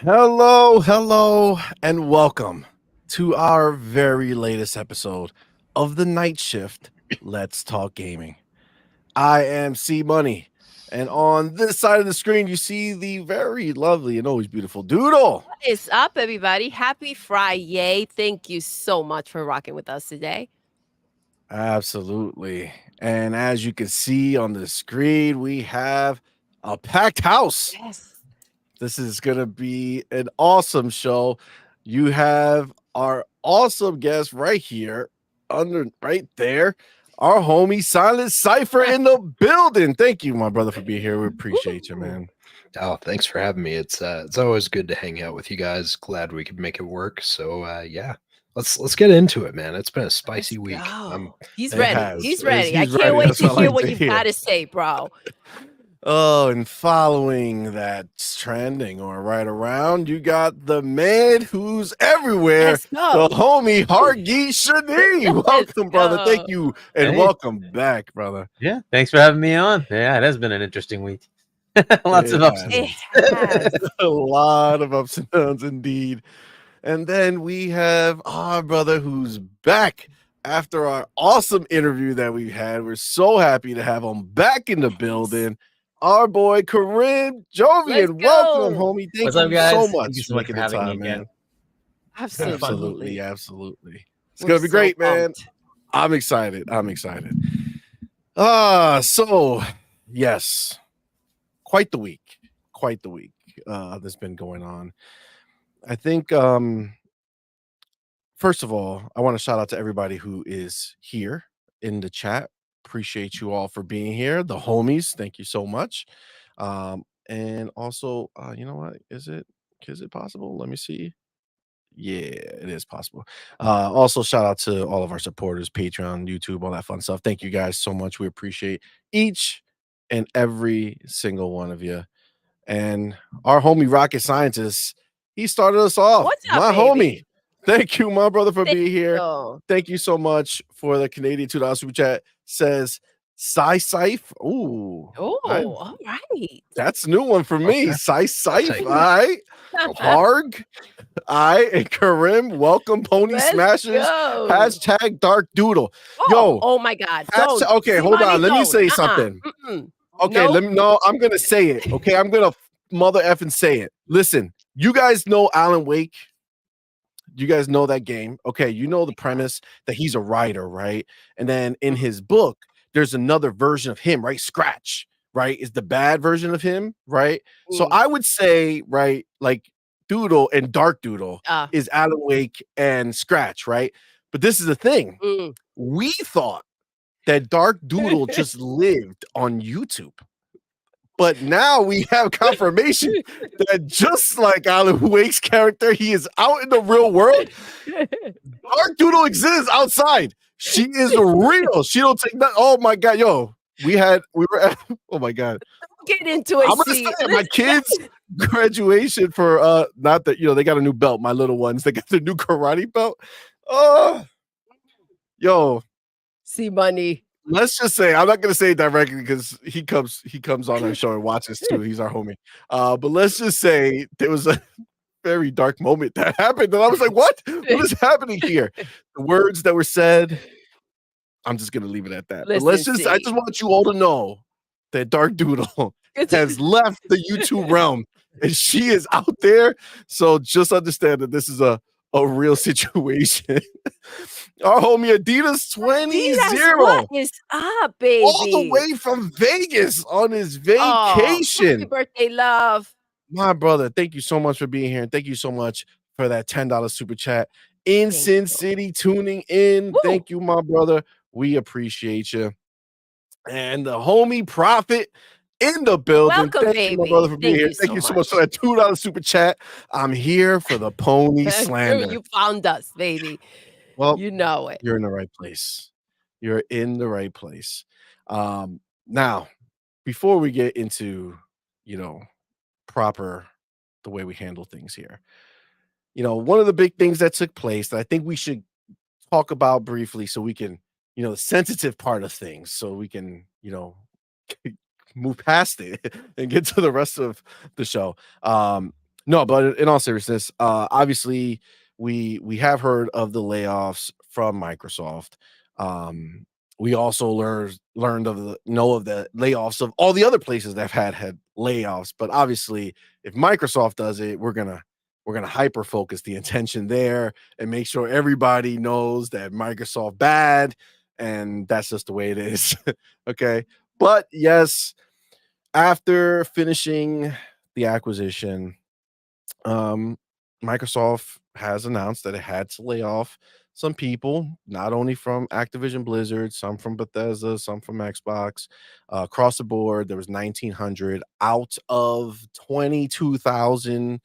Hello, and welcome to our very latest episode of the Night Shift. Let's Talk Gaming. I am CMoney, and on this side of the screen, you see the very lovely and always beautiful Doodle. What is up, everybody? Happy Friday. Thank you so much for rocking with us today. Absolutely. And as you can see on the screen, we have a packed house. Yes. This is going to be an awesome show. You have our awesome guest right here, right there. Our homie Silent Cypher in the building. Thank you, my brother, for being here. We appreciate you, man. Oh, thanks for having me. It's always good to hang out with you guys. Glad we could make it work. So yeah, let's get into it, man. It's been a spicy week. He's ready. has. He's ready. He's I can't ready. wait That's to what I hear like what to you've hear. got to say, bro. Oh, and following that trending or right around, you got the man who's everywhere, Let's go. the homie Hargeet Shani. Welcome, brother. go. Thank you, and Hey. welcome back, brother. Yeah, thanks for having me on. Yeah, it has been an interesting week. Lots of ups and It downs. has. A lot of ups and downs indeed. And then we have our brother who's back after our awesome interview that we had. We're so happy to have him back in the building. Our boy Karim Jovian. Let's Welcome, go. homie. Thank What's you up, guys? so Thank much you so for much making for the having me time, again. man. Absolutely. Absolutely. It's We're gonna be so great, man. pumped. I'm excited. So yes, quite the week that's been going on. I think first of all, I want to shout out to everybody who is here in the chat. Appreciate you all for being here. The homies, thank you so much. And also, you know what? Is it possible? Let me see. Yeah, it is possible. Also, shout out to all of our supporters, Patreon, YouTube, all that fun stuff. Thank you guys so much. We appreciate each and every single one of you. And our homie Rocket Scientist, he started us off. What's up, my baby? homie. Thank you, my brother, for being here. So, Thank you so much for the Canadian $2 super chat. Says Scythe. Ooh, all right. that's a new one for me. Okay. Scythe. I'll take All it. right. Harg. And Karim. Welcome, Pony Let's Smashers. go. Hashtag Dark Doodle. Oh, Yo. oh my God. Okay, hold on. Let me say something. Okay, Nope. I'm gonna say it. Okay, I'm gonna mother effing say it. Listen, you guys know Alan Wake. You guys know that game. Okay, you know the premise that he's a writer, right? And then in his book, there's another version of him, right? Scratch, right? Is the bad version of him, right? So I would say, right, like Doodle and Dark Doodle is Alan Wake and Scratch, right? But this is the thing. We thought that Dark Doodle just lived on YouTube. But now we have confirmation that just like Alan Wake's character, he is out in the real world. Dark Doodle exists outside. She is real. She don't take that. Oh my God, yo. We were at, oh my God. Get into it. I'm gonna say it, my kids' graduation for not that they got a new belt, my little ones, they got their new karate belt. Oh, yo. CMoney. Let's just say I'm not gonna say it directly because he comes on our show and watches too. He's our homie. But let's just say there was a very dark moment that happened, and I was like, "What? What is happening here?" The words that were said. I'm just gonna leave it at that. But I just want you all to know that Dark Doodle has left the YouTube realm, and she is out there. So just understand that this is a real situation. Our homie Adidas 20. What is up, baby? All the way from Vegas on his vacation. Happy birthday, love. My brother, thank you so much for being here. And thank you so much for that $10 super chat. In Sin City tuning in. Woo. Thank you, my brother. We appreciate you. And the homie Prophet in the building. Welcome, thank baby. you, my brother, for being here. Thank you so much for that $2 super chat. I'm here for the pony slander. You found us, baby. Well, you know it. You're in the right place. You're in the right place. Now, before we get into, proper the way we handle things here, one of the big things that took place that I think we should talk about briefly so we can, the sensitive part of things, so we can, move past it and get to the rest of the show. No, but in all seriousness, obviously we have heard of the layoffs from Microsoft. Um, we also learned of the layoffs of all the other places that have had layoffs. But obviously, if Microsoft does it, we're gonna hyper focus the attention there and make sure everybody knows that Microsoft bad, and that's just the way it is. Okay, but yes, after finishing the acquisition, Microsoft has announced that it had to lay off some people, not only from Activision Blizzard, some from Bethesda, some from Xbox, across the board. There was 1,900 out of 22,000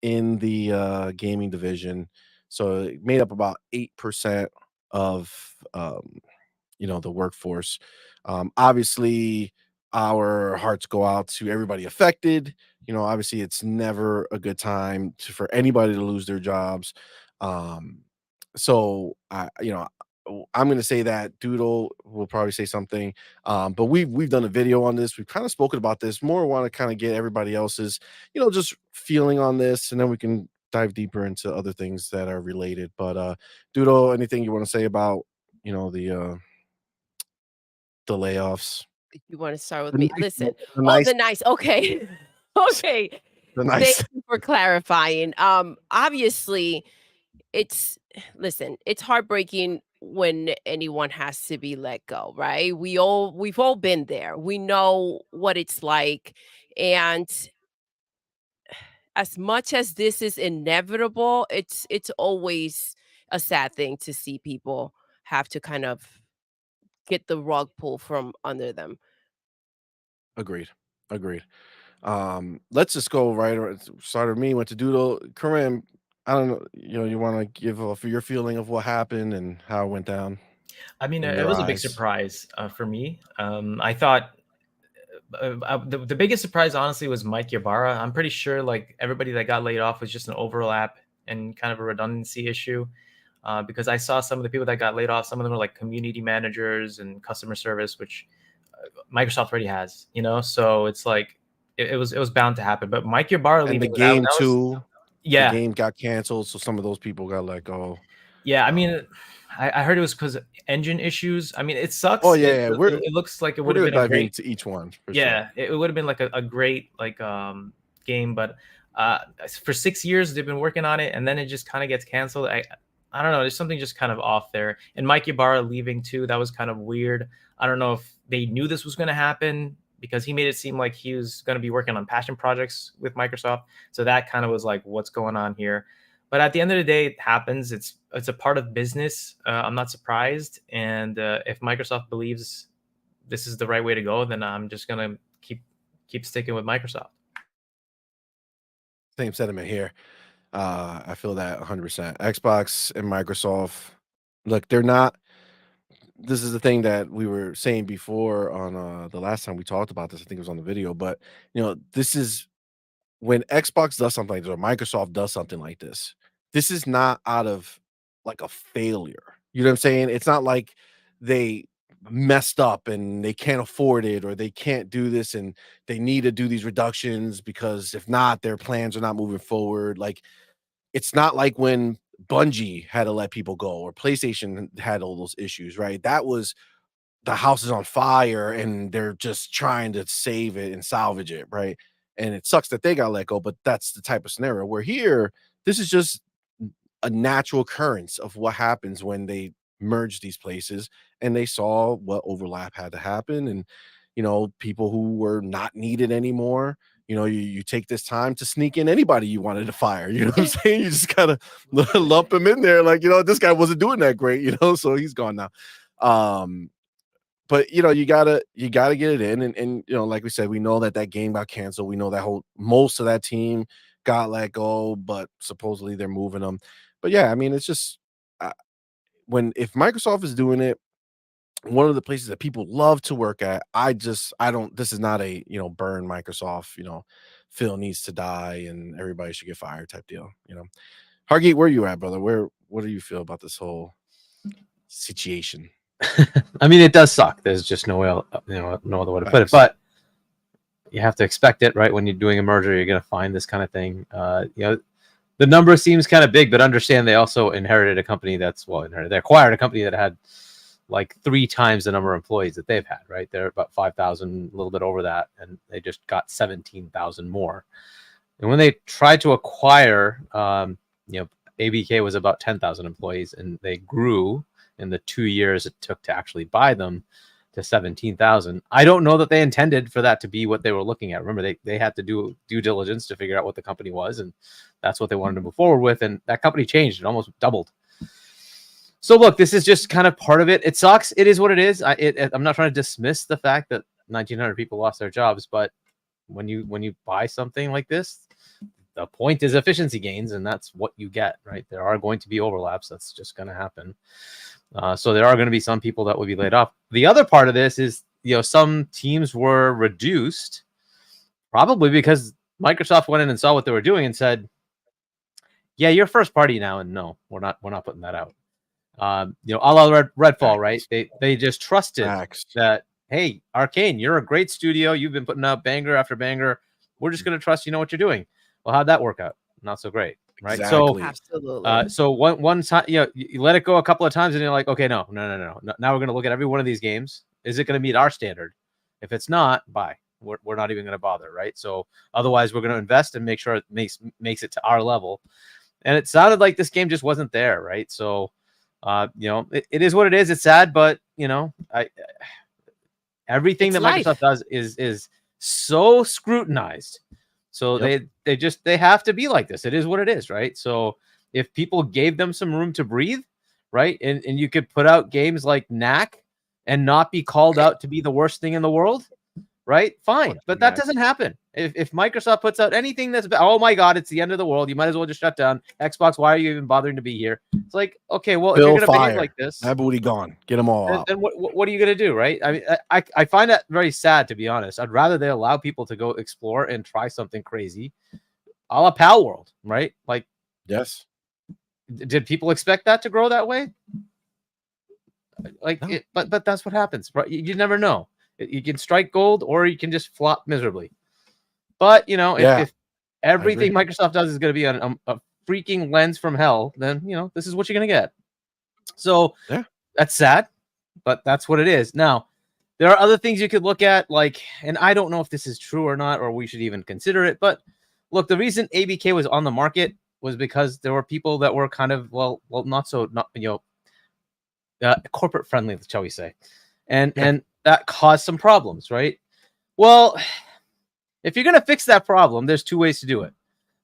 in the gaming division, so it made up about 8% of the workforce. Obviously, our hearts go out to everybody affected. Obviously, it's never a good time for anybody to lose their jobs. Um, so I'm going to say that Doodle will probably say something. But we've done a video on this. We've kind of spoken about this. More want to kind of get everybody else's, just feeling on this, and then we can dive deeper into other things that are related. But Doodle, anything you want to say about the layoffs? You want to start with The me? nice Listen. the Oh, nice the nice. Okay. Okay. the Thank nice you for clarifying. Obviously, listen, it's heartbreaking when anyone has to be let go, right? We've all been there. We know what it's like. And as much as this is inevitable, it's always a sad thing to see people have to kind of get the rug pulled from under them. Agreed. Agreed. Let's just go right or start with me, went to Doodle. Karim, I don't know, you want to give your feeling of what happened and how it went down I mean, in it your was a big eyes? surprise for me. I thought the biggest surprise, honestly, was Mike Ybarra. I'm pretty sure like everybody that got laid off was just an overlap and kind of a redundancy issue. Because I saw some of the people that got laid off. Some of them were like community managers and customer service, which Microsoft already has. So it's like it was bound to happen. But Mike Ybarra And the leaving, game that was too, the yeah. game got canceled, so some of those people got let go. Yeah, I mean, I heard it was because engine issues. I mean, it sucks. Oh It, yeah, it looks like it we're would have gonna been a dive great. into each one for sure. Yeah, it would have been like a great like game, but for 6 years they've been working on it, and then it just kind of gets canceled. I don't know. There's something just kind of off there. And Mike Ybarra leaving too, that was kind of weird. I don't know if they knew this was going to happen because he made it seem like he was going to be working on passion projects with Microsoft. So that kind of was like, what's going on here? But at the end of the day, it happens. It's a part of business. I'm not surprised. And if Microsoft believes this is the right way to go, then I'm just gonna keep sticking with Microsoft. Same sentiment here. I feel that 100%. Xbox and Microsoft, look, they're not. This is the thing that we were saying before on the last time we talked about this. I think it was on the video, but this is when Xbox does something like this or Microsoft does something like this. This is not out of like a failure. You know what I'm saying? It's not like they messed up and they can't afford it or they can't do this and they need to do these reductions because if not, their plans are not moving forward. Like it's not like when Bungie had to let people go or PlayStation had all those issues, right? That was the house is on fire and they're just trying to save it and salvage it, right? And it sucks that they got let go, but that's the type of scenario where here, this is just a natural occurrence of what happens when they merge these places and they saw what overlap had to happen. And, people who were not needed anymore, you take this time to sneak in anybody you wanted to fire. You know what I'm saying? You just kind of lump him in there. Like, this guy wasn't doing that great, so he's gone now. But you gotta get it in, and like we said, we know that game got canceled. We know that most of that team got let go, but supposedly they're moving them. But yeah, I mean, it's just if Microsoft is doing it, one of the places that people love to work at. I don't. This is not a burn Microsoft. Phil needs to die and everybody should get fired type deal. Hargeet, where you at, brother? What do you feel about this whole situation? I mean, it does suck. There's just no way, no other way to put it. But you have to expect it, right? When you're doing a merger, you're going to find this kind of thing. The number seems kind of big, but understand they also inherited a company they acquired a company that had like 3 times the number of employees that they've had, right? They're about 5,000, a little bit over that, and they just got 17,000 more. And when they tried to acquire, ABK was about 10,000 employees, and they grew in the 2 years it took to actually buy them to 17,000. I don't know that they intended for that to be what they were looking at. Remember, they had to do due diligence to figure out what the company was, and that's what they wanted to move forward with. And that company changed; it almost doubled. So look, this is just kind of part of it. It sucks. It is what it is. I'm not trying to dismiss the fact that 1,900 people lost their jobs, but when you buy something like this, the point is efficiency gains, and that's what you get, right? There are going to be overlaps. That's just going to happen. So there are going to be some people that will be laid off. The other part of this is, some teams were reduced, probably because Microsoft went in and saw what they were doing and said, "Yeah, you're first party now, and no, we're not putting that out." A la Redfall, right? They just trusted that, hey, Arcane, you're a great studio. You've been putting out banger after banger. We're just going to trust you know what you're doing. Well, how'd that work out? Not so great, right? Exactly. So, absolutely. So one time, you let it go a couple of times, and you're like, okay, no. Now we're going to look at every one of these games. Is it going to meet our standard? If it's not, bye. We're not even going to bother, right? So otherwise, we're going to invest and make sure it makes it to our level. And it sounded like this game just wasn't there, right? So, it is what it is. It's sad, but everything it's that Microsoft does is so scrutinized. So they have to be like this. It is what it is, right? So if people gave them some room to breathe, right, and you could put out games like Knack and not be called out to be the worst thing in the world, right? Fine, but that doesn't happen. If Microsoft puts out anything that's oh my god, it's the end of the world, you might as well just shut down. Xbox, why are you even bothering to be here? It's like, okay, well, Bill, if you're going to behave like this, that booty gone. Get them all out. then what are you going to do, right? I mean, I find that very sad, to be honest. I'd rather they allow people to go explore and try something crazy, a la Palworld, right? Like, yes. Did people expect that to grow that way? Like, No. But that's what happens, right? You never know. You can strike gold, or you can just flop miserably. But if everything Microsoft does is going to be on a freaking lens from hell, then this is what you're going to get. So that's sad, but that's what it is. Now, there are other things you could look at, and I don't know if this is true or not, or we should even consider it. But look, the reason ABK was on the market was because there were people that were kind of not corporate friendly, shall we say, and that caused some problems, right? Well, if you're going to fix that problem, there's 2 ways to do it: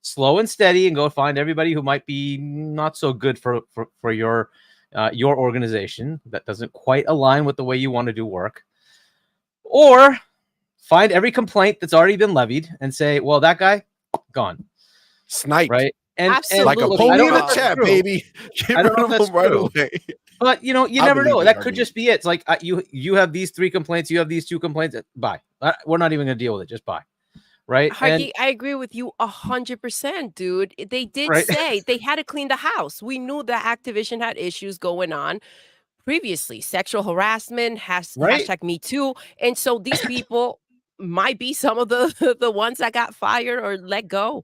slow and steady, and go find everybody who might be not so good for your organization that doesn't quite align with the way you want to do work, or find every complaint that's already been levied and say, well, that guy gone, Snipe, right? And like a pony in the chat, baby. I don't know if that's right true. away. But you never know. That could just be it. It's like you have these 3 complaints, you have these 2 complaints. Bye. We're not even going to deal with it. Just bye. Right? Harky, I agree with you 100%, dude. They did say they had to clean the house. We knew that Activision had issues going on previously, sexual harassment, hashtag Me Too, and so these people might be some of the ones that got fired or let go.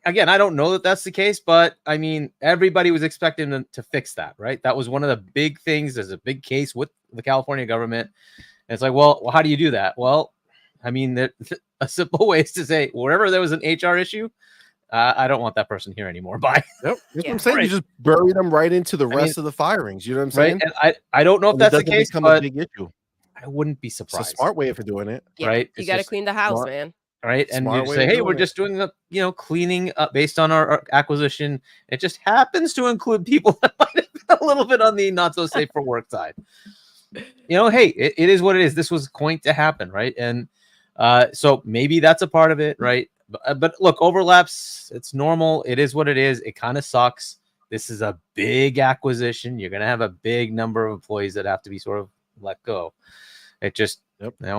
Again, I don't know that that's the case, but I mean, everybody was expecting them to fix that, right? That was one of the big things. There's a big case with the California government. And it's like, well, how do you do that? Well, I mean, a simple way is to say, wherever there was an HR issue, I don't want that person here anymore. Bye. Yep. That's what I'm saying. You just bury them right into the rest of the firings. You know what I'm saying? Right? And I don't know if that's the case, but a big issue. I wouldn't be surprised. It's a smart way of doing it. Yeah, right? You got to clean the house, man. Right. And you say, hey, we're just doing cleaning up based on our acquisition. It just happens to include people that might have been a little bit on the not so safe for work side. Hey, it is what it is. This was going to happen, right? And so maybe that's a part of it, right? But look, overlaps, it's normal. It is what it is. It kind of sucks. This is a big acquisition. You're going to have a big number of employees that have to be sort of let go. It just,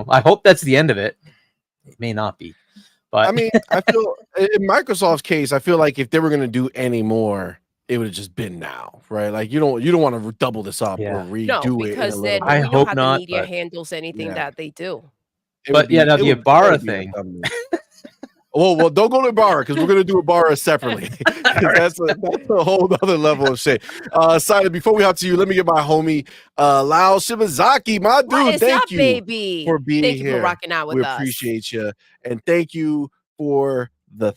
I hope that's the end of it. It may not be, but I mean, I feel in Microsoft's case, I feel like if they were going to do any more, it would have just been now, right? Like you don't want to double this up or redo it. Because then I we know hope how not, the media handles anything that they do. But yeah, now the Ybarra thing. Well, don't go to Ybarra because we're gonna do Ybarra separately. that's a whole other level of shit. Silent, before we hop to you, let me get my homie Lao Shimazaki, my dude. What is thank up, you baby? for being Thank you here. for rocking out with we us. appreciate you, and thank you for the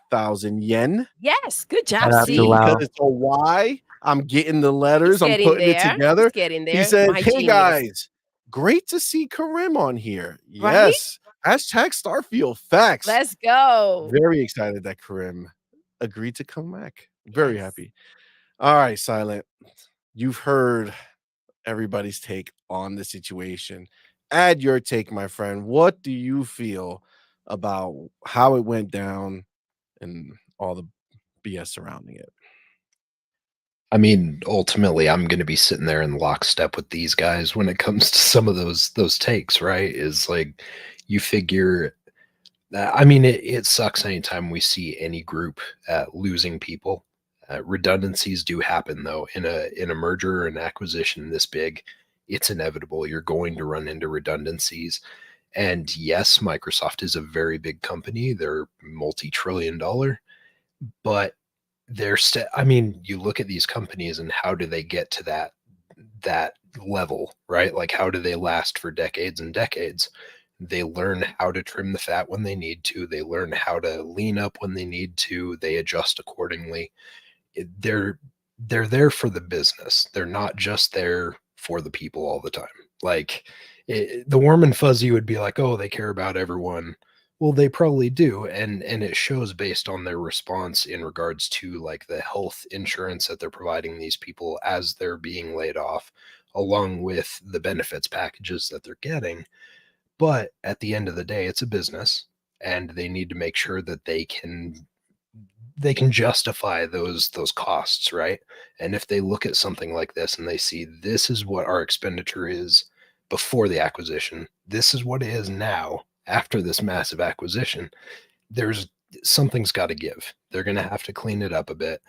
1,000 yen. Yes, good job, Shout out C. to Lao. Because it's a Y. I'm getting the letters. He's I'm getting putting it there. together. He's getting there. He said, My "Hey genius. guys, great to see Karim on here." Right? Yes. Hashtag Starfield facts. Let's go. Very excited that Karim agreed to come back. Very Yes. happy. All right, Silent. You've heard everybody's take on the situation. Add your take, my friend. What do you feel about how it went down and all the BS surrounding it? I mean, ultimately, I'm going to be sitting there in lockstep with these guys when it comes to some of those takes, right? Is like you figure. I mean, it sucks anytime we see any group losing people. Redundancies do happen, though. In a merger or an acquisition this big, it's inevitable. You're going to run into redundancies. And yes, Microsoft is a very big company. They're multi-trillion-dollar, but I mean, you look at these companies and how do they get to that level, right? Like how do they last for decades and decades? They learn how to trim the fat when they need to. They learn how to lean up when they need to. They adjust accordingly. They're there for the business. They're not just there for the people all the time. Like the warm and fuzzy would be like, oh, they care about everyone. Well, they probably do, and it shows based on their response in regards to like the health insurance that they're providing these people as they're being laid off, along with the benefits packages that they're getting. But at the end of the day, it's a business, and they need to make sure that they can justify those costs, right? And if they look at something like this and they see this is what our expenditure is before the acquisition, this is what it is now after this massive acquisition, there's something's got to give. They're going to have to clean it up a bit.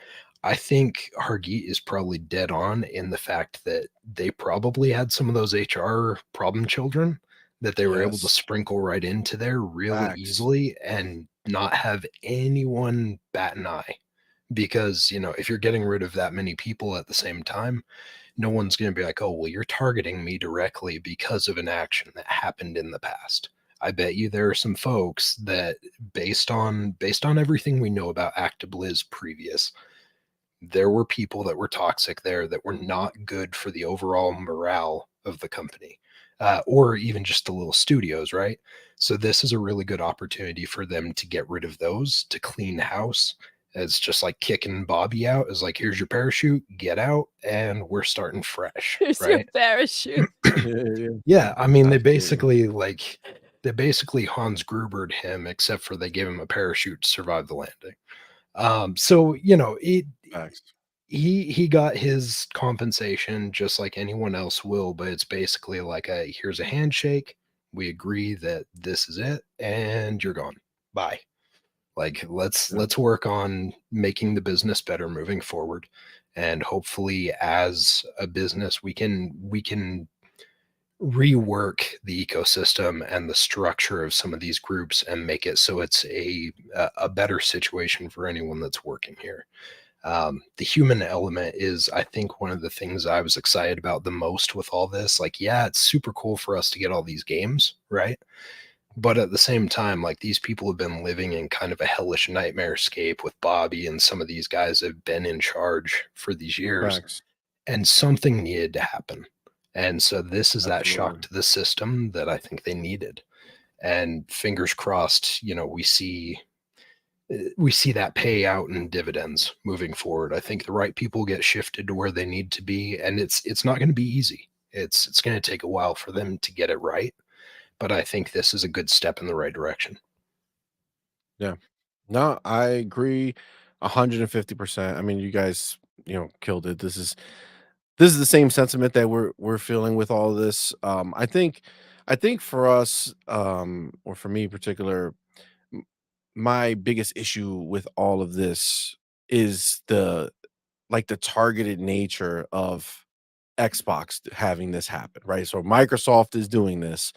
I think Hargeet is probably dead on in the fact that they probably had some of those HR problem children that they were able to Yes. sprinkle right into there really Facts. easily and not have anyone bat an eye. Because, you know, if you're getting rid of that many people at the same time, no one's going to be like, oh, well, you're targeting me directly because of an action that happened in the past. I bet you there are some folks that based on everything we know about ActiBliz previous, there were people that were toxic there that were not good for the overall morale of the company, or even just the little studios, right? So this is a really good opportunity for them to get rid of those, to clean house. It's just like kicking Bobby out. Is like, here's your parachute, get out, and we're starting fresh. Here's your right? parachute. Yeah, I mean, they Absolutely. basically Hans Grubered him, except for they gave him a parachute to survive the landing. So you know, Facts. he got his compensation just like anyone else will, but it's basically like here's a handshake. We agree that this is it, and you're gone. Bye. Like let's work on making the business better moving forward, and hopefully, as a business, we can rework the ecosystem and the structure of some of these groups and make it so it's a better situation for anyone that's working here. The human element is, I think, one of the things I was excited about the most with all this. Like, yeah, it's super cool for us to get all these games, right? But at the same time, like these people have been living in kind of a hellish nightmare scape with Bobby, and some of these guys have been in charge for these years, Facts. and something needed to happen. And so this is that shock Absolutely. to the system that I think they needed. And fingers crossed, you know, we see that pay out in dividends moving forward. I think the right people get shifted to where they need to be, and it's not going to be easy. It's going to take a while for them to get it right, but I think this is a good step in the right direction. Yeah. No, I agree 150%. I mean, you guys, killed it. This is the same sentiment that we're feeling with all of this. I think for us, or for me in particular, m- my biggest issue with all of this is the targeted nature of Xbox having this happen, right? So Microsoft is doing this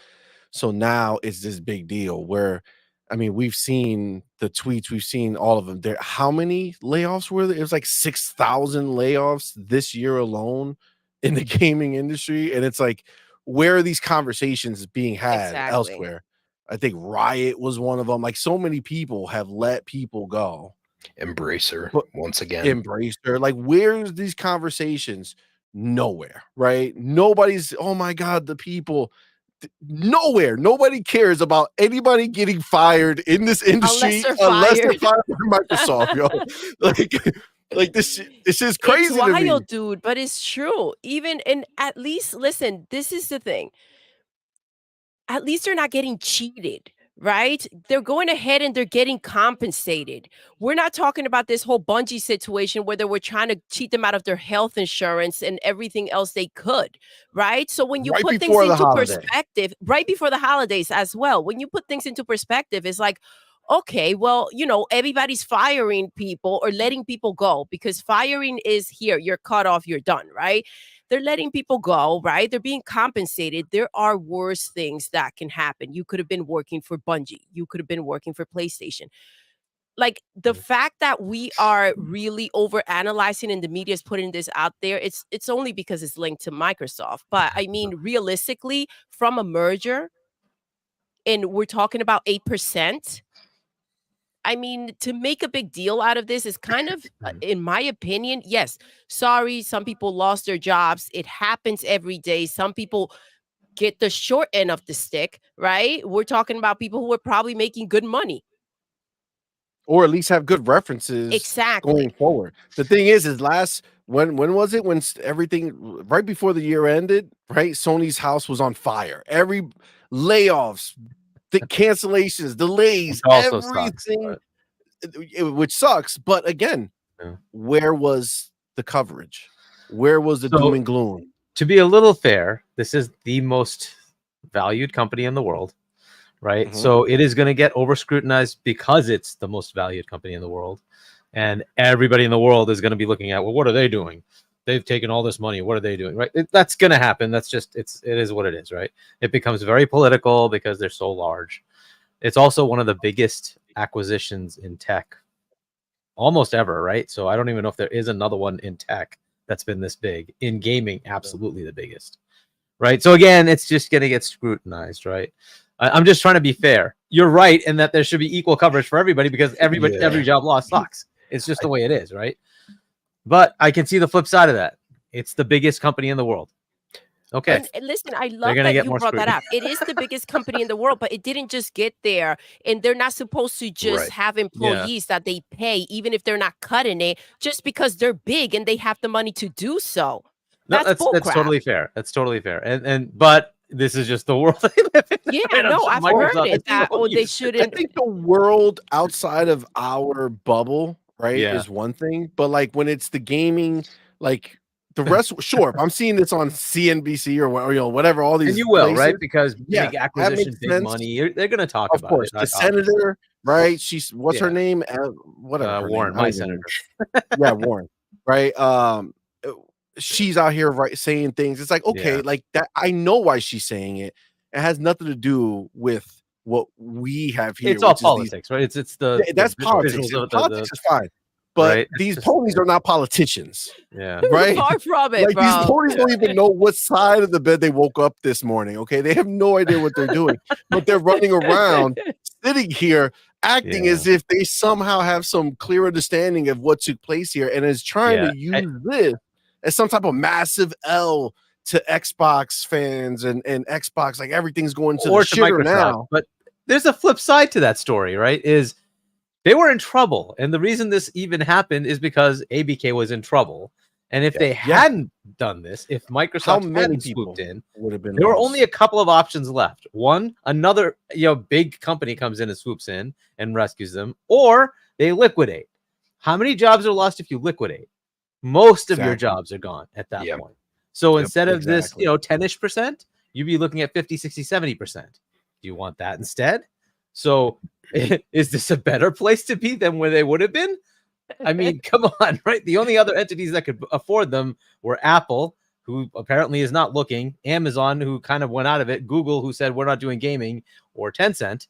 So now it's this big deal where, I mean, we've seen the tweets, we've seen all of them. There, how many layoffs were there? It was like 6,000 layoffs this year alone in the gaming industry, and it's like, where are these conversations being had Exactly. elsewhere? I think Riot was one of them. Like, so many people have let people go. Embracer But once again. Embracer, like, where's these conversations? Nowhere, right? Nobody's, oh my god, the people. Nowhere. Nobody cares about anybody getting fired in this industry Unless they're fired from Microsoft, yo. Like this is crazy. It's wild, dude, but it's true. Even and at least listen, this is the thing. At least they're not getting cheated, right? They're going ahead and they're getting compensated. We're not talking about this whole Bungie situation where they were trying to cheat them out of their health insurance and everything else they could, right? So when you Right put things before the into holiday. perspective, right before the holidays as well, when you put things into perspective, it's like, okay, well, you know, everybody's firing people or letting people go because firing is here, you're cut off, you're done, right? They're letting people go, right? They're being compensated. There are worse things that can happen. You could have been working for Bungie. You could have been working for PlayStation. Like the fact that we are really over analyzing and the media is putting this out there, it's only because it's linked to Microsoft. But I mean, realistically, from a merger, and we're talking about 8%. I mean, to make a big deal out of this is kind of, in my opinion, yes, sorry, some people lost their jobs. It happens every day. Some people get the short end of the stick, right? We're talking about people who are probably making good money. Or at least have good references Exactly. going forward. The thing is when was it? When everything right before the year ended, right? Sony's house was on fire. Every layoffs, the cancellations, delays, Also everything, sucks, which sucks. But again, Yeah. where was the coverage? Where was the So- doom and gloom? To be a little fair, this is the most valued company in the world, right? Mhm. So it is going to get over scrutinized because it's the most valued company in the world, and everybody in the world is going to be looking at, well, what are they doing? They've taken all this money. What are they doing? Right? That's going to happen. That's just it is what it is, right? It becomes very political because they're so large. It's also one of the biggest acquisitions in tech almost ever, right? So I don't even know if there is another one in tech that's been this big. In gaming, absolutely the biggest, right? So again, it's just going to get scrutinized, right? I'm just trying to be fair. You're right in that there should be equal coverage for everybody because every job loss sucks. It's just the way it is, right? But I can see the flip side of that. It's the biggest company in the world. Okay. And listen, I love gonna that get you more brought that scrutiny. up. It is the biggest company in the world, but it didn't just get there. And they're not supposed to just Right. have employees that they pay, even if they're not cutting it, just because they're big and they have the money to do so. No, That's that's totally fair. That's totally fair. And but this is just the world they live in. Yeah, right? I'm no, sure I've heard Microsoft it is that so they used to it. I shouldn't. think the world outside of our bubble, right, Yeah. is one thing. But like when it's the gaming, like the rest, sure. If I'm seeing this on CNBC or you know whatever, all these And you will, places, right? Because yeah, big that acquisition, makes big sense. money. They're going to talk Of about course, it. the senator, right? She's what's her Yeah. name? Whatever. Her Warren, name. I my don't even senator. yeah, Warren, right? She's out here saying things. It's like, okay, Yeah. like that. I know why she's saying it. It has nothing to do with what we have here. It's all which is politics, right? It's the that's the politics. visuals of Politics is fine, but right? It's these just- ponies are not politicians, yeah. right? Far from it, Like these bro. ponies don't even know what side of the bed they woke up this morning. Okay, they have no idea what they're doing, but they're running around, sitting here, acting Yeah. as if they somehow have some clear understanding of what took place here, and is trying Yeah. to use this as some type of massive L to Xbox fans and Xbox. Like everything's going to the Or to shitter Microsoft. now. But there's a flip side to that story, right? Is they were in trouble. And the reason this even happened is because ABK was in trouble. And if they hadn't done this, if How Microsoft many hadn't people swooped in, would have been? there were lost? only a couple of options left. One, another big company comes in and swoops in and rescues them, or they liquidate. How many jobs are lost if you liquidate? Most of your Exactly. jobs are gone at that Yep. point. So Yep, instead of exactly. this, 10-ish%, you'd be looking at 50, 60, 70%. Do you want that instead? So is this a better place to be than where they would have been? I mean, come on, right? The only other entities that could afford them were Apple, who apparently is not looking, Amazon, who kind of went out of it, Google, who said we're not doing gaming, or Tencent.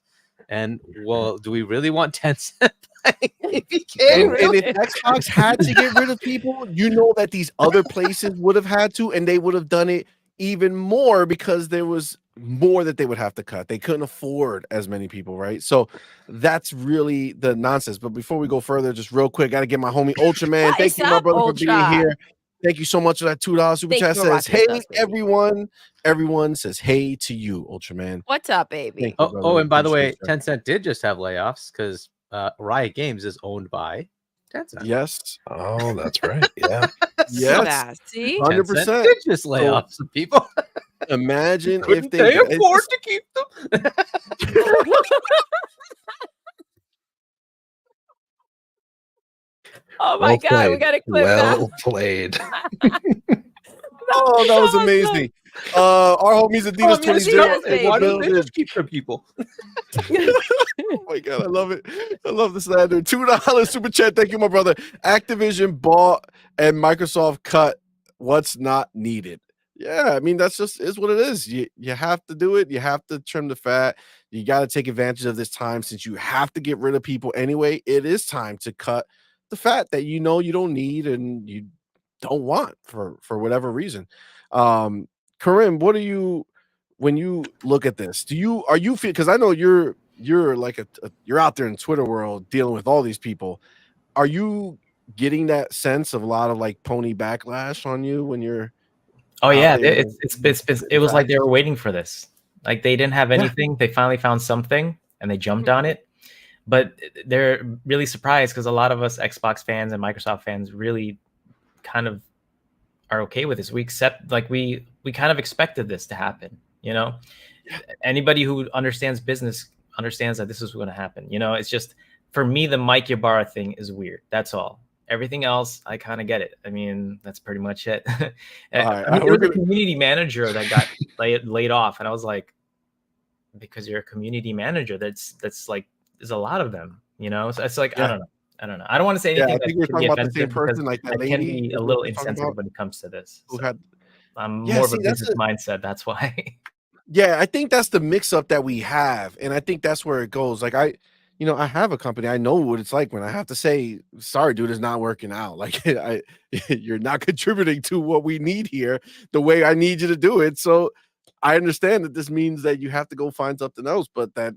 And well, do we really want Tencent? And if Xbox had to get rid of people, you know that these other places would have had to, and they would have done it even more because there was more that they would have to cut. They couldn't afford as many people, right? So that's really the nonsense. But before we go further, just real quick, got to get my homie Ultraman. Thank you, my brother, for being here. Thank you so much for that $2 super chat. Says, hey, everyone. Everyone says, hey to you, Ultraman. What's up, baby? And by the way, Tencent did just have layoffs because Riot Games is owned by Tencent. Yes. Oh, that's right. Yeah. Yes. See? 100%. Did just lay off some people. Imagine if they afford to keep them. Oh my God, we got a clip well played. Oh, that was amazing. Our homies Adidas 20. Why don't they just keep their people? Oh my God, I love it. I love the slander. $2 super chat. Thank you, my brother. Activision bought and Microsoft cut what's not needed. Yeah, I mean, that's just is what it is. You have to do it. You have to trim the fat. You got to take advantage of this time since you have to get rid of people anyway. It is time to cut the fat that you know you don't need and you don't want for whatever reason. Karim, what are you when you look at this? Are you feel, because I know you're like you're out there in Twitter world dealing with all these people. Are you getting that sense of a lot of like pony backlash on you when you're it was like they were waiting for this. Like they didn't have anything. They finally found something and they jumped on it. But they're really surprised because a lot of us Xbox fans and Microsoft fans really kind of are okay with this. We accept, like we kind of expected this to happen, you know? Anybody who understands business understands that this is going to happen. You know, it's just, for me, the Mike Ybarra thing is weird. That's all. Everything else, I kind of get it. I mean, that's pretty much it. There was a community manager that got laid off. And I was like, because you're a community manager, that's like, there's a lot of them, you know? So it's like, I don't know. I don't want to say anything. I think we're talking about the same person, like that lady. Can be a little insensitive when it comes to this. I'm more of a business mindset. That's why. Yeah, I think that's the mix-up that we have, and I think that's where it goes. Like I have a company. I know what it's like when I have to say, "Sorry, dude, it's not working out." Like you're not contributing to what we need here the way I need you to do it. So I understand that this means that you have to go find something else, but that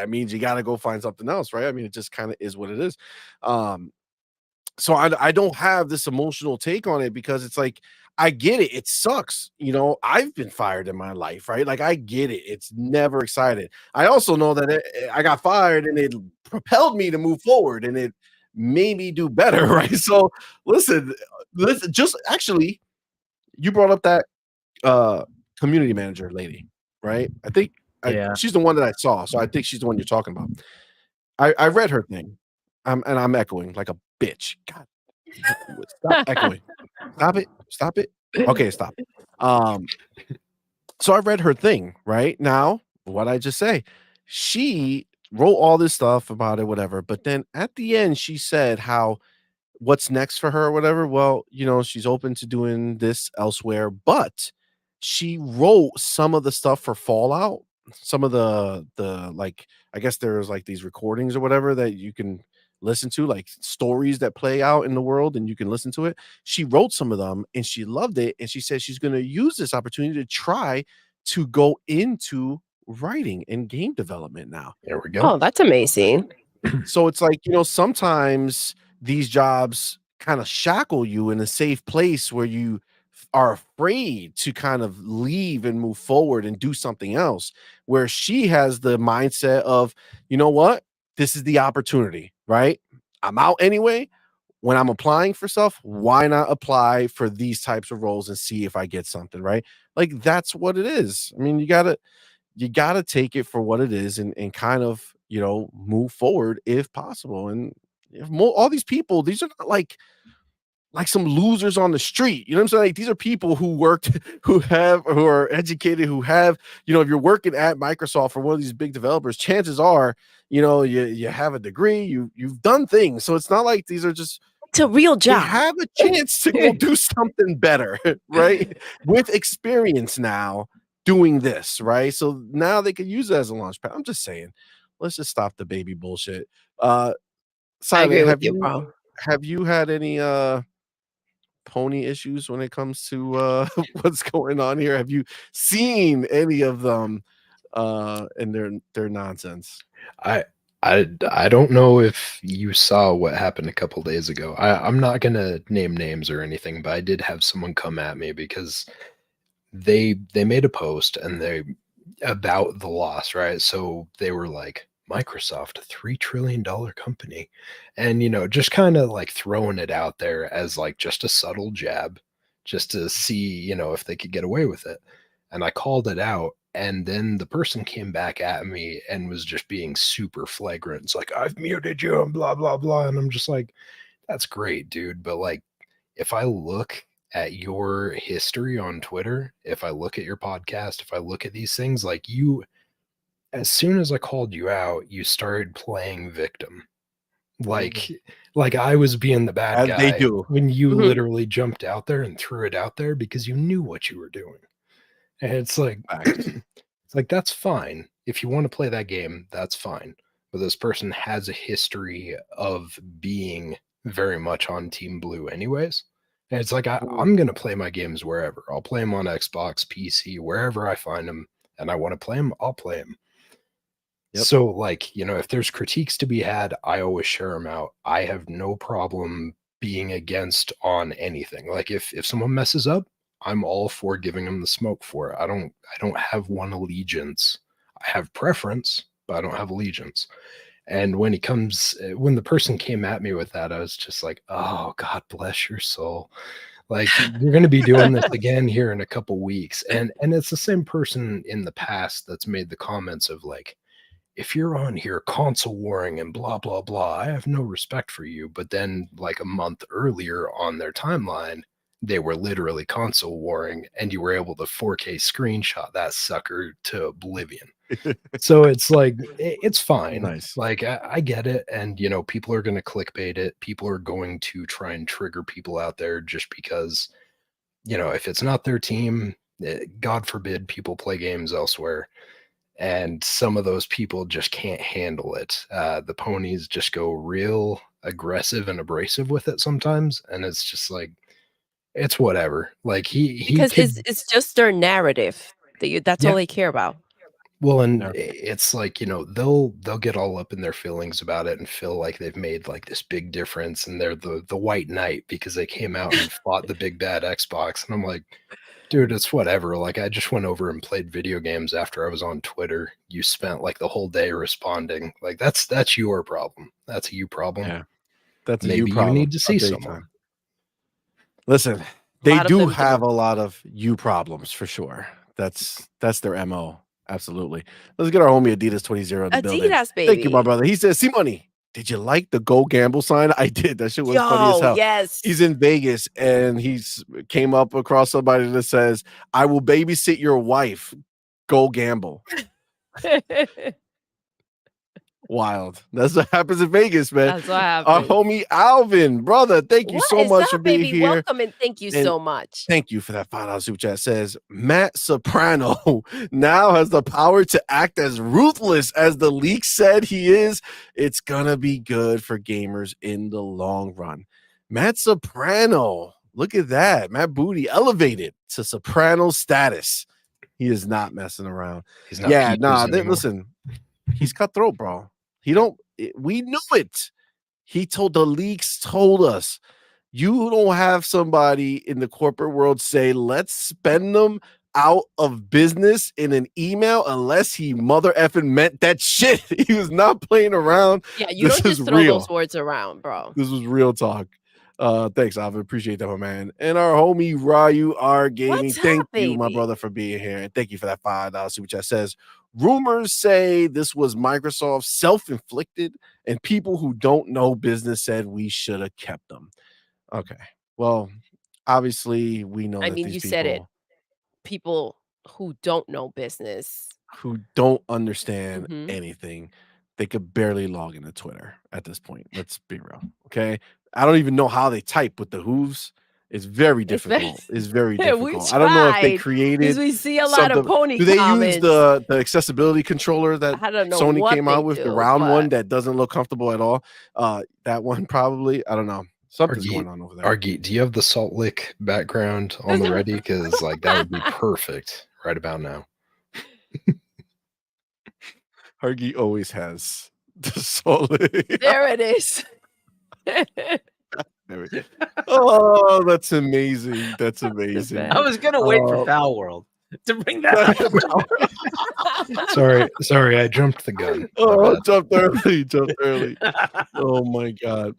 means you got to go find something else, right? I mean, it just kind of is what it is. So I don't have this emotional take on it because it's like, I get it. It sucks. You know, I've been fired in my life, right? Like I get it. It's never exciting. I also know that I got fired and it propelled me to move forward and it made me do better, right? So listen, just actually, you brought up that community manager lady, right? I think she's the one that I saw. So I think she's the one you're talking about. I read her thing. I'm echoing like a bitch. God, stop echoing. Stop it. Okay, stop. So I read her thing right now. What I just say, she wrote all this stuff about it, whatever. But then at the end, she said how what's next for her or whatever. Well, you know, she's open to doing this elsewhere, but she wrote some of the stuff for Fallout. Some of the like, I guess there's like these recordings or whatever that you can listen to, like stories that play out in the world and you can listen to it. She wrote some of them and she loved it. And she said she's going to use this opportunity to try to go into writing and game development now. There we go. Oh, that's amazing. So it's like, you know, sometimes these jobs kind of shackle you in a safe place where you are afraid to kind of leave and move forward and do something else, where she has the mindset of, you know what, this is the opportunity, right? I'm out anyway. When I'm applying for stuff, why not apply for these types of roles and see if I get something, right? Like that's what it is. I mean, you gotta take it for what it is and kind of, you know, move forward if possible. And if all these people, these are not like some losers on the street. You know what I'm saying? Like, these are people who worked, who are educated, who have, you know, if you're working at Microsoft or one of these big developers, chances are, you know, you have a degree, you've done things. So it's not like these are just It's a real They job. have a chance to go do something better, right? With experience now doing this, right? So now they could use it as a launch pad. I'm just saying, let's just stop the baby bullshit. I Simon, agree with you, bro. have you had any pony issues when it comes to what's going on here? Have you seen any of them and their nonsense? I don't know if you saw what happened a couple days ago. I'm not gonna name names or anything, but I did have someone come at me because they made a post and they about the loss, right? So they were like, Microsoft, $3 trillion company, and just kind of like throwing it out there as like just a subtle jab, just to see if they could get away with it. And I called it out, and then the person came back at me and was just being super flagrant. It's like, I've muted you and blah blah blah, and I'm just like, that's great, dude, but like, if I look at your history on Twitter, if I look at your podcast, if I look at these things, like you, as soon as I called you out, you started playing victim. Like I was being the bad As guy they do. when you Mhm. literally jumped out there and threw it out there because you knew what you were doing. And it's like, Facts. it's like, that's fine. If you want to play that game, that's fine. But this person has a history of being very much on Team Blue anyways. And it's like, I'm going to play my games wherever. I'll play them on Xbox, PC, wherever I find them, and I want to play them, I'll play them. Yep. So, like, if there's critiques to be had, I always share them out. I have no problem being against on anything. Like, if someone messes up, I'm all for giving them the smoke for it. I don't have one allegiance. I have preference, but I don't have allegiance. And when the person came at me with that, I was just like, oh, God bless your soul. Like, you're going to be doing this again here in a couple weeks. And it's the same person in the past that's made the comments of like, if you're on here console warring and blah, blah, blah, I have no respect for you. But then like a month earlier on their timeline, they were literally console warring and you were able to 4K screenshot that sucker to oblivion. So it's like, it's fine. Nice. Like, I get it. And, people are going to clickbait it. People are going to try and trigger people out there just because, if it's not their team, God forbid people play games elsewhere. And some of those people just can't handle it. The ponies just go real aggressive and abrasive with it sometimes. And it's just like, it's whatever. Like Because it's just their narrative. That's all they care about. Well, and Yeah. it's like, they'll get all up in their feelings about it and feel like they've made like this big difference and they're the white knight because they came out and fought the big bad Xbox. And I'm like, dude, it's whatever. Like, I just went over and played video games after I was on Twitter. You spent like the whole day responding. Like, that's your problem. That's a you problem. Yeah. That's a Maybe you problem. you need to see Big someone. time. Listen, A they lot of do them have do. a lot of you problems for sure. That's their MO. Absolutely. Let's get our homie Adidas 20 in the building. Adidas, Thank you, my baby. brother. He says, CMoney, did you like the Go Gamble sign? I did. That shit was funny as Yo, hell. yes. He's in Vegas and he's came up across somebody that says, I will babysit your wife. Go gamble. Wild. That's what happens in Vegas, man. That's what Our happened. homie Alvin, brother, thank you What so is much for up, being baby? here. Welcome and thank you And so much. Thank you for that $5 super chat. Says Matt Soprano now has the power to act as ruthless as the leak said he is. It's gonna be good for gamers in the long run. Matt Soprano, look at that. Matt Booty elevated to soprano status. He is not messing around. He's not Yeah, Peters nah. anymore. Listen, he's cutthroat, bro. We knew it. The leaks told us. You don't have somebody in the corporate world say, let's spend them out of business in an email unless he mother effing meant that shit. He was not playing around. Yeah, you This don't is just throw real. those words around, bro. This was real talk. Thanks, Alvin. Appreciate that, my man. And our homie Ryu R Gaming. What's Thank up, you, my baby? brother, for being here. And thank you for that $5 super chat. Says rumors say this was Microsoft self-inflicted, and people who don't know business said we should have kept them. Okay. Well, obviously, we know I that mean, these you people said it. People who don't know business. who don't understand Mhm. anything, they could barely log into Twitter at this point. Let's be real. Okay. I don't even know how they type with the hooves. It's very difficult. It's very We difficult. I don't know if they tried, created because we see a lot of something. pony Do they use comments. the accessibility controller that I don't know Sony what came out they with, the do, round one but that doesn't look comfortable at all? That one probably. I don't know. Something's going on over there. Argy, do you have the Salt Lick background on the ready? Because like that would be perfect right about now. Hargy always has the solid. there it is. There we go. Oh, that's amazing. That's amazing. I was gonna wait for Palworld to bring that up. Sorry, I jumped the gun. Oh, jumped early. Oh my god.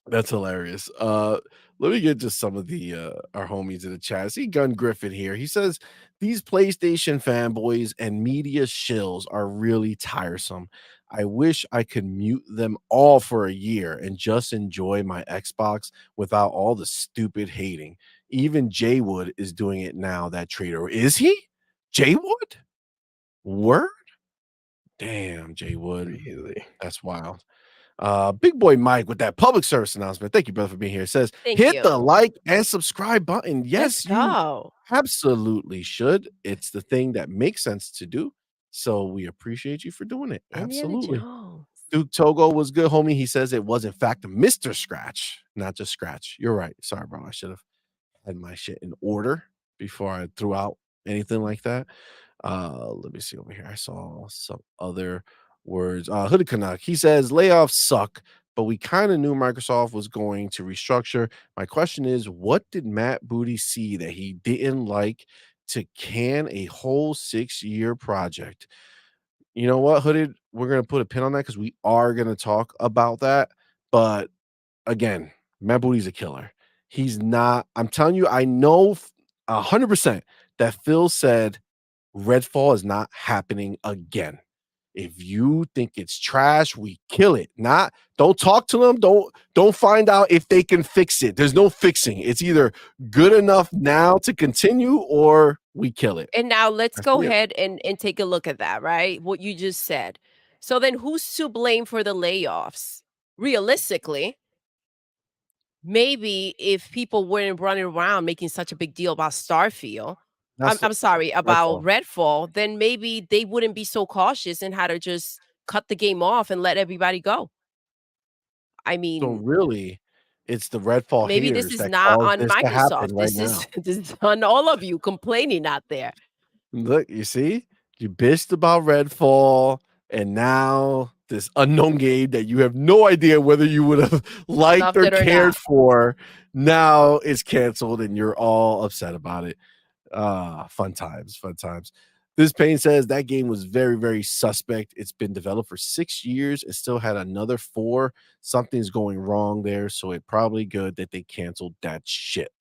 That's hilarious. Let me get just some of the our homies in the chat. I see Gun Griffin here. He says these PlayStation fanboys and media shills are really tiresome. I wish I could mute them all for a year and just enjoy my Xbox without all the stupid hating. Even Jay Wood is doing it now, that traitor. Is he? Jay Wood? Word? Damn, Jay Wood. Really? That's wild. Big boy Mike with that public service announcement. Thank you, brother, for being here. It says hit the like and subscribe button. Yes, you absolutely should. It's the thing that makes sense to do. So we appreciate you for doing it. Absolutely. Duke Togo was good, homie. He says it was in fact Mr. Scratch, not just Scratch. You're right. Sorry, bro. I should have had my shit in order before I threw out anything like that. Let me see over here. I saw some other words. Hooded Canuck, he says layoffs suck, but we kind of knew Microsoft was going to restructure. My question is, what did Matt Booty see that he didn't like to can a whole 6-year project? You know what, Hooded? We're gonna put a pin on that because we are gonna talk about that. But again, Matt Booty's a killer. He's not. I'm telling you, I know 100% that Phil said Redfall is not happening again. If you think it's trash, we kill it. Don't talk to them. Don't find out if they can fix it. There's no fixing. It's either good enough now to continue or we kill it. And now let's go ahead and take a look at that, right? What you just said. So then who's to blame for the layoffs? Realistically, maybe if people weren't running around making such a big deal about Starfield, I'm sorry, about Redfall, then maybe they wouldn't be so cautious in how to just cut the game off and let everybody go. I mean, so really, it's the Redfall maybe haters this is that not caused on this to happen Microsoft. right This now. is on all of you complaining out there. Look, you see, you bitched about Redfall, and now this unknown game that you have no idea whether you would have liked or cared for, now is canceled, and you're all upset about it. Fun times. This Payne says that game was very, very suspect. It's been developed for 6 years. It still had another 4. Something's going wrong there, so it's probably good that they canceled that shit.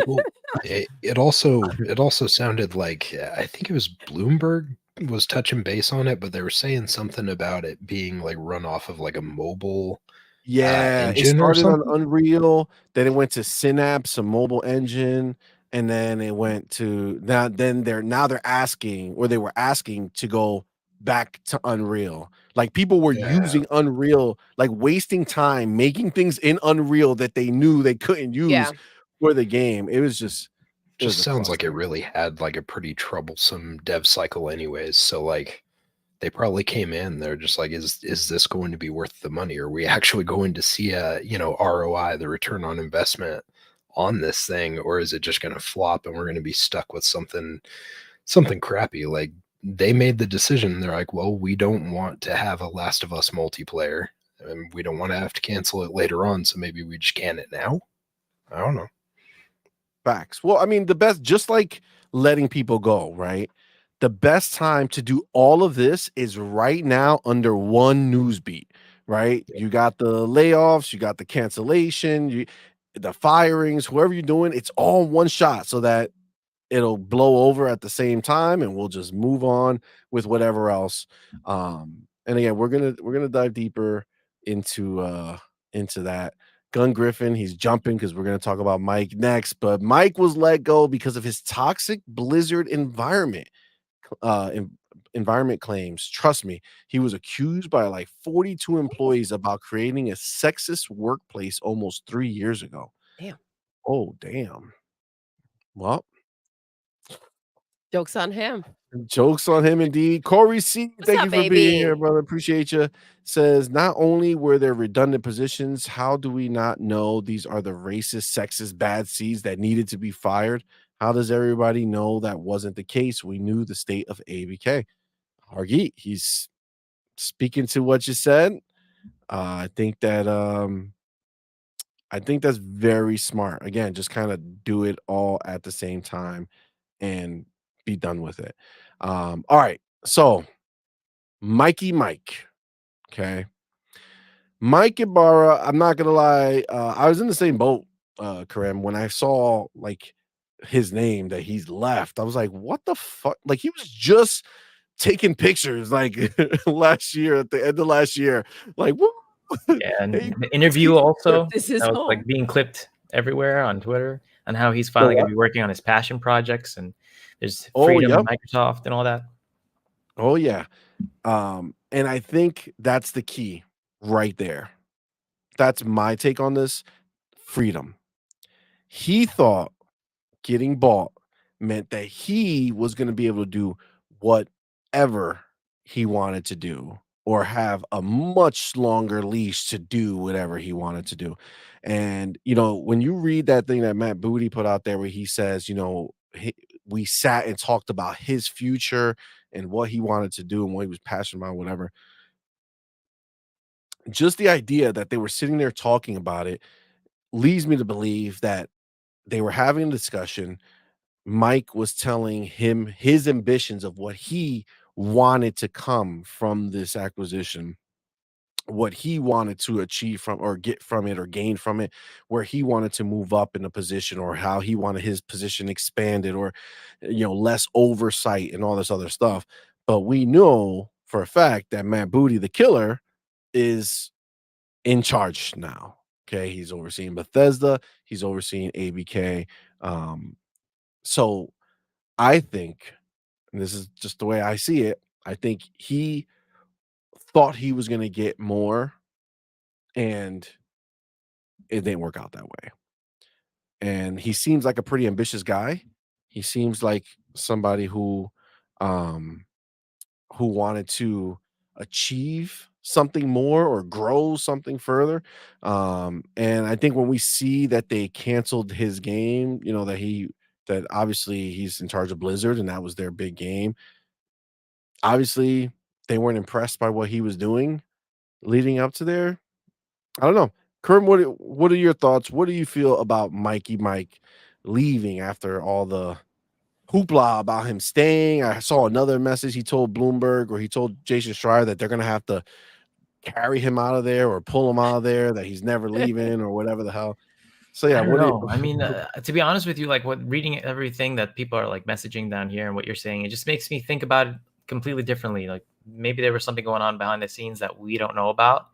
Well, it also sounded like I think it was Bloomberg was touching base on it, but they were saying something about it being like run off of like a mobile it started on Unreal, then it went to Synapse, a mobile engine, and then it went to they're asking, or they were asking to go back to Unreal. Like people were using Unreal, like wasting time making things in Unreal that they knew they couldn't use for the game. It was just sounds like it really had like a pretty troublesome dev cycle anyways. So like they probably came in, they're just like, is this going to be worth the money? Are we actually going to see a, ROI, the return on investment on this thing, or is it just going to flop and we're going to be stuck with something crappy? Like they made the decision. They're like, well, we don't want to have a Last of Us multiplayer and we don't want to have to cancel it later on. So maybe we just can it now. I don't know. Facts. Well, I mean, the best, just like letting people go, right? The best time to do all of this is right now under one news beat, right? You got the layoffs, you got the cancellation, the firings, whoever you're doing, it's all one shot so that it'll blow over at the same time and we'll just move on with whatever else. And again, we're gonna dive deeper into that. Gun Griffin, he's jumping because we're going to talk about Mike next, but Mike was let go because of his toxic Blizzard environment. environment claims. Trust me, he was accused by like 42 employees about creating a sexist workplace almost 3 years ago. Damn. Oh, damn. Well, Joke's on him. jokes on him indeed. Corey C, What's thank up, you for being here, baby? brother. Appreciate you. Says, not only were there redundant positions, how do we not know these are the racist, sexist, bad seeds that needed to be fired? How does everybody know that wasn't the case? We knew the state of ABK. Hargeet, he's speaking to what you said. I think that's very smart. Again, just kind of do it all at the same time and be done with it. All right. So Mikey Mike. Okay. Mike Ybarra, I'm not gonna lie. I was in the same boat, Karim, when I saw like his name that he's left. I was like, what the fuck? Like he was just taking pictures like last year at the end of last year. Like, woo. Yeah, and Hey, the interview also This is that was home. like being clipped everywhere on Twitter, and how he's The finally what? going to be working on his passion projects, and there's Oh, freedom yep. in Microsoft and all that. Oh, yeah. And I think that's the key right there. That's my take on this. Freedom. He thought getting bought meant that he was going to be able to do whatever he wanted to do or have a much longer leash to do whatever he wanted to do. And, when you read that thing that Matt Booty put out there where he says, we sat and talked about his future and what he wanted to do and what he was passionate about, whatever. Just the idea that they were sitting there talking about it leads me to believe that they were having a discussion. Mike was telling him his ambitions of what he wanted to come from this acquisition, what he wanted to achieve from or get from it or gain from it, where he wanted to move up in a position or how he wanted his position expanded or less oversight and all this other stuff. But we know for a fact that Matt Booty, the killer, is in charge now. Okay, he's overseeing Bethesda, he's overseeing ABK. So I think, and this is just the way I see it, I think he thought he was going to get more and it didn't work out that way. And he seems like a pretty ambitious guy. He seems like somebody um who wanted to achieve something more or grow something further. And I think when we see that they canceled his game, that obviously he's in charge of Blizzard and that was their big game. Obviously, they weren't impressed by what he was doing leading up to there. I don't know. Kurt, what are your thoughts? What do you feel about Mikey Mike leaving after all the hoopla about him staying? I saw another message he told Bloomberg or he told Jason Schreier that they're going to have to carry him out of there or pull him out of there, that he's never leaving or whatever the hell. So yeah, I don't what do you know. I mean, to be honest with you, like reading everything that people are like messaging down here and what you're saying, it just makes me think about it completely differently. Like maybe there was something going on behind the scenes that we don't know about,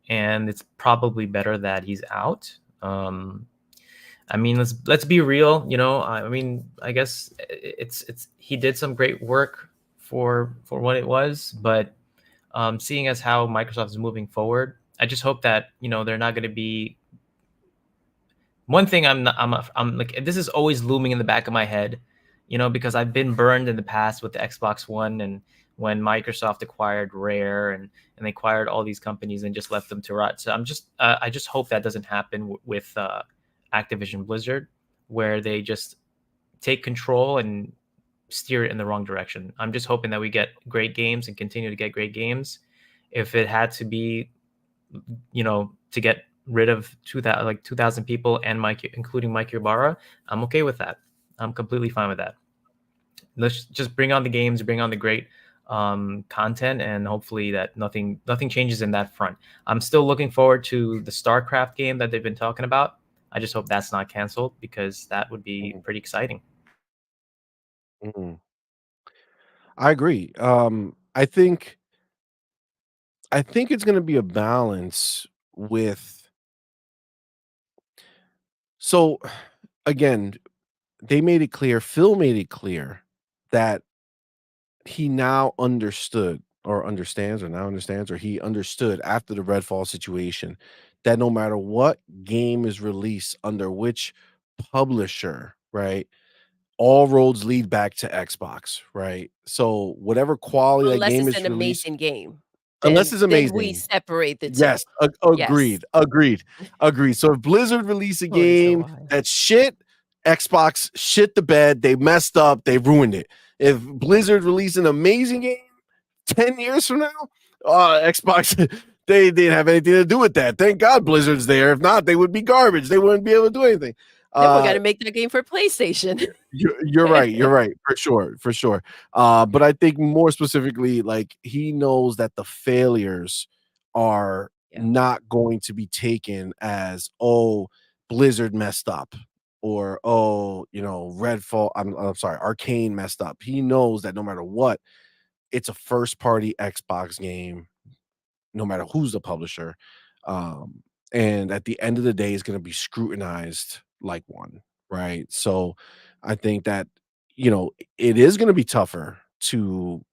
and it's probably better that he's out. I mean, let's be real. I mean, I guess it's he did some great work for what it was, but seeing as how Microsoft is moving forward, I just hope that they're not going to be. One thing I'm like, this is always looming in the back of my head, because I've been burned in the past with the Xbox One and when Microsoft acquired Rare and they acquired all these companies and just left them to rot. So I just hope that doesn't happen with Activision Blizzard, where they just take control and steer it in the wrong direction. I'm just hoping that we get great games and continue to get great games. If it had to be, to get rid of 2,000 people and including Mike Ybarra, I'm okay with that. I'm completely fine with that. Let's just bring on the games, bring on the great content, and hopefully that nothing changes in that front. I'm still looking forward to the StarCraft game that they've been talking about. I just hope that's not canceled because that would be pretty exciting. I agree. I think it's going to be a balance with. So again, they made it clear, Phil made it clear that he now understood or understands or now understands or he understood after the Redfall situation that no matter what game is released under which publisher, right, all roads lead back to Xbox, right? So whatever quality that Unless game it's is an released, amazing game, unless then it's we amazing. separate the two. Yes, Yes. agreed. So if Blizzard release a Tony's so game wild. that's shit, Xbox shit the bed, they messed up, they ruined it. If Blizzard release an amazing game 10 years from now, Xbox, they didn't have anything to do with that. Thank God Blizzard's there. If not, they would be garbage. They wouldn't be able to do anything. Then we got to make that game for PlayStation. You're right, for sure. But I think more specifically, like he knows that the failures are not going to be taken as, oh, Blizzard messed up, or oh, Redfall. I'm sorry, Arcane messed up. He knows that no matter what, it's a first party Xbox game, no matter who's the publisher. And at the end of the day, it's going to be scrutinized like one, right? So I think that, it is going to be tougher to,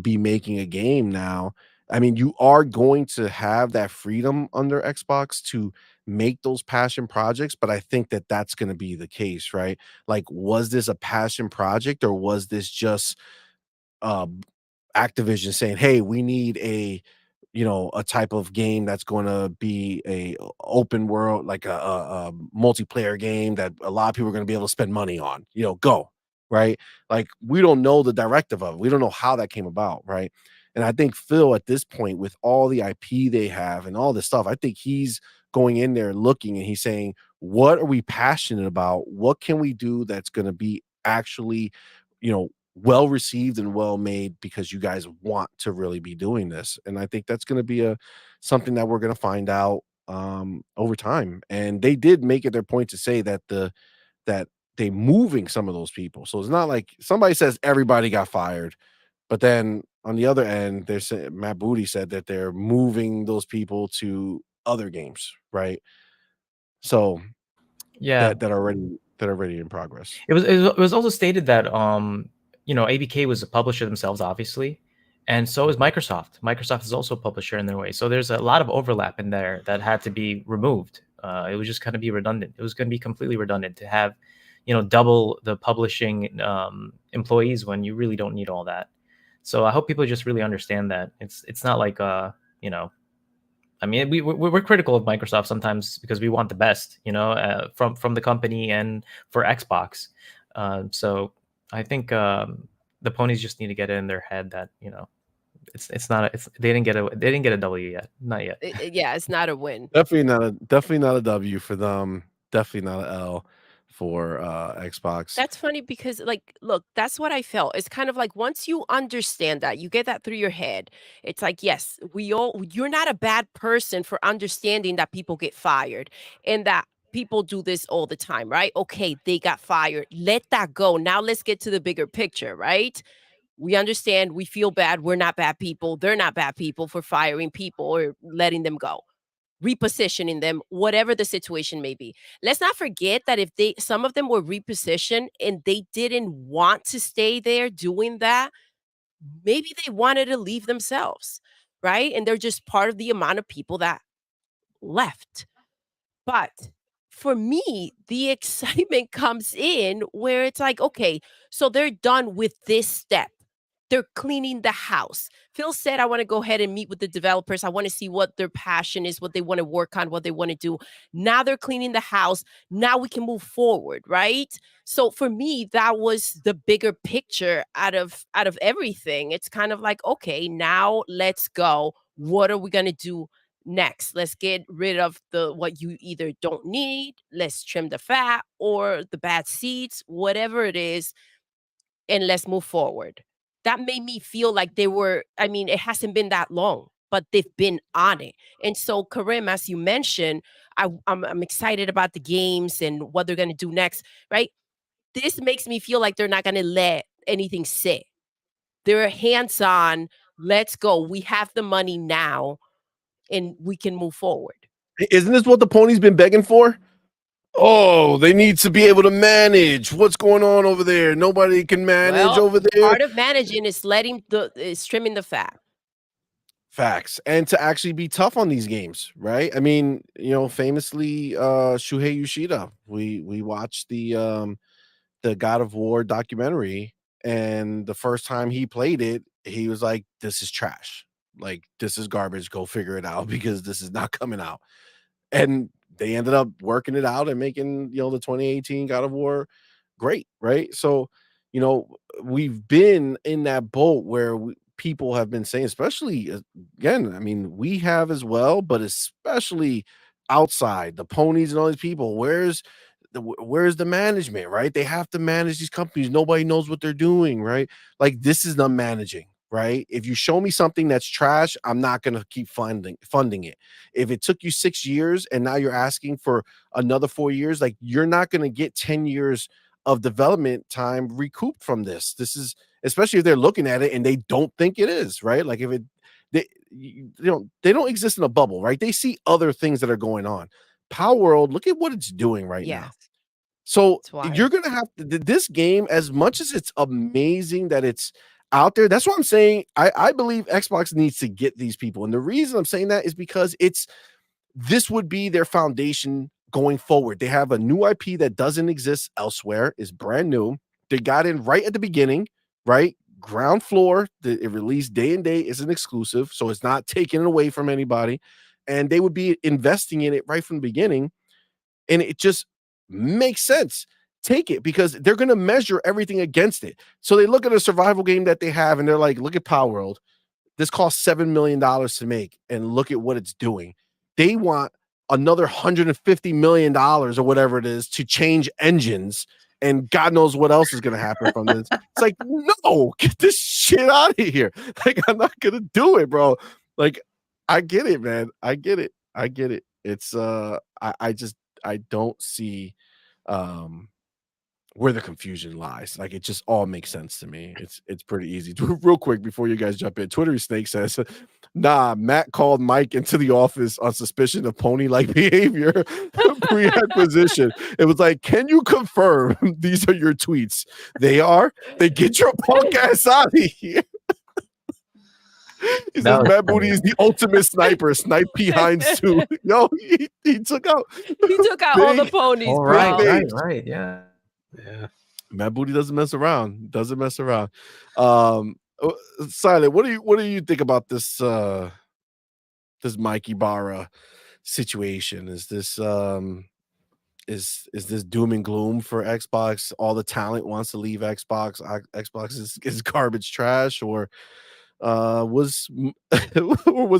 be making a game now. I mean, you are going to have that freedom under Xbox to make those passion projects, but I think that that's going to be the case, right? Like, was this a passion project or was this just uh Activision saying, "Hey, we need a type of game that's going to be a open world, like a multiplayer game that a lot of people are going to be able to spend money on. Go." Right? Like we don't know the directive of it. We don't know how that came about, right? And I think Phil at this point, with all the IP they have and all this stuff, I think he's going in there looking and he's saying, "What are we passionate about? What can we do that's going to be actually, you know, well received and well made because you guys want to really be doing this?" And I think that's going to be something that we're going to find out over time. And they did make it their point to say that they moving some of those people. So it's not like somebody says everybody got fired, but then on the other end, they're saying, Matt Booty said that they're moving those people to other games, right? So Yeah, that are already in progress. it was also stated that ABK was a publisher themselves, obviously, and so is Microsoft. Microsoft is also a publisher in their way. So there's a lot of overlap in there that had to be removed. It was just going to be redundant. It was going to be completely redundant to have, double the publishing employees when you really don't need all that. So I hope people just really understand that it's not like I mean, we're critical of Microsoft sometimes because we want the best, from the company and for Xbox. So I think the ponies just need to get it in their head that they didn't get a W yet, not yet. Yeah, it's not a win. Definitely not a W for them. Definitely not an L for Xbox. That's funny because, like, look, that's what I felt. It's kind of like once you understand that, you get that through your head. It's like, yes, you're not a bad person for understanding that people get fired and that people do this all the time, right? Okay, they got fired. Let that go. Now let's get to the bigger picture, right? We understand, we feel bad. We're not bad people. They're not bad people for firing people or letting them go, repositioning them, whatever the situation may be. Let's not forget that if some of them were repositioned and they didn't want to stay there doing that, maybe they wanted to leave themselves, right? And they're just part of the amount of people that left. But for me, the excitement comes in where it's like, okay, so they're done with this step. They're cleaning the house. Phil said, I want to go ahead and meet with the developers. I want to see what their passion is, what they want to work on, what they want to do. Now they're cleaning the house. Now we can move forward, right? So for me, that was the bigger picture out of everything. It's kind of like, okay, now let's go. What are we going to do next? Let's get rid of what you either don't need. Let's trim the fat or the bad seeds, whatever it is, and let's move forward. That made me feel like I mean, it hasn't been that long, but they've been on it. And so, Karim, as you mentioned, I'm excited about the games and what they're going to do next, right? This makes me feel like they're not going to let anything sit. They're hands on. Let's go. We have the money now and we can move forward. Isn't this what the pony's been begging for? Oh, they need to be able to manage what's going on over there. Nobody can manage Well, over there. part of managing is trimming the fat. Facts. And to actually be tough on these games, right? I mean, famously, Shuhei Yoshida. We watched the God of War documentary, and the first time he played it, he was like, "This is trash. Like, this is garbage. Go figure it out because this is not coming out." And they ended up working it out and making, the 2018 God of War great, right? So, we've been in that boat where people have been saying, especially again, I mean, we have as well, but especially outside the ponies and all these people, where's the management, right? They have to manage these companies. Nobody knows what they're doing, right? Like, this is not managing, right? If you show me something that's trash, I'm not going to keep funding it. If it took you 6 years and now you're asking for another 4 years, like, you're not going to get 10 years of development time recouped from this. This is, especially if they're looking at it and they don't think it is, right? Like, if it they don't exist in a bubble, right? They see other things that are going on. Palworld, look at what it's doing right now. Yes. So That's why. you're gonna have to, this game, as much as it's amazing that it's out there. That's what I'm saying. I believe Xbox needs to get these people, and the reason I'm saying that is because this would be their foundation going forward. They have a new IP that doesn't exist elsewhere, is brand new. They got in right at the beginning, right? Ground floor. It released day and day, is an exclusive, so it's not taken away from anybody. And they would be investing in it right from the beginning. And it just makes sense. Take it, because they're going to measure everything against it. So they look at a survival game that they have and they're like, look at Palworld. This cost $7 million to make, and look at what it's doing. They want another $150 million or whatever it is to change engines, and God knows what else is going to happen from this. It's like, no, get this shit out of here. Like, I'm not going to do it, bro. Like, I get it, man. I get it. It's I don't see where the confusion lies. Like, it just all makes sense to me. It's pretty easy. Real quick before you guys jump in, Twittery Snake says, nah, Matt called Mike into the office on suspicion of pony-like behavior pre-acquisition. It was like, can you confirm these are your tweets? They are. They get your punk ass out of here. He says Matt Booty is the ultimate sniper. Snipe behind Sue. Yo, he took out. He took out all the ponies, All bro. right, yeah. Matt Booty doesn't mess around. Silent, what do you think about this this Mike Ybarra situation? Is this is this doom and gloom for Xbox? All the talent wants to leave Xbox. Xbox is garbage trash, or was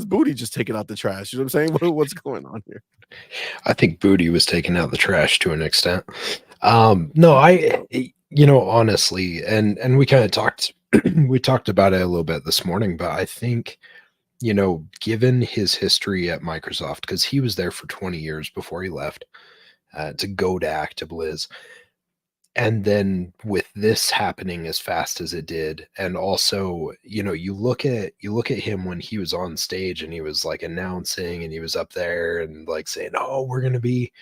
Booty just taking out the trash? You know what I'm saying? What's going on here? I think Booty was taking out the trash to an extent. No, honestly, and we kind of talked about it a little bit this morning, but I think, given his history at Microsoft, because he was there for 20 years before he left to go to Activision. And then with this happening as fast as it did, and also, you look at him when he was on stage and he was like announcing, and he was up there and like saying, "Oh, we're going to be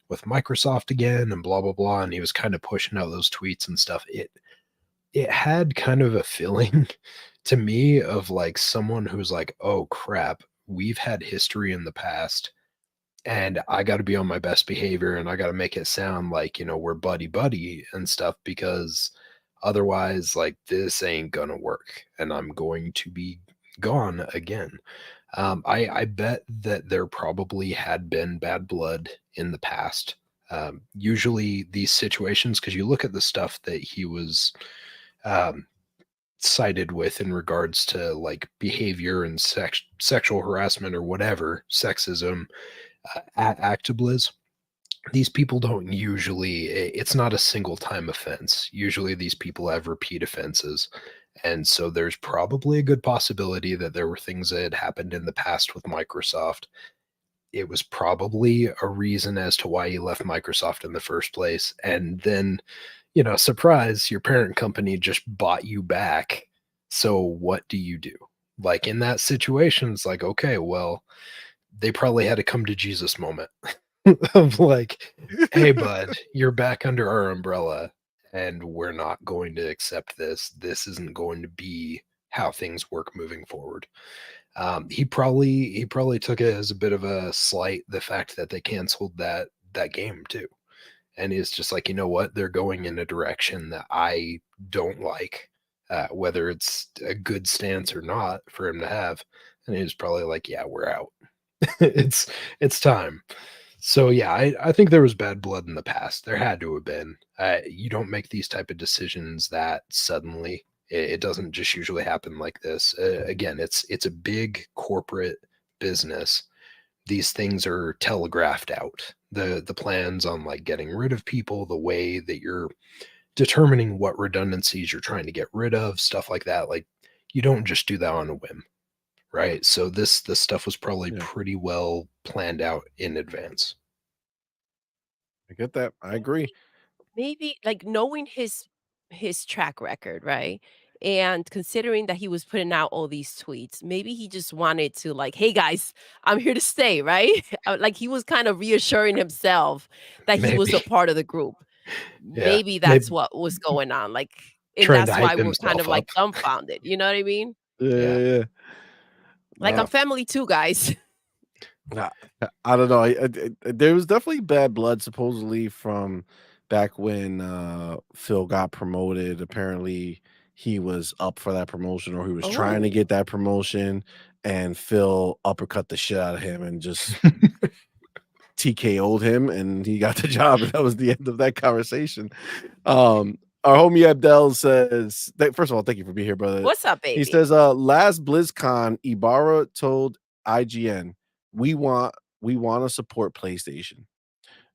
with Microsoft again," and blah, blah, blah. And he was kind of pushing out those tweets and stuff. It had kind of a feeling to me of like someone who's like, oh crap, we've had history in the past, and I got to be on my best behavior, and I got to make it sound like, we're buddy and stuff, because otherwise, like, this ain't gonna work, and I'm going to be gone again. I bet that there probably had been bad blood in the past. Usually these situations, because you look at the stuff that he was cited with in regards to like behavior and sexual harassment or whatever, sexism, at Activision, these people don't usually, it's not a single time offense. Usually these people have repeat offenses. And so there's probably a good possibility that there were things that had happened in the past with Microsoft. It was probably a reason as to why he left Microsoft in the first place. And then, surprise, your parent company just bought you back. So what do you do? Like, in that situation, it's like, okay, well, they probably had a come to Jesus moment. of like, hey, bud, you're back under our umbrella, and we're not going to accept this. This isn't going to be how things work moving forward. He probably took it as a bit of a slight, the fact that they canceled that game too, and it's just like, you know what, they're going in a direction that I don't like, whether it's a good stance or not for him to have. And he was probably like, yeah, we're out. it's time. So yeah, I think there was bad blood in the past. There had to have been. You don't make these type of decisions that suddenly. It doesn't just usually happen like this. Again, it's a big corporate business. These things are telegraphed out. The plans on like getting rid of people, the way that you're determining what redundancies you're trying to get rid of, stuff like that. Like, you don't just do that on a whim, right? So this stuff was probably pretty well planned out in advance. I get that. I agree. Maybe like knowing his track record, right? And considering that he was putting out all these tweets, maybe he just wanted to like, hey guys, I'm here to stay, right? Like he was kind of reassuring himself that he was a Maybe. part of the group. Yeah, Maybe that's what was going on. Like, and Trying to that's why hype we're kind himself of like up. dumbfounded. You know what I mean? Yeah. Like I'm family too, guys. I don't know. There was definitely bad blood supposedly from back when Phil got promoted. Apparently, he was up for that promotion, or he was trying to Oh. get that promotion, and Phil uppercut the shit out of him and just TKO'd him, and he got the job. And that was the end of that conversation. Our homie Abdel says, first of all, thank you for being here, brother. What's up, baby? He says, last BlizzCon, Ybarra told IGN, we want to support PlayStation.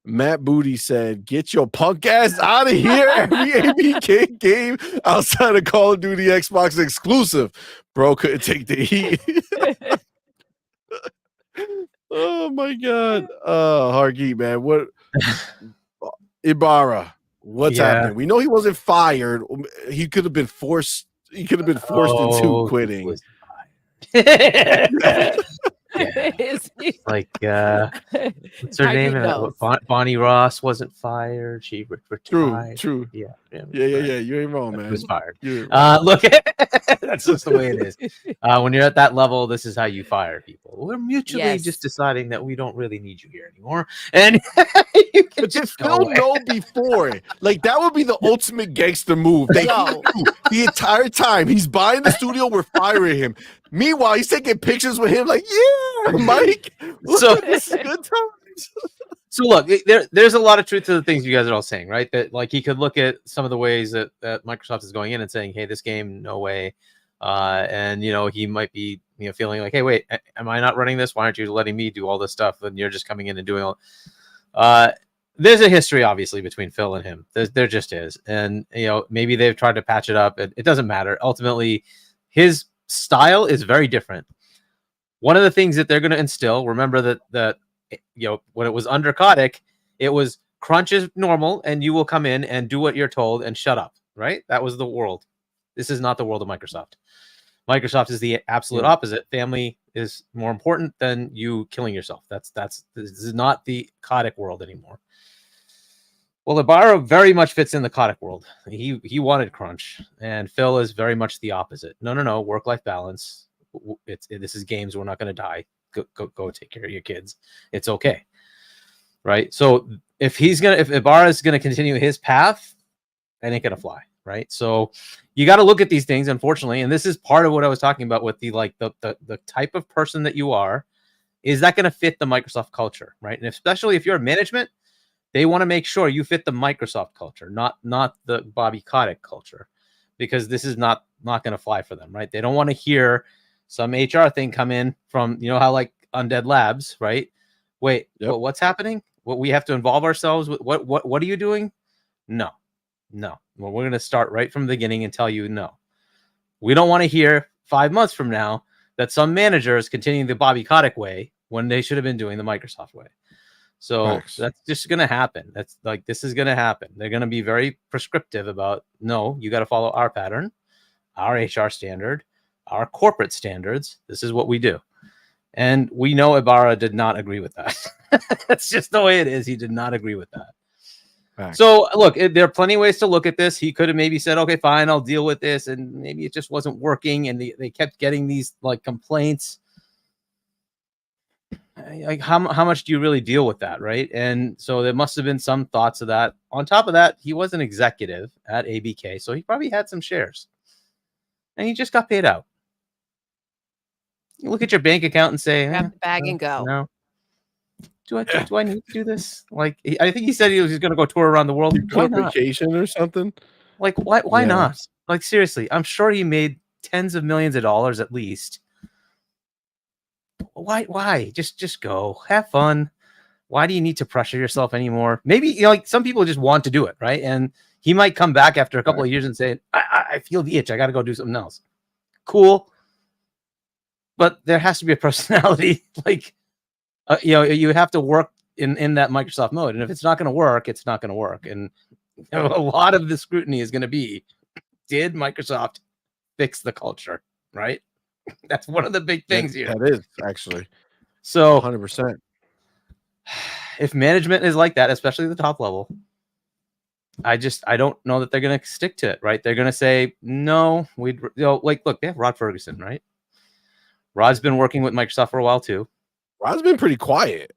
Matt Booty said, get your punk ass out of here. Every ABK game outside of Call of Duty Xbox exclusive. Bro couldn't take the heat. Oh my God. Hargeet, man. What Ybarra, what's happening? We know he wasn't fired. He could have been forced. He could have been forced into quitting. Like what's her name? Bonnie Ross wasn't fired. She retired. True. Yeah. You ain't wrong, man. She was fired. Right. Look, that's just the way it is. When you're at that level, this is how you fire people. We're mutually just deciding that we don't really need you here anymore, and you can but did Phil know before it? Like, that would be the ultimate gangster move. They knew the entire time he's buying the studio, we're firing him. Meanwhile, he's taking pictures with him, like, yeah, Mike. So it's good times. So look, there's a lot of truth to the things you guys are all saying, right? That like he could look at some of the ways that Microsoft is going in and saying, hey, this game, no way. And he might be feeling like, hey, wait, am I not running this? Why aren't you letting me do all this stuff? And you're just coming in and doing all. There's a history, obviously, between Phil and him. There just is, and maybe they've tried to patch it up. It doesn't matter. Ultimately, his style is very different. One of the things that they're going to instill, remember that when it was under Kotick, it was crunch is normal, and you will come in and do what you're told and shut up. Right? That was the world. This is not the world of Microsoft. Microsoft is the absolute opposite. Family is more important than you killing yourself. This is not the Kotick world anymore. Well, Ybarra very much fits in the Kotick world. He wanted crunch, and Phil is very much the opposite. No, work-life balance. This is games. We're not going to die. Go take care of your kids. It's okay, right? So if Ybarra is gonna continue his path, it ain't gonna fly, right? So you got to look at these things, unfortunately, and this is part of what I was talking about with the type of person that you are. Is that going to fit the Microsoft culture, right? And especially if you're management, they want to make sure you fit the Microsoft culture, not the Bobby Kotick culture, because this is not going to fly for them, right? They don't want to hear some HR thing come in from, how like Undead Labs, right? Wait, but what's happening? What we have to involve ourselves with? What are you doing? No. Well, we're going to start right from the beginning and tell you no. We don't want to hear 5 months from now that some manager is continuing the Bobby Kotick way when they should have been doing the Microsoft way. So that's just going to happen. That's like, this is going to happen. They're going to be very prescriptive about, no, you got to follow our pattern, our HR standard, our corporate standards. This is what we do. And we know Ybarra did not agree with that. That's just the way it is. He did not agree with that. Facts. So look, there are plenty of ways to look at this. He could have maybe said, okay, fine, I'll deal with this. And maybe it just wasn't working. And they kept getting these like complaints. Like how much do you really deal with that? Right. And so there must have been some thoughts of that. On top of that, he was an executive at ABK. So he probably had some shares and he just got paid out. You look at your bank account and say, Grab the bag and go. No. Do I need to do this? Like, I think he said he was going to go tour around the world. You Why took not? vacation or something? Like, why Yeah. not? Like, seriously, I'm sure he made tens of millions of dollars at least. Why? Just go. Have fun. Why do you need to pressure yourself anymore? Maybe, like some people just want to do it, right? And he might come back after a couple of years and say, I feel the itch. I got to go do something else. Cool. But there has to be a personality. Like, you have to work in that Microsoft mode. And if it's not going to work, it's not going to work. And a lot of the scrutiny is going to be, did Microsoft fix the culture, right? That's one of the big things here. That is actually So 100%. if management is like that, especially the top level, I don't know that they're going to stick to it, right? They're going to say, no, like, look, they have Rod Ferguson, right? Rod's been working with Microsoft for a while too. Rod's been pretty quiet.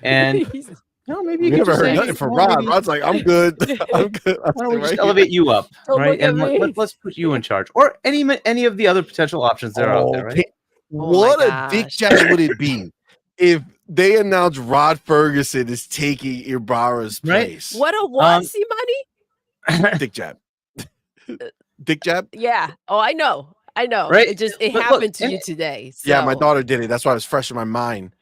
And maybe You could never just heard say, nothing from well, Rod. maybe- Rod's like, I'm good. I'm good. Why don't we just Right elevate you up, Don't right? look at And me. let's put you in charge, or any of the other potential options that are out there, right? Oh my What a dick gosh. jab would it be if they announced Rod Ferguson is taking Ybarra's Right. place? What a what, CMoney? Dick jab? Dick jab? Yeah. Oh, I know. Right? It But look, happened to and- you today. Yeah, my so- daughter did it. That's why it was fresh in my mind.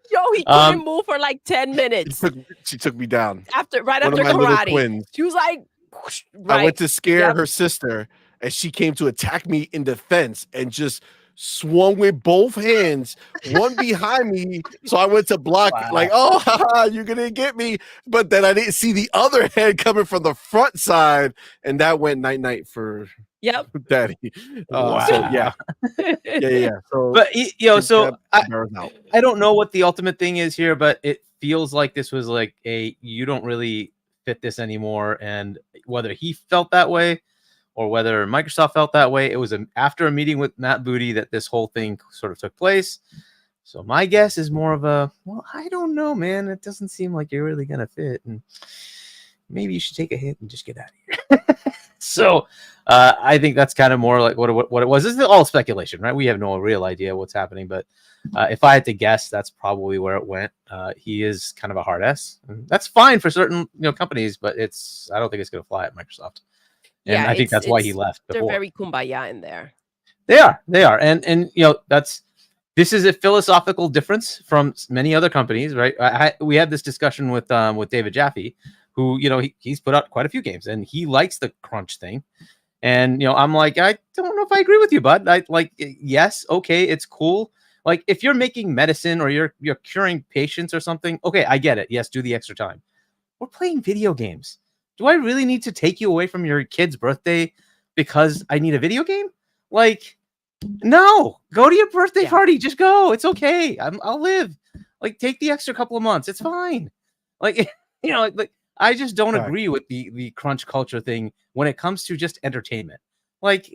Yo, he couldn't move for like 10 minutes She took me down. right One after of my little karate. twins. She was like, I went right. to scare Yep. her sister, and she came to attack me in defense and just swung with both hands, one behind me. So I went to block, Wow. like, oh, haha, you're gonna get me. But then I didn't see the other hand coming from the front side, and that went night night for Yep. daddy. So yeah. So, But so Ybarra's out. I don't know what the ultimate thing is here, but it feels like this was like you don't really fit this anymore. And whether he felt that way or whether Microsoft felt that way, it was after a meeting with Matt Booty that this whole thing sort of took place. So my guess is more of well, I don't know, man. It doesn't seem like you're really going to fit. And maybe you should take a hit and just get out of here. So I think that's kind of more like what it was. This is all speculation, right? We have no real idea what's happening. But if I had to guess, that's probably where it went. He is kind of a hard S. And that's fine for certain companies, but I don't think it's going to fly at Microsoft. And Yeah, I think that's why he left They're before. very kumbaya in there. They are. And this is a philosophical difference from many other companies, right? We had this discussion with David Jaffe, who, he's put out quite a few games and he likes the crunch thing. And, I'm like, I don't know if I agree with you, bud. Yes, okay, it's cool. Like if you're making medicine or you're curing patients or something, okay, I get it. Yes, do the extra time. We're playing video games. Do I really need to take you away from your kid's birthday because I need a video game? Like, no, go to your birthday party. Just go. It's okay. I'll live. Like, take the extra couple of months. It's fine. Like, I just don't agree with the crunch culture thing when it comes to just entertainment. Like,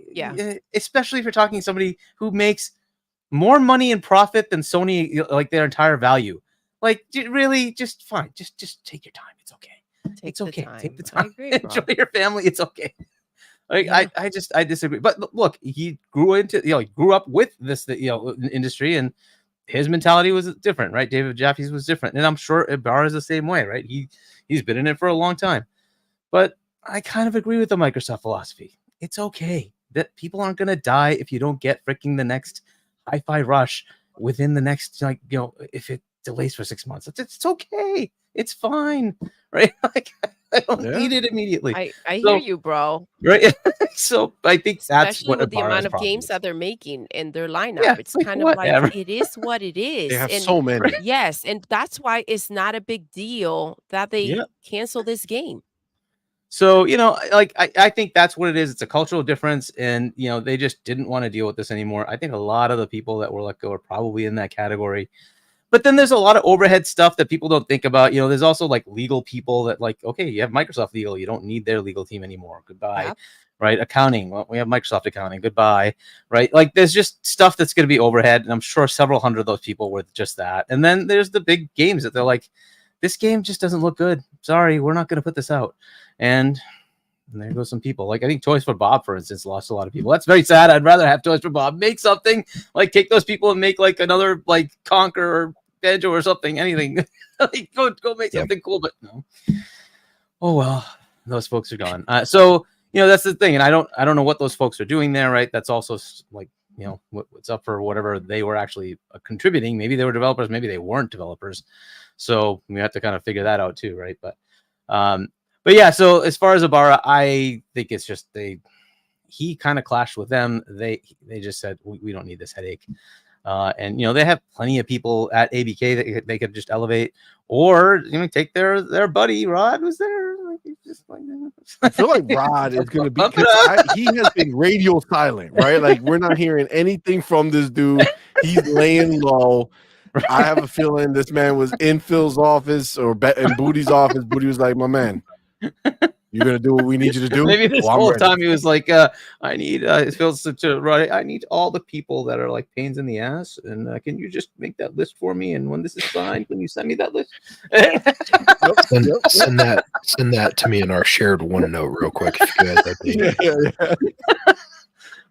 especially if you're talking to somebody who makes more money in profit than Sony, like their entire value. Like, really, just fine. Just take your time. It's okay. It's okay. Take the time. I agree, Enjoy your family. It's okay. Like I disagree. But look, he grew up with this industry, and his mentality was different, right? David Jaffe's was different, and I'm sure Ybarra is the same way, right? He's been in it for a long time. But I kind of agree with the Microsoft philosophy. It's okay that people aren't going to die if you don't get freaking the next hi-fi rush within the next if it delays for 6 months. It's okay. It's fine, right? Like I don't need it immediately. I hear you, bro. Right? So I think that's Especially what with the Ybarra's amount of problem games is. that they're making in their lineup. Yeah, It's like, kind of whatever. like it is what it is. They have and so many. Yes, and that's why it's not a big deal that they cancel this game. So, I think that's what it is. It's a cultural difference, and they just didn't want to deal with this anymore. I think a lot of the people that were let go are probably in that category. But then there's a lot of overhead stuff that people don't think about. There's also like legal people that like, okay, you have Microsoft legal, you don't need their legal team anymore. Goodbye. Yep. Right? Accounting. Well, we have Microsoft accounting. Goodbye. Right? Like there's just stuff that's going to be overhead, and I'm sure several hundred of those people were just that. And then there's the big games that they're like, this game just doesn't look good. Sorry, we're not going to put this out. And there goes some people. Like I think Toys for Bob, for instance, lost a lot of people. That's very sad. I'd rather have Toys for Bob make something, like take those people and make like another like Conquer or Banjo or something, anything. Like, go make something cool, but no. Oh well, those folks are gone. So that's the thing, and I don't know what those folks are doing there, right? That's also like what's up for whatever they were actually contributing. Maybe they were developers, maybe they weren't developers. So we have to kind of figure that out too, right? But yeah. So as far as Ybarra, I think it's just he kind of clashed with them. They just said we don't need this headache. And they have plenty of people at ABK that they could just elevate, or take their buddy Rod was there. I feel like Rod is going to be. He has been radio silent, right? Like we're not hearing anything from this dude. He's laying low. I have a feeling this man was in Phil's office or in Booty's office. Booty was like, "My man, you're gonna do what we need you to do." Maybe this whole time he was like, I need Phil's to write. I need all the people that are like pains in the ass, and can you just make that list for me? And when this is signed, can you send me that list? Send that to me in our shared OneNote real quick. If you guys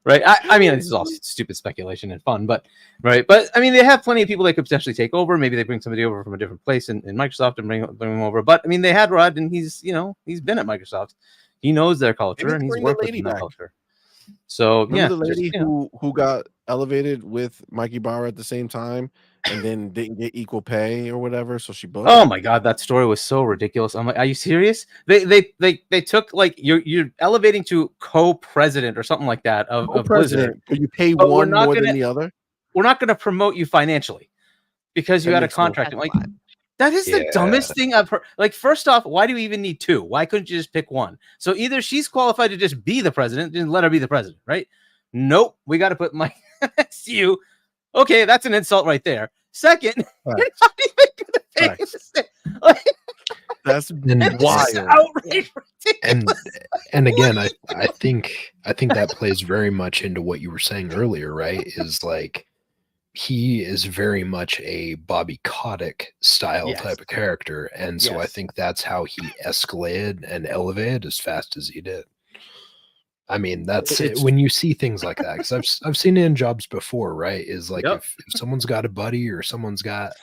Right. I mean, this is all stupid speculation and fun, but right. But I mean, they have plenty of people they could potentially take over. Maybe they bring somebody over from a different place in Microsoft and bring them over. But I mean, they had Rod, and he's been at Microsoft. He knows their culture, and he's worked with that culture. So remember the lady who got elevated with Mike Ybarra at the same time, and then didn't get equal pay or whatever, so she booked. Oh my god, that story was so ridiculous. I'm like, are you serious? They took like you're elevating to co-president or something like that of Blizzard. But you pay one more than the other. We're not going to promote you financially because you had a contract. Like that is the dumbest thing I've heard. Like, first off, why do you even need two? Why couldn't you just pick one? So either she's qualified to just be the president, then let her be the president, right? Nope, we got to put Mike next to you. Okay, that's an insult right there. Second, you're not even going to pay. That's wild. And again, I think that plays very much into what you were saying earlier, right? Is like he is very much a Bobby Kotick style type of character, and so I think that's how he escalated and elevated as fast as he did. I mean, that's it. When you see things like that, because I've seen it in jobs before, right? Is like if someone's got a buddy or someone's got,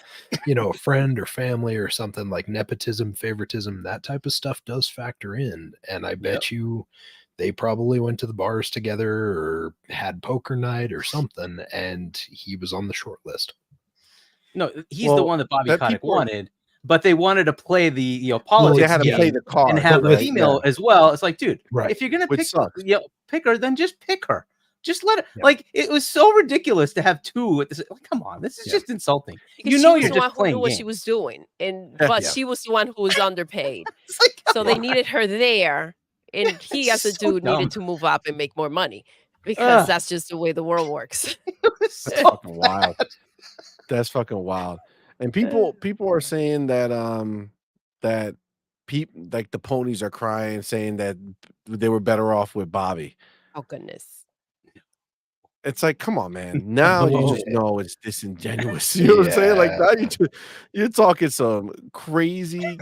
a friend or family or something, like nepotism, favoritism, that type of stuff does factor in. And I bet you they probably went to the bars together or had poker night or something, and he was on the short list. No, he's the one that Bobby Kotick wanted. But they wanted to play the politics. They had to play the card and have a female as well. It's like, dude, if you're gonna pick her, then just pick her. Just let it. Like, it was so ridiculous to have two at this. Like, come on, this is just insulting. Because you're just playing who knew what she was doing, but she was the one who was underpaid. So they needed her there, and he, as a dude, needed to move up and make more money because that's just the way the world works. That's fucking wild. That's fucking wild. And people are saying that like the ponies are crying, saying that they were better off with Bobby. Oh goodness. It's like, come on, man. Now you just know it's disingenuous. You know what I'm saying? Like now you're talking some crazy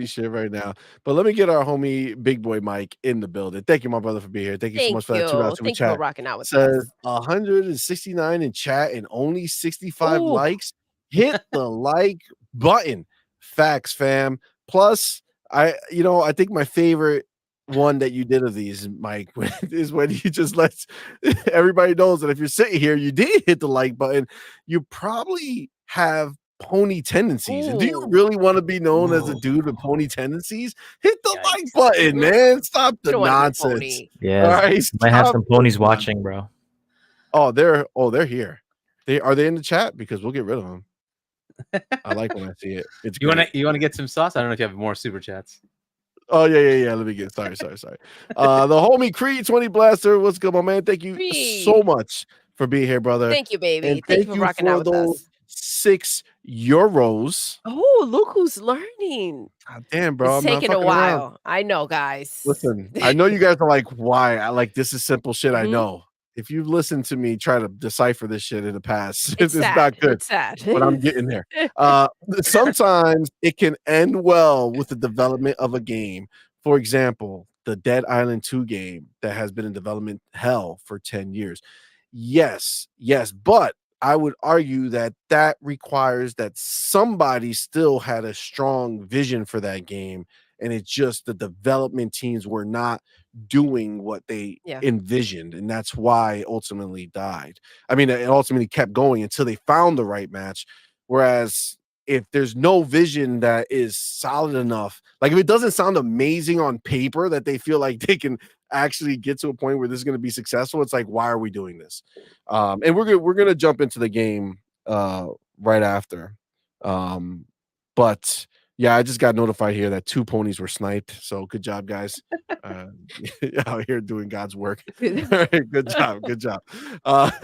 shit right now. But let me get our homie Big Boy Mike in the building. Thank you, my brother, for being here. Thank you so much for that $2 super chat. Thank you for rocking out with us. 169 in chat and only 65 likes. Hit the like button. Facts, fam. Plus, I think my favorite one that you did of these, Mike, is when you just let everybody knows that if you're sitting here, you did hit the like button, you probably have pony tendencies. And do you really want to be known as a dude with pony tendencies? Hit the like button, man. Stop the nonsense. Yeah, right, might have some ponies watching, bro. Oh, they're here. Are they in the chat? Because we'll get rid of them. I like when I see it. It's you want to get some sauce? I don't know if you have more super chats. Oh yeah. Let me get. Sorry. The homie Creed 20 Blaster. What's good, my man? Thank you so much for being here, brother. Thank you, baby. And thank you for rocking out with us. 6 Euros. Oh, look who's learning. God damn, bro. It's I'm not taking a fucking around. while. I know, guys. Listen, I know you guys are like, why? I like this is simple shit. I Mhm. know. If you've listened to me try to decipher this shit in the past, It's it's sad. not good. It's sad. But I'm getting there. Sometimes it can end well with the development of a game. For example, the Dead Island 2 game that has been in development hell for 10 years. Yes, but I would argue that that requires that somebody still had a strong vision for that game, and it's just the development teams were not doing what they Yeah. envisioned, and that's why it ultimately died. I mean, it ultimately kept going until they found the right match. Whereas if there's no vision that is solid enough, like if it doesn't sound amazing on paper that they feel like they can actually get to a point where this is going to be successful, it's like, why are we doing this? And we're gonna jump into the game right after. But yeah, I just got notified here that 2 ponies were sniped. So good job, guys. Out here doing God's work. All right, good job. Let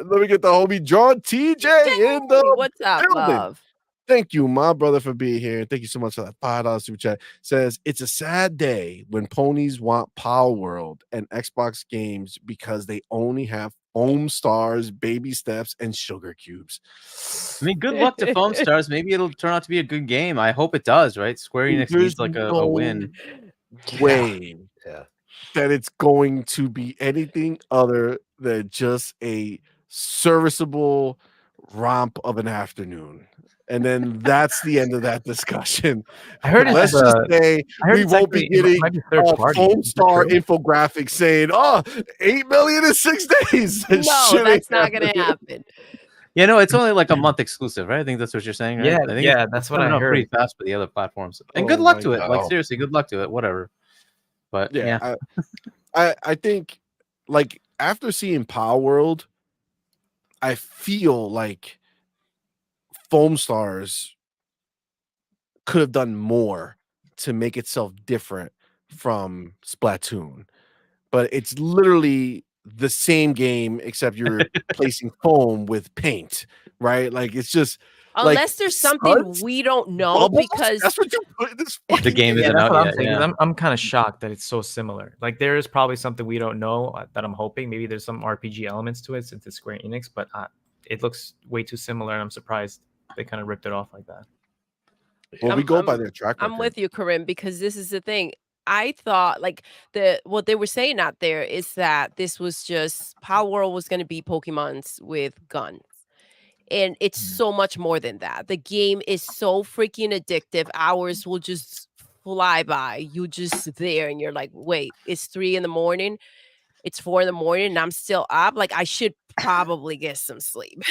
me get the homie John TJ in the What's up, building. love? Thank you, my brother, for being here. Thank you so much for that $5 super chat. Says it's a sad day when ponies want Palworld and Xbox games because they only have foam stars, baby steps, and sugar cubes. I mean, good luck to Foam Stars. Maybe it'll turn out to be a good game. I hope it does, right? Square Enix There's needs like a win. way Yeah. that it's going to be anything other than just a serviceable romp of an afternoon. And then that's the end of that discussion. I heard Let's it's, just say I heard we it's won't actually- be it getting might be third party. Foam Is that Star true? infographic saying, 8 million in 6 days. No, Shit that's ain't not gonna happening. happen. Yeah, no, it's only like a month exclusive, right? I think that's what you're saying, right? Yeah, I think yeah, it's that's what coming I out pretty heard. fast for the other platforms. And Oh good luck my to it. Like God. seriously, good luck to it. Whatever. But yeah, I think like after seeing Palworld, I feel like Foam Stars could have done more to make itself different from Splatoon. But it's literally the same game except you're placing foam with paint, right? Like it's just Unless there's something suds, we don't know, bubbles? because That's what you put in this the fucking game Yeah, isn't that's out what I'm yet. saying. 'Cause Yeah. I'm kind of shocked that it's so similar. Like there is probably something we don't know that I'm hoping. Maybe there's some RPG elements to it since it's Square Enix, but it looks way too similar, and I'm surprised they kind of ripped it off like that. Well, we I'm- go by I'm- their track record. I'm with you, Corinne, because this is the thing. I thought like what they were saying out there is that this was just Palworld was going to be Pokemons with guns. And it's so much more than that. The game is so freaking addictive. Hours will just fly by. You just there and you're like, wait, it's 3 a.m. It's 4 a.m. and I'm still up. Like I should probably get some sleep.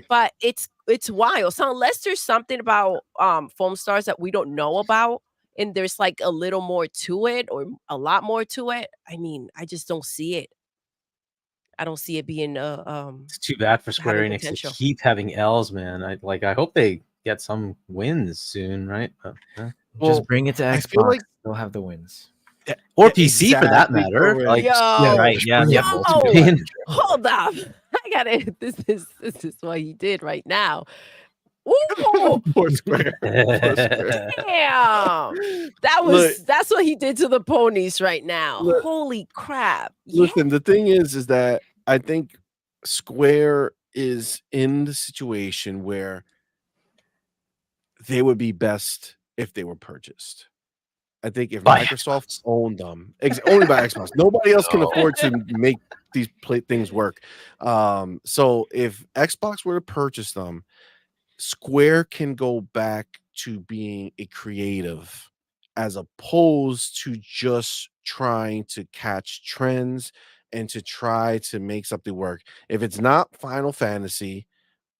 But it's wild. So unless there's something about Foam Stars that we don't know about, and there's like a little more to it or a lot more to it, I mean, I just don't see it. I don't see it being It's too bad for Square having Enix potential. to keep having L's, man. I hope they get some wins soon, right? But, Well, Just bring it to I Xbox. feel like- They'll have the wins. or Yeah, PC for that exactly, matter. correct. Like, Yo, Yeah, right. Yeah, yo, yeah. multiplayer. hold up. I got it. This is what he did right now. Ooh, Poor Square. Poor Square. damn. That's what he did to the ponies right now. Look. Holy crap. Yeah. Listen, the thing is that I think Square is in the situation where they would be best if they were purchased. I think if By Microsoft owned them, only by Xbox, nobody else can No. afford to make these things work. So if Xbox were to purchase them, Square can go back to being a creative as opposed to just trying to catch trends and to try to make something work. If it's not Final Fantasy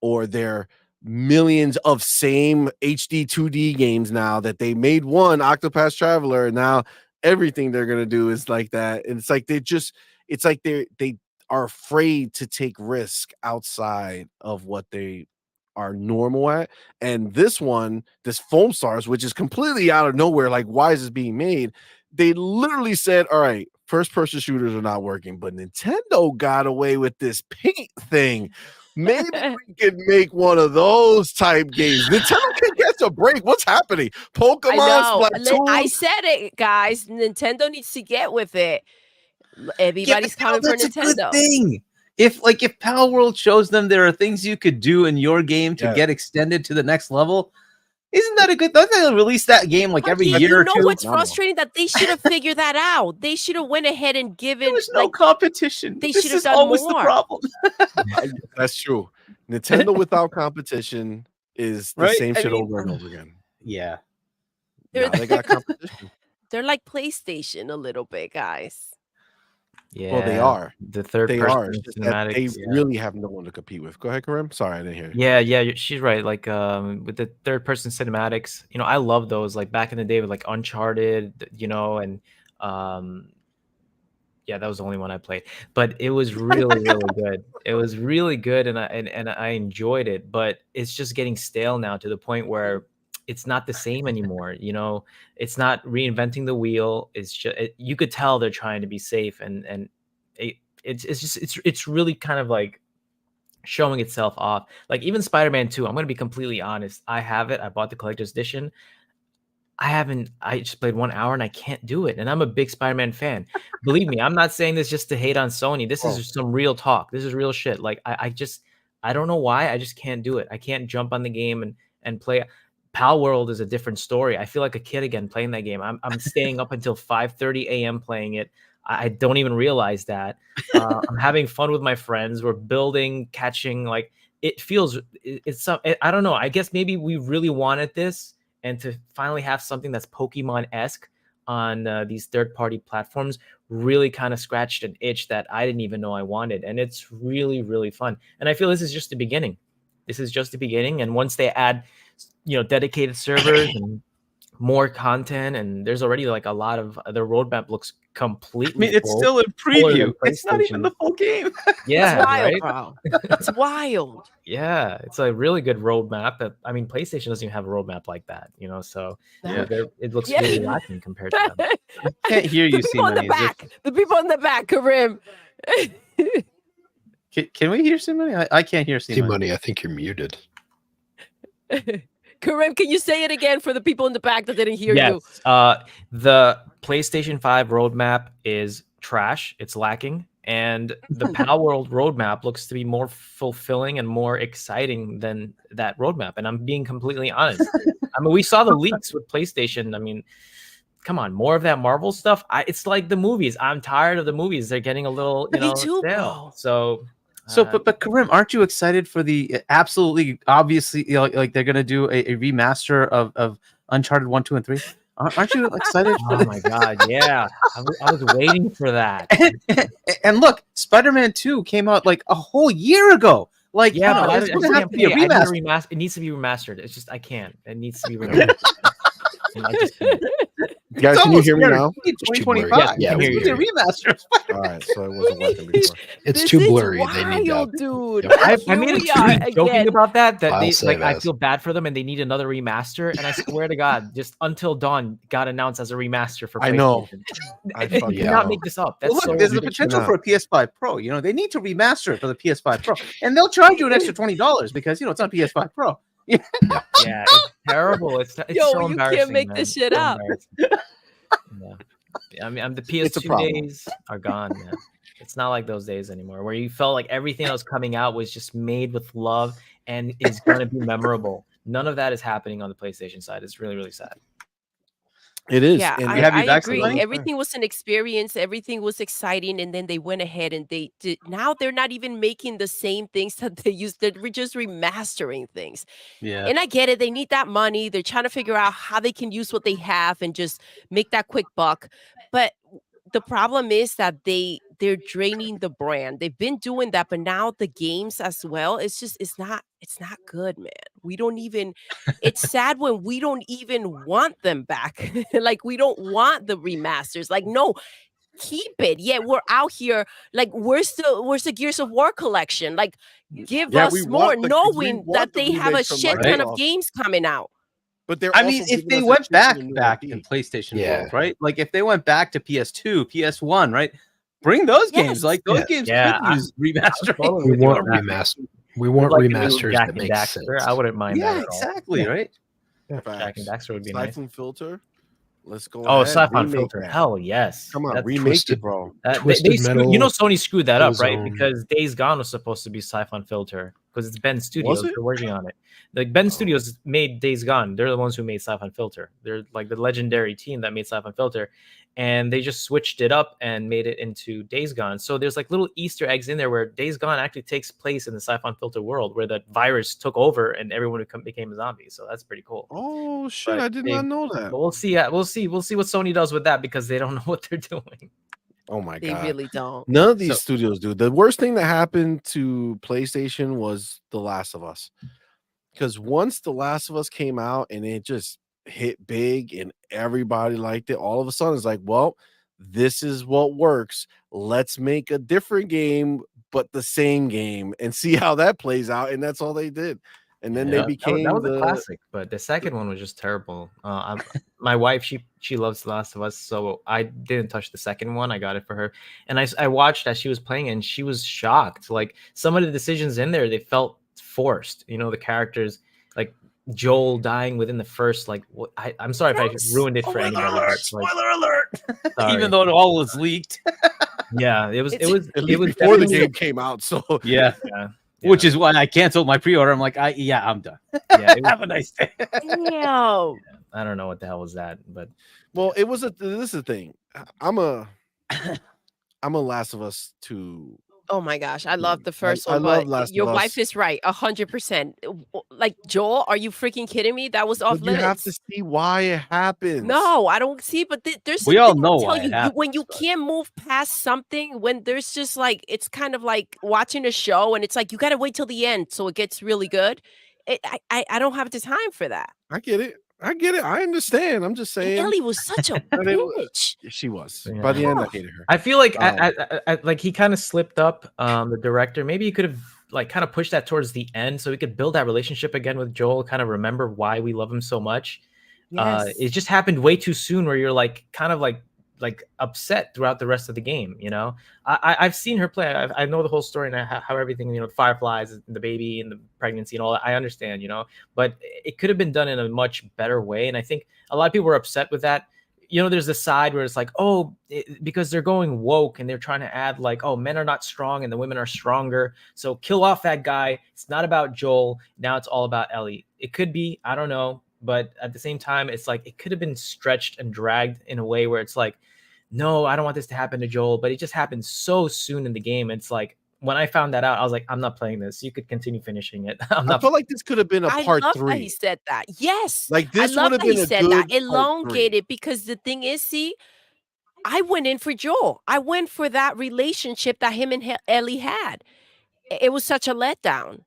or their millions of same HD 2D games now that they made one Octopath Traveler, and now everything they're gonna do is like that. And it's like they are afraid to take risk outside of what they are normal at. And this Foam Stars, which is completely out of nowhere, like why is this being made? They literally said, all right, first person shooters are not working, but Nintendo got away with this paint thing. Maybe we could make one of those type games. Nintendo can catch a break. What's happening? Pokemon, I Splatoon. said it, guys. Nintendo needs to get with it. Everybody's Yeah, but, coming for that's a good Nintendo. thing. If Palworld shows them there are things you could do in your game to Yeah. get extended to the next level, isn't that a good? Don't they release that game like every You year or know two? what's No, no. frustrating? That they should have figured that out. They should have went ahead and given. There was no competition. they This should have is done always the more. problem. That's true. Nintendo without competition is the Right? same I shit mean, over and over again. Yeah. They're- Now they got competition. They're like PlayStation a little bit, guys. Yeah. Well, they are. The third They person are. It's just that they cinematics. really have no one to compete with. Go ahead, Karim. Sorry, I didn't hear you. Yeah, she's right. Like with the third person cinematics, I love those. Like back in the day with like Uncharted, and yeah, that was the only one I played. But it was really, really good. It was really good, and I enjoyed it. But it's just getting stale now to the point where it's not the same anymore. It's not reinventing the wheel. It's just you could tell they're trying to be safe, and it's really kind of like showing itself off. Like even Spider-Man 2, I'm gonna be completely honest. I have it. I bought the collector's edition. I just played 1 hour and I can't do it. And I'm a big Spider-Man fan. Believe me, I'm not saying this just to hate on Sony. This is just some real talk. This is real shit. Like I don't know why. I just can't do it. I can't jump on the game and play. Palworld is a different story. I feel like a kid again playing that game. I'm staying up until 5:30 a.m. playing it. I don't even realize that. I'm having fun with my friends. We're building, catching. Like it feels. I don't know. I guess maybe we really wanted this, and to finally have something that's Pokemon-esque on these third-party platforms really kind of scratched an itch that I didn't even know I wanted. And it's really, really fun. And I feel this is just the beginning. This is just the beginning. And once they add, dedicated servers and more content, and there's already like a lot of the roadmap looks completely it's full. still in preview. Fuller It's not even PlayStation. the full game. Yeah, It's wild, right? bro. It's wild. Yeah, it's a really good roadmap. PlayStation doesn't even have a roadmap like that, so Yeah. it looks Yeah. really lacking compared to them. I can't hear you, The people in the CMoney. back. The people in the back, Karim. Can we hear CMoney? I can't hear CMoney. CMoney, I think you're muted. Karim, can you say it again for the people in the back that didn't hear you? The PlayStation 5 roadmap is trash. It's lacking. And the Palworld roadmap looks to be more fulfilling and more exciting than that roadmap. And I'm being completely honest. We saw the leaks with PlayStation. Come on, more of that Marvel stuff. It's like the movies. I'm tired of the movies. They're getting a little, Me too, stale. bro. So, But Karim, aren't you excited for the absolutely obviously like they're gonna do a remaster of Uncharted 1, 2, and 3? Aren't you excited for oh my god, yeah, I was waiting for that. And look, Spider-Man 2 came out like a whole year ago. Like, Yeah, but it's gonna have to be a remaster. It needs to be remastered. It's just I can't. It needs to be remastered. And I just can't. Guys, can you hear me now? It's too blurry. 2025. Yeah, we it's hear a remaster. All right, so it wasn't working before. It's This too is blurry. Wild, They need to. dude. Yep. I Here made a we are tweet joking again. about that I'll they say like it I as. feel bad for them and they need another remaster. And I swear to God, just Until Dawn got announced as a remaster for PlayStation. I know. I You fucking cannot know. make this up. That's Well, look, so there's the ridiculous. potential for a PS5 Pro. They need to remaster it for the PS5 Pro, and they'll charge you an extra $20 because it's on PS5 Pro. Yeah, it's terrible. It's Yo, so you can't embarrassing, make man. this shit So up. embarrassing. Yeah. The It's a PS2 problem. days are gone, man. It's not like those days anymore where you felt like everything that was coming out was just made with love and is going to be memorable. None of that is happening on the PlayStation side. It's really, really sad. It is. Yeah, and I, have you I back, agree. Sylvania? Everything was an experience. Everything was exciting, and then they went ahead and they did. Now they're not even making the same things that they used. They're just remastering things. Yeah. And I get it. They need that money. They're trying to figure out how they can use what they have and just make that quick buck. But the problem is that they're draining the brand. They've been doing that, but now the games as well. It's not good, man. We don't even. It's sad when we don't even want them back. Like we don't want the remasters. Like no, keep it. Yeah, we're out here. Like where's the Gears of War collection? Like give Yeah, us we more, want the- we knowing want that the they have a remakes from shit ton of Microsoft. games coming out. But they're I mean, also if giving they us a went chance back in a new back IP. in PlayStation Yeah. world, right? Like if they went back to PS2, PS1, right? Bring those Yes. games. Like those Yeah. games Yeah, could use remastering. totally We with you want on that. remaster. We want Like a new remasters Jack that and make Daxter. sense. I wouldn't mind that Yeah, at all. exactly, right? Jack Facts. and Daxter would be nice. Siphon Filter. Let's go Oh, ahead. Siphon remake Filter. that. Hell yes. Come on, That's remake Twisted- it, bro. Twisted screwed, Metal, Sony screwed that up, right? Killzone. Because Days Gone was supposed to be Siphon Filter because it's Ben Studios. it? They're working on it. Like Ben Oh. Studios made Days Gone. They're the ones who made Siphon Filter. They're like the legendary team that made Siphon Filter, and they just switched it up and made it into Days Gone. So there's like little Easter eggs in there where Days Gone actually takes place in the Siphon Filter world where the virus took over and everyone became a zombie. So that's pretty cool. Oh shit! But I did not know that. But we'll see. We'll see what Sony does with that because they don't know what they're doing. Oh my They god! really don't. None of these So- studios do. The worst thing that happened to PlayStation was The Last of Us, because once The Last of Us came out and it just hit big and everybody liked it, all of a sudden it's like, well, this is what works. Let's make a different game, but the same game, and see how that plays out. And that's all they did. And then Yeah, they became that was the a classic, but the second one was just terrible. My wife, she loves The Last of Us, so I didn't touch the second one. I got it for her, and I watched as she was playing, and she was shocked. Like some of the decisions in there, they felt forced. You know, the characters, like Joel dying within the first, like I'm sorry if I ruined it for anybody. Spoiler alert! Sorry. Even though it all was leaked. Yeah, it was at least before the definitely- game came out. So Yeah. Yeah, Which is why I canceled my pre-order. I'm like, I'm done. yeah, it was- Have a nice day. Damn. I don't know what the hell was that, but well, it was this is the thing. I'm a Last of Us 2. Oh my gosh, I love the I first love one, but Last your of wife Us. is right, 100%. Like Joel, are you freaking kidding me? That was off But you have limits. to see why it happens. No, I don't see. But there's We something all I'll know tell why it you, when you happens, but- can't move past something, when there's just like it's kind of like watching a show, and it's like you got to wait till the end so it gets really good. I don't have the time for that. I get it. I understand. I'm just And saying. Ellie was such a But it was- bitch. She was. Yeah. By the end, I hated her. I feel like Um, like he kind of slipped up. The director, maybe he could have like kind of pushed that towards the end so we could build that relationship again with Joel. Kind of remember why we love him so much. Yes. It just happened way too soon, where you're like kind of like upset throughout the rest of the game. You know, I've seen her play. I know the whole story and how everything. You know, the fireflies, and the baby, and the pregnancy, and all that. I understand. You know, but it could have been done in a much better way. And I think a lot of people were upset with that. You know, there's a side where it's like, because they're going woke and they're trying to add like, oh, men are not strong and the women are stronger. So kill off that guy. It's not about Joel. Now it's all about Ellie. It could be, I don't know. But at the same time, it's like it could have been stretched and dragged in a way where it's like, no, I don't want this to happen to Joel. But it just happened so soon in the game. It's like, when I found that out, I was like, I'm not playing this. You could continue finishing it. I'm I not. felt like this could have been a I part love that 3. he said that. Yes. Like this I would love have that been he a said good that. part 3. Elongated, because the thing is, see, I went in for Joel. I went for that relationship that him and Ellie had. It was such a letdown.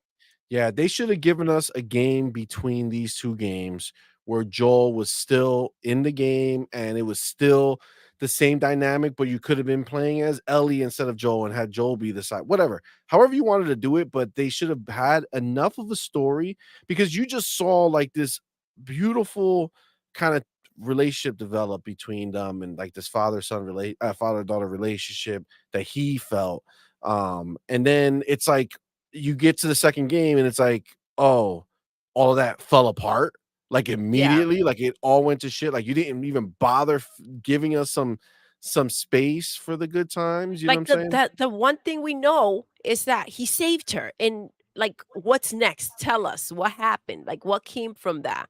Yeah, they should have given us a game between these two games where Joel was still in the game and it was still the same dynamic, but you could have been playing as Ellie instead of Joel and had Joel be the side, whatever, however you wanted to do it. But they should have had enough of a story, because you just saw like this beautiful kind of relationship develop between them, and like this father-daughter relationship that he felt. And then it's like you get to the second game and it's like, oh, all of that fell apart like immediately. Like it all went to shit. Like you didn't even bother giving us some space for the good times. You know Like what I'm saying? the one thing we know is that he saved her. And like, what's next? Tell us what happened. Like, what came from that?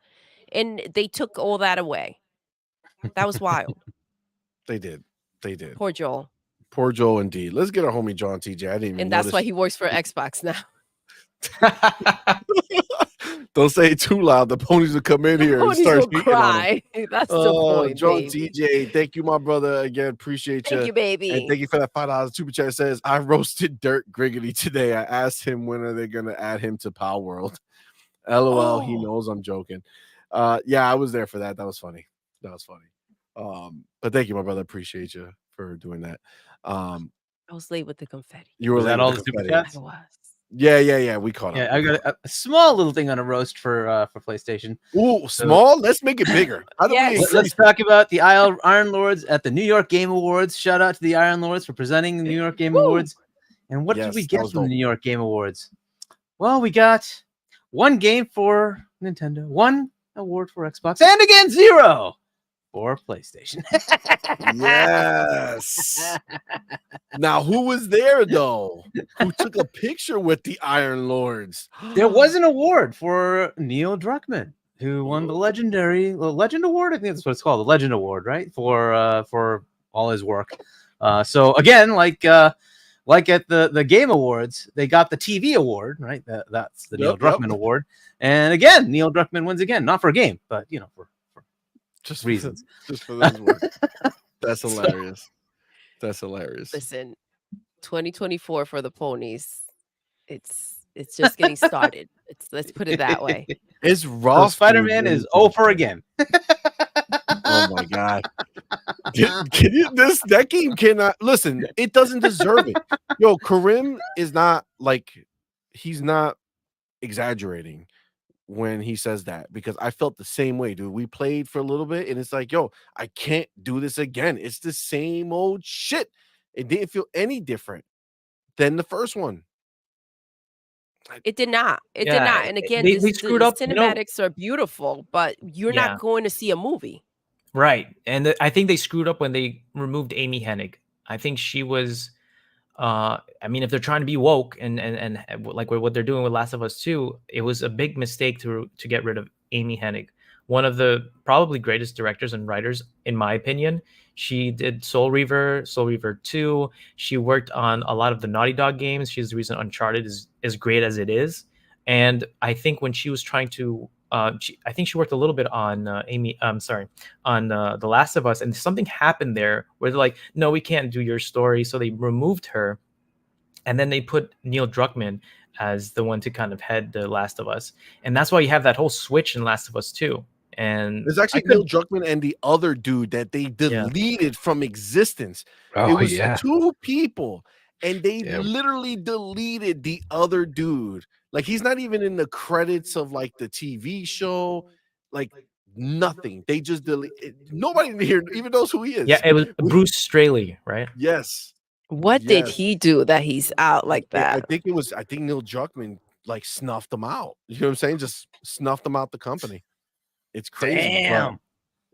And they took all that away. That was wild. They did. Poor Joel. Poor Joel indeed. Let's get our homie John TJ. I didn't even And that's why notice. he works for Xbox now. Don't say it too loud. The ponies will come in here and Ponies start will hating on him. cry. That's the point, John baby. TJ, thank you, my brother. Again, appreciate Thank you, baby. And thank you for that $5 super chat. It says, I roasted Dirt Griggity today. I asked him when are they going to add him to Palworld. LOL, he Oh. knows I'm joking. Yeah, I was there for that. That was funny. But thank you, my brother. Appreciate you for doing that. I was late with the confetti. You were Was that late all with the super confetti. chats? I was. Yeah. We caught Yeah, up. I got a small little thing on a roast for PlayStation. Ooh, small. Let's make it bigger. How do we Yes. increase Let's talk about the Iron Lords at the New York Game Awards. Shout out to the Iron Lords for presenting the New York Game Woo! Awards. And what Yes, did we that get was from the dope. New York Game Awards? Well, we got 1 game for Nintendo, 1 award for Xbox, and again 0 for PlayStation. Yes. Now, who was there though? Who took a picture with the Iron Lords? There was an award for Neil Druckmann, who won the legendary Legend Award. I think that's what it's called, the Legend Award, right? For all his work. So again, like at the Game Awards, they got the TV award, right? That's the Neil Druckmann Award. And again, Neil Druckmann wins again, not for a game, but for just reasons. Just for those words. That's hilarious. That's hilarious. Listen, 2024 for the ponies. It's just getting started. Let's put it that way. It's raw. So Spider-Man is 0 for again. Oh my god. That game cannot listen, it doesn't deserve it. Yo, Karim is not like, he's not exaggerating when he says that, because I felt the same way, dude. We played for a little bit and it's like, yo, I can't do this again. It's the same old shit. It didn't feel any different than the first one. It did not. It did not. And again, they screwed up. Cinematics are beautiful, but you're not going to see a movie. Right. And I think they screwed up when they removed Amy Hennig. I think she was, I mean, if they're trying to be woke and like what they're doing with Last of Us 2, it was a big mistake to get rid of Amy Hennig, one of the probably greatest directors and writers, in my opinion. She did Soul Reaver 2. She worked on a lot of the Naughty Dog games. She's the reason Uncharted is as great as it is. And I think when she was trying to, I think she worked a little bit on The Last of Us, and something happened there where they're like, no, we can't do your story. So they removed her, and then they put Neil Druckmann as the one to kind of head The Last of Us. And that's why you have that whole switch in Last of Us 2. And there's actually Neil Druckmann and the other dude that they deleted from existence. Oh, it was 2 people, and they literally deleted the other dude. Like, he's not even in the credits of like the TV show, like nothing. They just delete. Nobody here even knows who he is. Yeah, it was Bruce Straley, right? Yes. What did he do that he's out like that? I think Neil Druckmann like snuffed them out. You know what I'm saying? Just snuffed them out the company. It's crazy. Damn.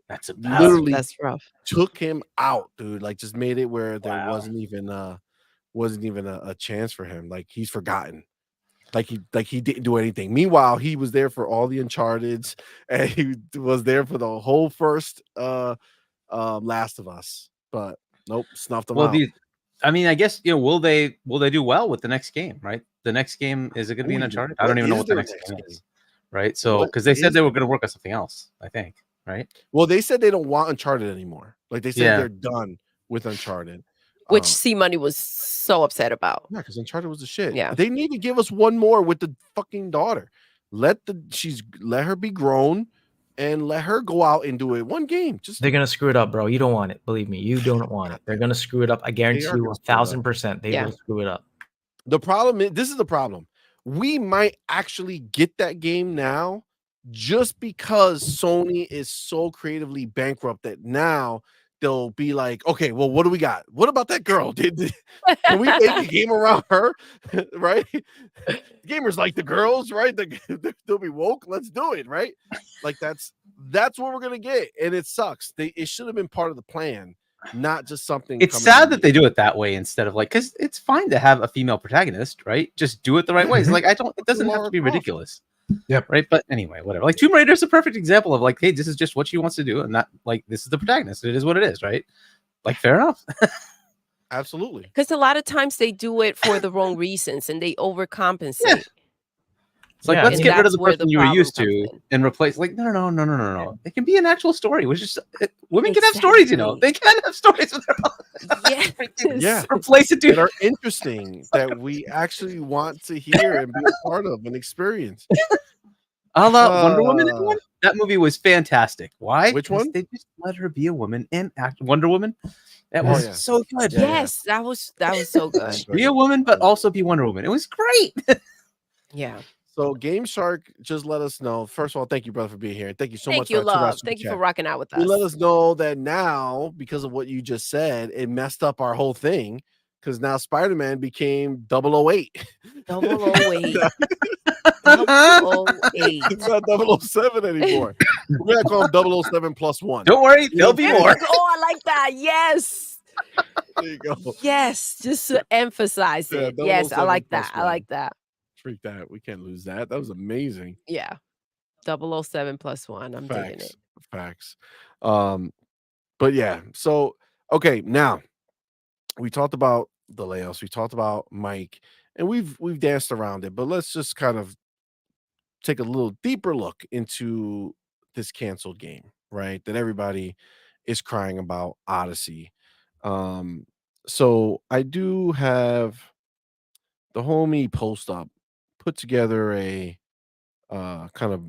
That's literally that's rough. Took him out, dude. Like, just made it where there wasn't even a chance for him. Like, he's forgotten. Like he didn't do anything. Meanwhile, he was there for all the Uncharted's, and he was there for the whole first Last of Us. But nope, snuffed him out. I mean, I guess, will they do well with the next game, right? The next game, is it going to be an Uncharted? I don't even know what the next game is. Right, so because they said they were going to work on something else, I think, right? Well, they said they don't want Uncharted anymore. Like, they said they're done with Uncharted, which CMoney was so upset about. Yeah, because Uncharted was the shit. Yeah, they need to give us one more with the fucking daughter. Let her be grown and let her go out and do it. One game. They're gonna screw it up, bro. You don't want it. Believe me, you don't want it. They're gonna screw it up. I guarantee you 1,000%. They will screw it up. The problem is, this is the problem. We might actually get that game now just because Sony is so creatively bankrupt that now they'll be like, okay, well, what do we got? What about that girl? Can we make a game around her? Right? Gamers like the girls, right? They'll be woke. Let's do it, right? Like, that's what we're gonna get, and it sucks. It should have been part of the plan, not just something. It's sad that they do it that way instead of, like, because it's fine to have a female protagonist, right? Just do it the right way. It's like, it doesn't have to be ridiculous. Yep. Right. But anyway, whatever. Like, Tomb Raider is a perfect example of, like, hey, this is just what she wants to do, and not like this is the protagonist. It is what it is, right? Like, fair enough. Absolutely. Because a lot of times they do it for the wrong reasons and they overcompensate. Yeah. It's like, let's get rid of the person you were used to and replace. Like, no. It can be an actual story. Which is women can have stories, They can have stories with their own. Yeah. Replace it, dude. That are interesting that we actually want to hear and be a part of and experience. Wonder Woman. That movie was fantastic. Why? Which one? They just let her be a woman and act Wonder Woman. That was so good. Yes, that was so good. Be a woman, but also be Wonder Woman. It was great. Yeah. So Game Shark just let us know. First of all, thank you, brother, for being here. Thank you so much. Thank you, love. Thank you for rocking out with us. You let us know that now, because of what you just said, it messed up our whole thing. because now Spider-Man became 008. 008. 008. It's not 007 anymore. We're gonna call him 007 plus one. Don't worry, there'll be There more. you go. Oh, I like that. Yes. There you go. Yes, just to emphasize Yeah, it. Yes, I 007 like plus that. I like that. Freak that. We can't lose that. That was amazing. Yeah. 007 plus one. I'm digging it. Facts. But yeah, so okay, now we talked about the layoffs, we talked about Mike, and we've danced around it, but let's just kind of take a little deeper look into this canceled game, right? That everybody is crying about, Odyssey. So I do have the homie Post Up put together a kind of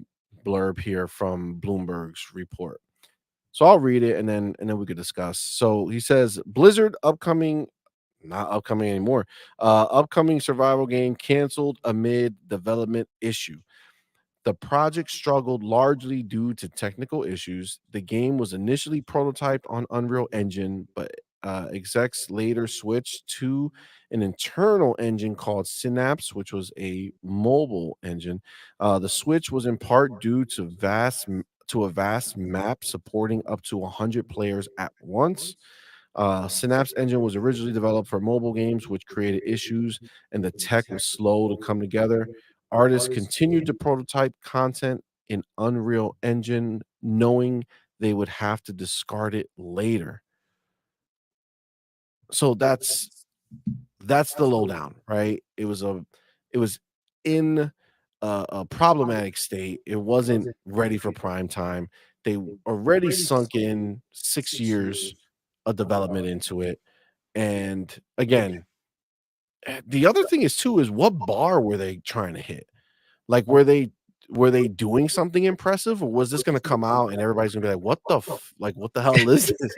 blurb here from Bloomberg's report. So I'll read it and then we could discuss. So he says Blizzard not upcoming anymore. Upcoming survival game canceled amid development issue. The project struggled largely due to technical issues. The game was initially prototyped on Unreal Engine, but execs later switched to an internal engine called Synapse, which was a mobile engine. The switch was in part due to a vast map supporting up to 100 players at once. Synapse Engine was originally developed for mobile games, which created issues, and the tech was slow to come together. Artists continued to prototype content in Unreal Engine, knowing they would have to discard it later. So that's the lowdown, right? It was in a problematic state. It wasn't ready for prime time. They already sunk in 6 years of development into it. And again, the other thing is too is what bar were they trying to hit? Like were they doing something impressive, or was this going to come out and everybody's going to be like what the hell is this?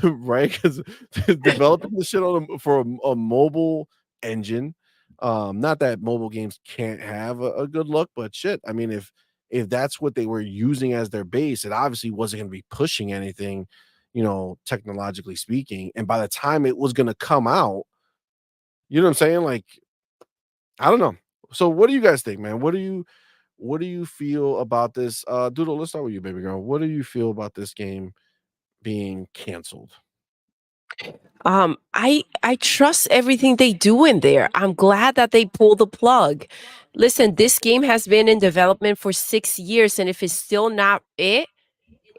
Right? Cuz developing the shit for a mobile engine, not that mobile games can't have a good look, but shit, I mean if that's what they were using as their base, it obviously wasn't going to be pushing anything, technologically speaking. And by the time it was going to come out, you know what I'm saying? Like, I don't know. So what do you guys think, man? What do you feel about this? Doodle, let's start with you, baby girl. What do you feel about this game being canceled? I trust everything they do in there. I'm glad that they pulled the plug. Listen, this game has been in development for 6 years, and if it's still not it,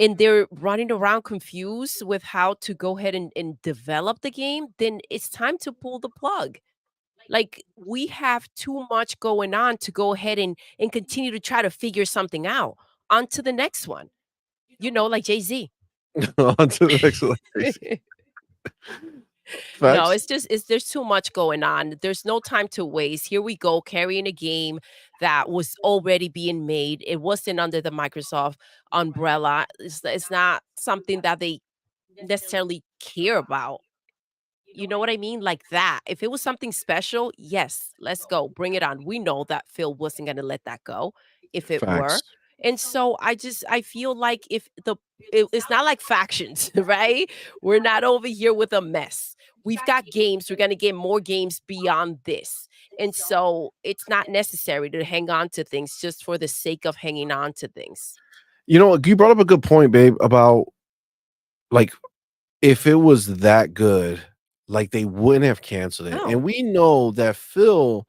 and they're running around confused with how to go ahead and develop the game, then it's time to pull the plug. Like, we have too much going on to go ahead and continue to try to figure something out. On to the next one. Like Jay-Z. On to the next one. No, Facts. there's too much going on. There's no time to waste. Here we go, carrying a game that was already being made. It wasn't under the Microsoft umbrella. It's not something that they necessarily care about. You know what I mean? Like that. If it was something special, yes, let's go. Bring it on. We know that Phil wasn't going to let that go if it were. Facts. And so I feel like it's not like factions, right? We're not over here with a mess. We've got games. We're going to get more games beyond this. And so it's not necessary to hang on to things just for the sake of hanging on to things. You brought up a good point, babe, about like if it was that good, like they wouldn't have canceled it. No. And we know that Phil,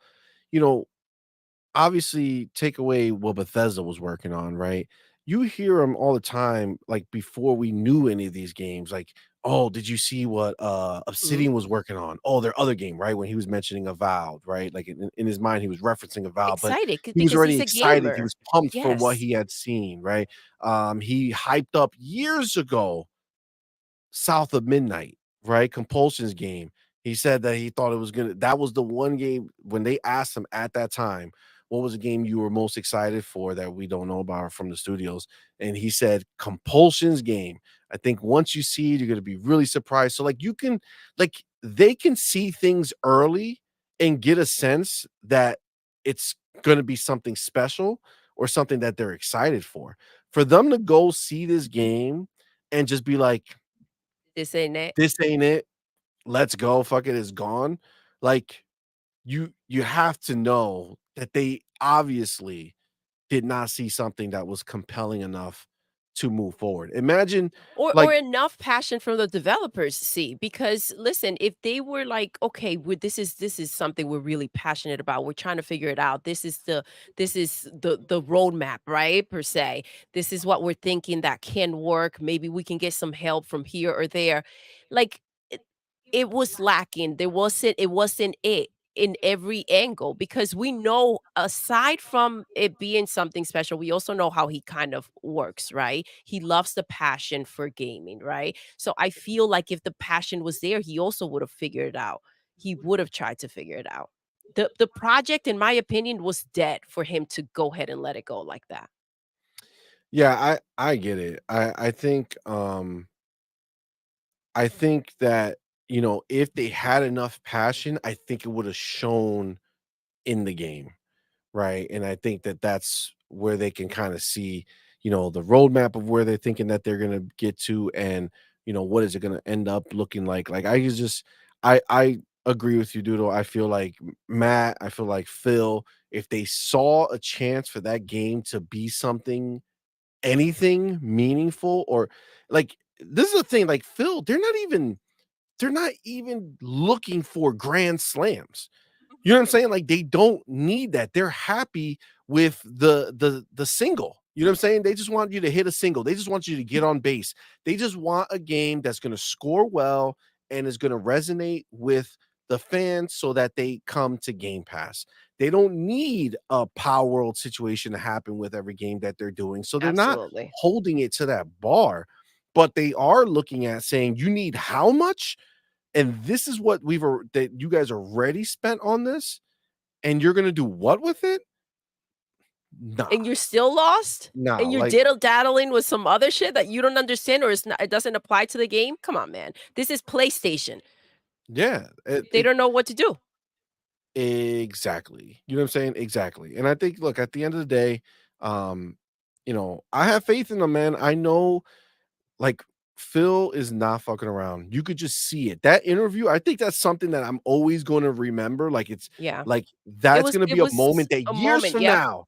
obviously take away what Bethesda was working on, right? You hear him all the time, like before we knew any of these games, like, oh, did you see what Obsidian was working on? Oh, their other game, right? When he was mentioning Avowed, right? Like in his mind, he was referencing Avowed, Excited, but he was already he's a excited. He gamer. was pumped for what Yes. he had seen, right? He hyped up years ago South of Midnight, right? Compulsion's game. He said that he thought that was the one game when they asked him at that time, what was the game you were most excited for that we don't know about from the studios? And he said Compulsion's game. I think once you see it, you're going to be really surprised. So they can see things early and get a sense that it's going to be something special or something that they're excited for. For them to go see this game and just be like, This ain't it. this ain't it. let's go, fuck it, is gone. Like you have to know that they obviously did not see something that was compelling enough to move forward. Imagine Or like enough passion from the developers, see, because listen, if they were like, okay, this is something we're really passionate about, we're trying to figure it out, this is the roadmap, right, per se, this is what we're thinking that can work, maybe we can get some help from here or there, like it was lacking. It wasn't in every angle because we know aside from it being something special, we also know how he kind of works, right? He loves the passion for gaming, right? So I feel like if the passion was there, he also would have figured it out. He would have tried to figure it out. The project, in my opinion, was dead for him to go ahead and let it go like that. yeah, I get it. I think that, if they had enough passion, I think it would have shown in the game, right? And I think that that's where they can kind of see, the roadmap of where they're thinking that they're going to get to, and what is it going to end up looking like. Like I agree with you, Doodle. I feel like Matt, I feel like Phil, if they saw a chance for that game to be something, anything meaningful, or like, this is the thing, like Phil, they're not even looking for grand slams. You know what I'm saying? Like they don't need that. They're happy with the single. You know what I'm saying? They just want you to hit a single. They just want you to get on base. They just want a game that's going to score well and is going to resonate with the fans so that they come to Game Pass. They don't need a Power World situation to happen with every game that they're doing. So they're not Absolutely. holding it to that bar, but they are looking at saying, you need how much? And this is what that you guys already spent on this, and you're gonna do what with it? Nah, And you're still lost? nah, And you're like, diddle-daddling with some other shit that you don't understand or it doesn't apply to the game? Come on, man. This is PlayStation. yeah, They don't know what to do. exactly. You know what I'm saying? Exactly. And I think, look, at the end of the day, um, I have faith in them, man. I know, like, Phil is not fucking around. You could just see it. That interview, I think that's something that I'm always going to remember. Like, it's Yeah. like It that's was gonna it be a was moment that a years moment, from yep. now,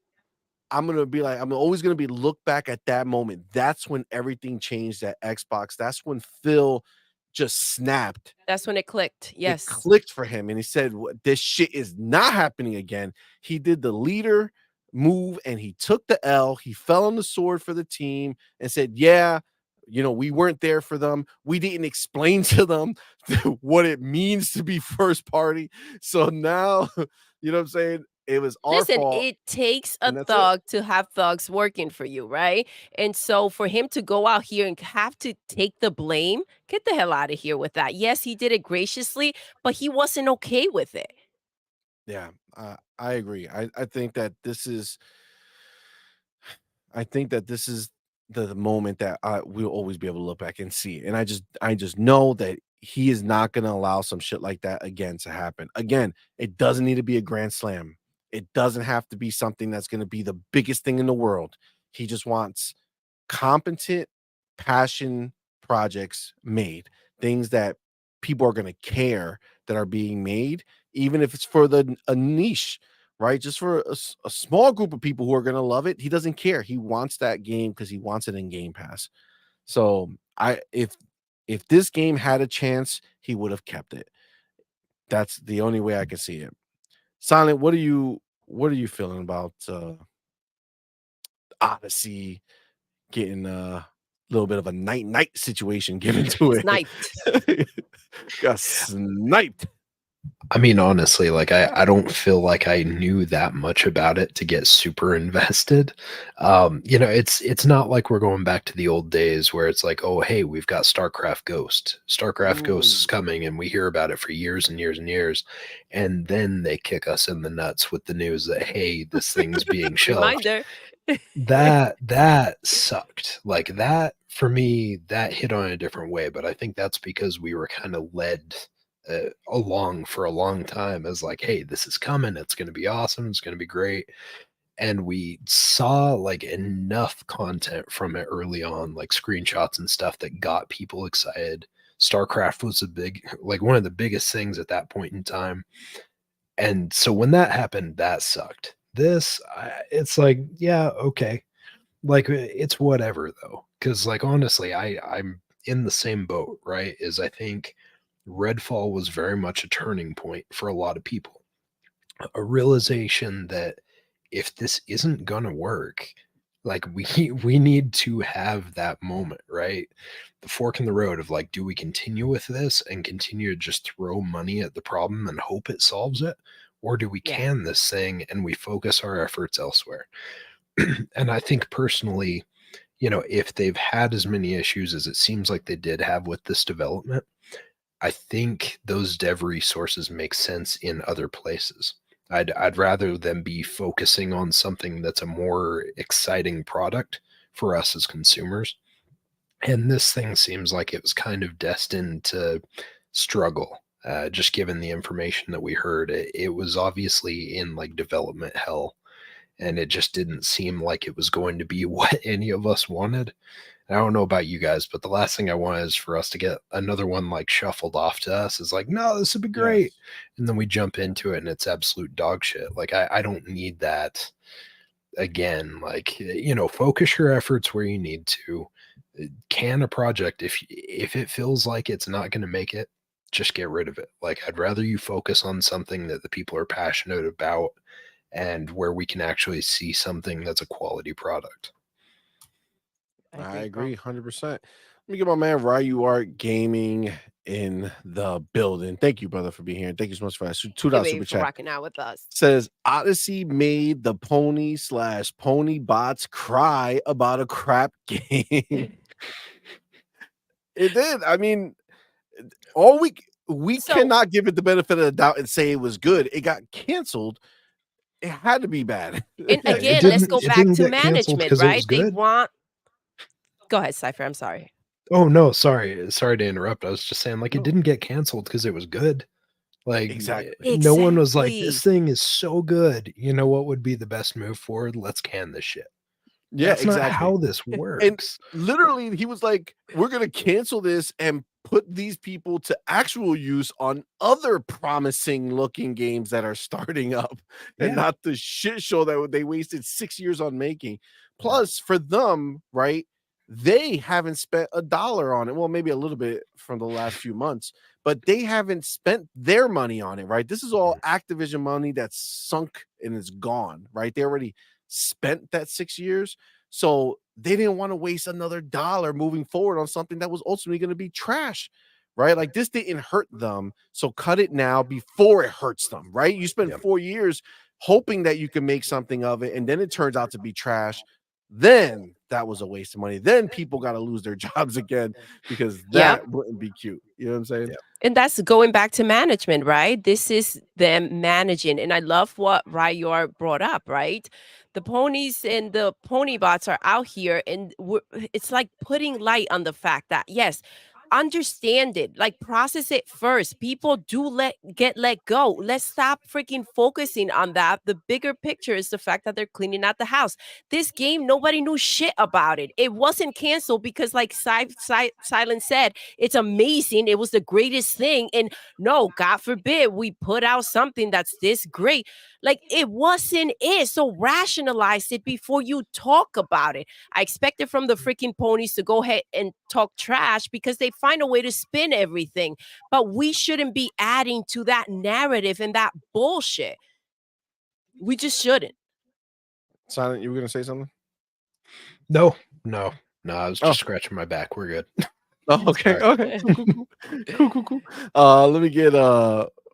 I'm always gonna be look back at that moment. That's when everything changed at Xbox. That's when Phil just snapped. That's when it clicked. It Yes. clicked for him, and he said, This shit is not happening again." He did the leader move, and he took the L. He fell on the sword for the team and said, "Yeah, we weren't there for them. We didn't explain to them what it means to be first party. So now, you know what I'm saying? It was our Listen, fault, it takes a and that's it." thug to have thugs working for you, right? And so for him to go out here and have to take the blame, get the hell out of here with that. Yes, he did it graciously, but he wasn't okay with it. Yeah, I agree. I think that this is the moment that we'll always be able to look back and see it. And I just know that he is not going to allow some shit like that again to happen. Again, it doesn't need to be a grand slam. It doesn't have to be something that's going to be the biggest thing in the world. He just wants competent passion projects made, things that people are going to care that are being made, even if it's for a niche, right? Just for a small group of people who are going to love it. He doesn't care. He wants that game because he wants it in Game Pass. So if this game had a chance, he would have kept it. That's the only way I can see it. Silent, what are you feeling about Odyssey getting a little bit of a night situation given to Sniped. it? Got sniped. I mean, honestly, like I don't feel like I knew that much about it to get super invested. It's not like we're going back to the old days where it's like, oh, hey, we've got StarCraft Ghost. StarCraft Ghost is Ooh. coming, and we hear about it for years and years and years, and then they kick us in the nuts with the news that, hey, this thing's being shelved. Reminder. That sucked. Like that for me, that hit on a different way. But I think that's because we were kind of led along for a long time as like, hey, this is coming. It's going to be awesome. It's going to be great. And we saw like enough content from it early on, like screenshots and stuff that got people excited. StarCraft was one of the biggest things at that point in time. And so when that happened, that sucked. It's like, yeah, okay. Like, it's whatever though. Cause like, honestly, I'm in the same boat, right? I think Redfall was very much a turning point for a lot of people. A realization that if this isn't gonna work, like we need to have that moment, right? The fork in the road of like, do we continue with this and continue to just throw money at the problem and hope it solves it? Or do we can this thing and we focus our efforts elsewhere? And I think personally, if they've had as many issues as it seems like they did have with this development, I think those dev resources make sense in other places. I'd rather them be focusing on something that's a more exciting product for us as consumers. And this thing seems like it was kind of destined to struggle. Just given the information that we heard, it was obviously in like development hell, and it just didn't seem like it was going to be what any of us wanted. I don't know about you guys, but the last thing I want is for us to get another one like shuffled off to us. Is like, no, this would be great. Yes. And then we jump into it and it's absolute dog shit. Like, I don't need that again. Like, focus your efforts where you need to. Can a project, if it feels like it's not going to make it, just get rid of it. Like, I'd rather you focus on something that the people are passionate about and where we can actually see something that's a quality product. I agree 100%. Let me get my man Ryu Art Gaming in the building. Thank you, brother, for being here. Thank you so much for that. $2 super chat. Rocking out with us. Says Odyssey made the pony/pony bots cry about a crap game. It did. I mean, we cannot give it the benefit of the doubt and say it was good. It got canceled. It had to be bad. And again, let's go back to management, right? They want. Go ahead, Cypher. I'm sorry. Oh no, sorry to interrupt. I was just saying, like, it didn't get canceled because it was good. Like, exactly. No one was like, this thing is so good. You know what would be the best move forward? Let's can this shit. Yeah, that's exactly not how this works. And literally, he was like, we're gonna cancel this and put these people to actual use on other promising looking games that are starting up, and not the shit show that they wasted 6 years on making. Plus, for them, right, they haven't spent $1 on it. Well, maybe a little bit from the last few months, but they haven't spent their money on it, right? This is all Activision money that's sunk and is gone, right? They already spent that 6 years. So they didn't want to waste another $1 moving forward on something that was ultimately going to be trash, right? Like, this didn't hurt them. So cut it now before it hurts them, right? You spend 4 years hoping that you can make something of it, and then it turns out to be trash. Then that was a waste of money. Then people got to lose their jobs again because that wouldn't be cute. You know what I'm saying? Yeah. And that's going back to management, right? This is them managing. And I love what Ryor brought up, right? The ponies and the pony bots are out here, and it's like putting light on the fact that, yes, understand it, like process it first. People do get let go. Let's stop freaking focusing on that. The bigger picture is the fact that they're cleaning out the house. This game, nobody knew shit about it. It wasn't canceled because, like Silent said, it's amazing. It was the greatest thing. And no, God forbid we put out something that's this great. Like, it wasn't it. So rationalize it before you talk about it. I expected from the freaking ponies to go ahead and talk trash because they find a way to spin everything. But we shouldn't be adding to that narrative and that bullshit. We just shouldn't. Silent, you were going to say something? No. I was just scratching my back. We're good. Oh, okay. Okay. Cool. Let me get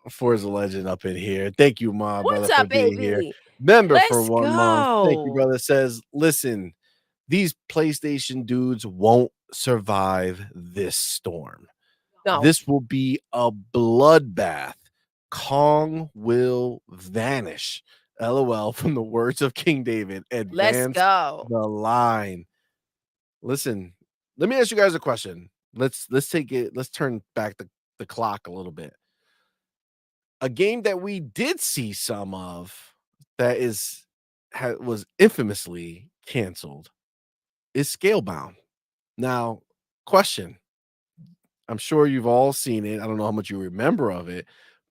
Forza Legend up in here. Thank you, my brother, for being here. Member for 1 month. Thank you, brother. Says, listen, these PlayStation dudes won't survive this storm. No. This will be a bloodbath. Kong will vanish. LOL, from the words of King David. Advance the line. Listen, let me ask you guys a question. Let's take it. Let's turn back the clock a little bit. A game that we did see some of that was infamously canceled is Scalebound. Now, question: I'm sure you've all seen it. I don't know how much you remember of it,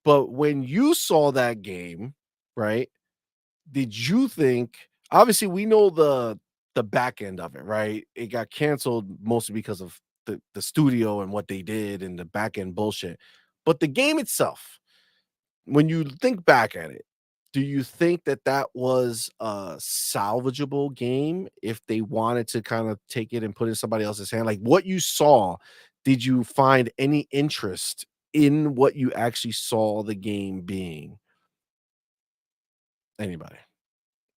but when you saw that game, right? Did you think? Obviously, we know the back end of it, right? It got canceled mostly because of the studio and what they did and the back end bullshit. But the game itself, when you think back at it, do you think that that was a salvageable game if they wanted to kind of take it and put it in somebody else's hand? Like what you saw, did you find any interest in what you actually saw the game being? Anybody?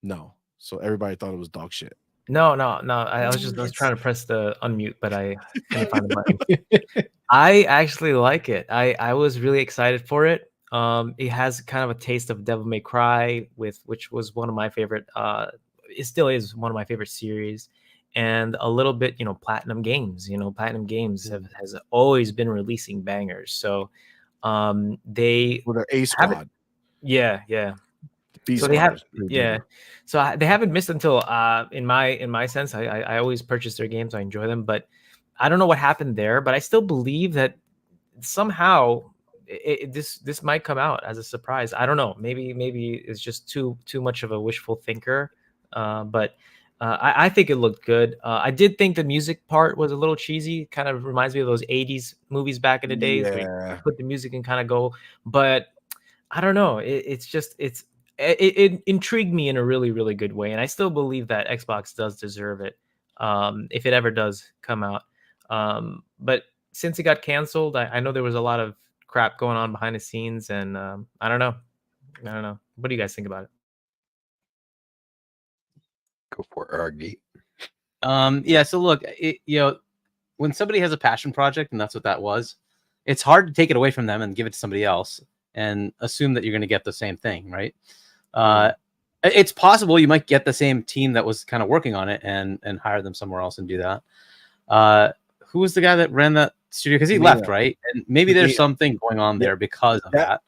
No. So everybody thought it was dog shit. No. I was trying to press the unmute, but I couldn't find the button. I actually like it. I was really excited for it. It has kind of a taste of Devil May Cry, which was one of my favorite. It still is one of my favorite series, and a little bit, Platinum Games. Platinum Games has always been releasing bangers. So, they With their A Squad. Yeah. B So they Squad have, is pretty yeah. good. So they haven't missed until in my sense. I always purchase their games. I enjoy them, but I don't know what happened there. But I still believe that somehow this might come out as a surprise. I don't know. Maybe it's just too much of a wishful thinker. But I think it looked good. I did think the music part was a little cheesy. Kind of reminds me of those '80s movies back in the days where you put the music and kind of go. But I don't know. It intrigued me in a really, really good way, and I still believe that Xbox does deserve it if it ever does come out. But since it got canceled, I know there was a lot of crap going on behind the scenes, and I don't know. What do you guys think about it? Go for it, Argy. Yeah. So look, when somebody has a passion project, and that's what that was, it's hard to take it away from them and give it to somebody else and assume that you're going to get the same thing, right? It's possible you might get the same team that was kind of working on it and hire them somewhere else and do that. Who was the guy that ran that studio? Because he left, right? And maybe there's something going on there because of that.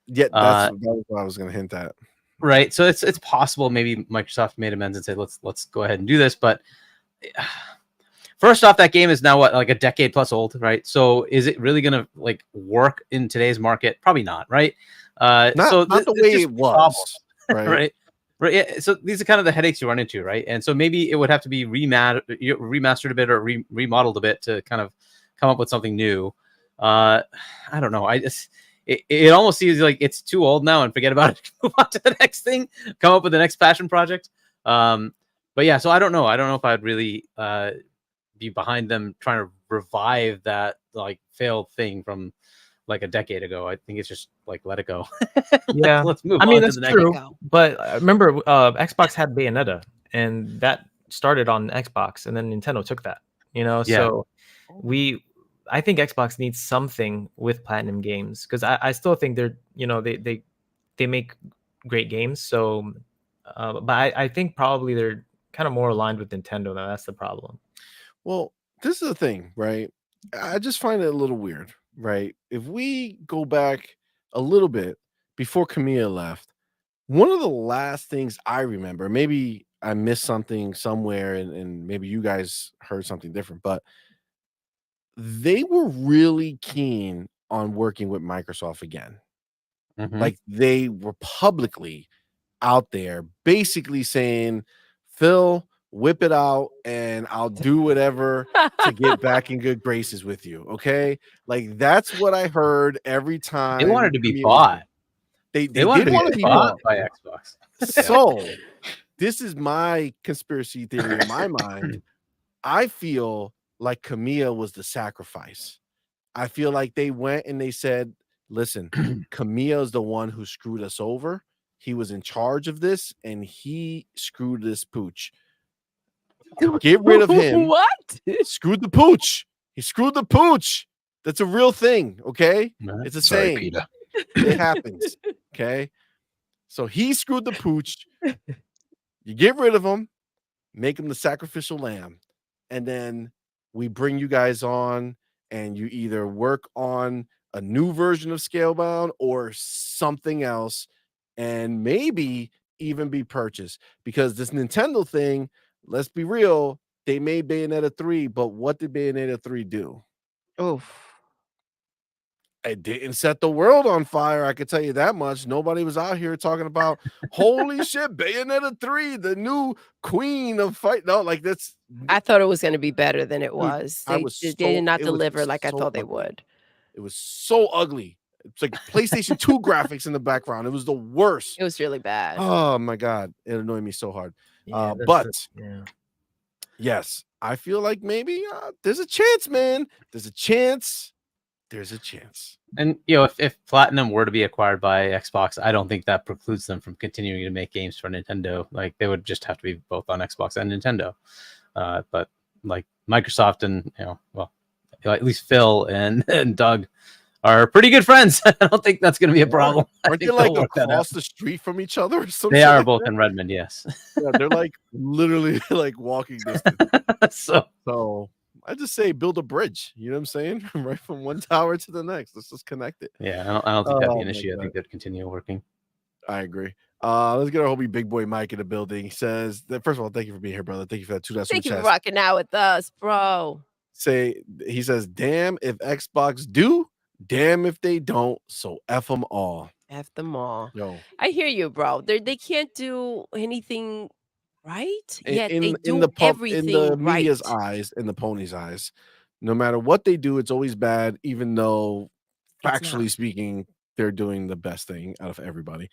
Yeah, that was what I was going to hint at. Right. So it's possible maybe Microsoft made amends and said, let's go ahead and do this. But first off, that game is now like a decade plus old, right? So is it really going to like work in today's market? Probably not, right? Not the way it was, right? Right. Yeah. So these are kind of the headaches you run into, right? And so maybe it would have to be remastered a bit or remodeled a bit to kind of come up with something new. I don't know. It almost seems like it's too old now and forget about it. Move on to the next thing. Come up with the next passion project. But yeah, so I don't know. I don't know if I'd really be behind them trying to revive that like failed thing from like a decade ago. I think it's just like let it go. Yeah, let's move. I mean, on that's to the true. next. But remember, Xbox had Bayonetta, and that started on Xbox, and then Nintendo took that. Yeah. So I think Xbox needs something with Platinum Games because I still think they're they make great games. So, but I think probably they're kind of more aligned with Nintendo now. That's the problem. Well, this is the thing, right? I just find it a little weird, right? If we go back a little bit before Camilla left, one of the last things I remember, maybe I missed something somewhere and maybe you guys heard something different, but they were really keen on working with Microsoft again. Like they were publicly out there basically saying, Phil, whip it out and I'll do whatever to get back in good graces with you. Okay. Like that's what I heard every time. They wanted to be bought. They wanted to be bought by Xbox. So this is my conspiracy theory in my mind. I feel like Camilla was the sacrifice. I feel like they went and they said, listen, Camilla is the one who screwed us over. He was in charge of this and he screwed this pooch. Get rid of him. What? Screwed the pooch. He screwed the pooch. That's a real thing. Okay. It's a Sorry, saying. Peter. It happens. Okay. So he screwed the pooch. You get rid of him, make him the sacrificial lamb, and then we bring you guys on and you either work on a new version of Scalebound or something else and maybe even be purchased, because this Nintendo thing, let's be real, they made Bayonetta 3, but what did Bayonetta 3 do? Oof. it didn't set the world on fire. I could tell you that much. Nobody was out here talking about holy shit, Bayonetta 3, the new queen of fight. No, like that's I thought it was going to be better than it dude, was. I They was they so did not it was deliver like I so thought they ugly. would. It was so ugly. It's like PlayStation 2 graphics in the background. It was the worst. It was really bad. Oh my god, it annoyed me so hard. Yeah, But yeah. yes, I feel like maybe there's a chance, man. There's a chance. There's a chance. And you know, if Platinum were to be acquired by Xbox, I don't think that precludes them from continuing to make games for Nintendo. Like they would just have to be both on Xbox and Nintendo. But like Microsoft and well, at least Phil and Doug are pretty good friends. I don't think that's going to be a problem. Aren't they like across the street from each other or something? They are like both that? in Redmond, yes. Yeah, they're like literally like walking distance. So I just say build a bridge. You know what I'm saying? Right from one tower to the next. Let's just connect it. Yeah, I don't think that'd be an issue. I think they'd continue working. I agree. Let's get our homie Big Boy Mike in the building. He says that first of all, thank you for being here, brother. Thank you for that $2. Thank you for rocking out with us, bro. He says, damn if Xbox do, damn if they don't. So F them all. F them all. Yo. I hear you, bro. They can't do anything right. Yet they do in the everything in the media's right. eyes, in the pony's eyes. No matter what they do, it's always bad, even though factually speaking, they're doing the best thing out of everybody.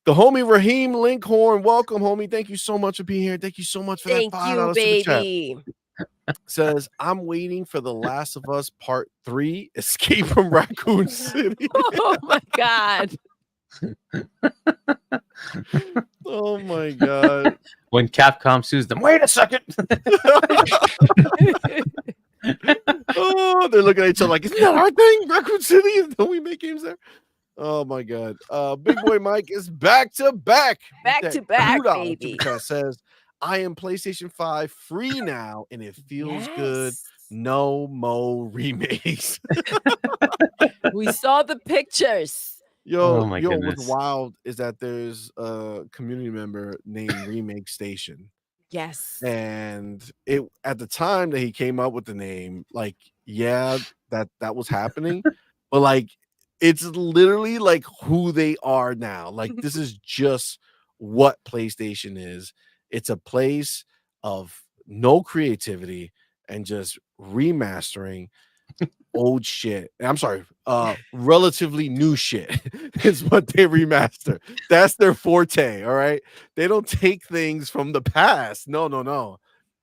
The homie Raheem Linkhorn, welcome, homie. Thank you so much for being here. Thank you so much for that $5 baby. Super chat. Says, I'm waiting for The Last of Us Part 3, Escape from Raccoon City. Oh my god. Oh my god. When Capcom sues them, wait a second. Oh, they're looking at each other like, isn't that our thing? Raccoon City? Don't we make games there? Oh my god. Big Boy Mike is back to back. Back to back, $2 baby. Super Chat says, I am PlayStation 5 free now, and it feels good. No more remakes. We saw the pictures. Yo, my goodness. what's wild is that there's a community member named Remake Station. Yes. And it at the time that he came up with the name, like, yeah, that was happening, but like it's literally like who they are now. Like, this is just what PlayStation is. It's a place of no creativity and just remastering old shit. I'm sorry, relatively new shit is what they remaster. That's their forte. All right. They don't take things from the past. No.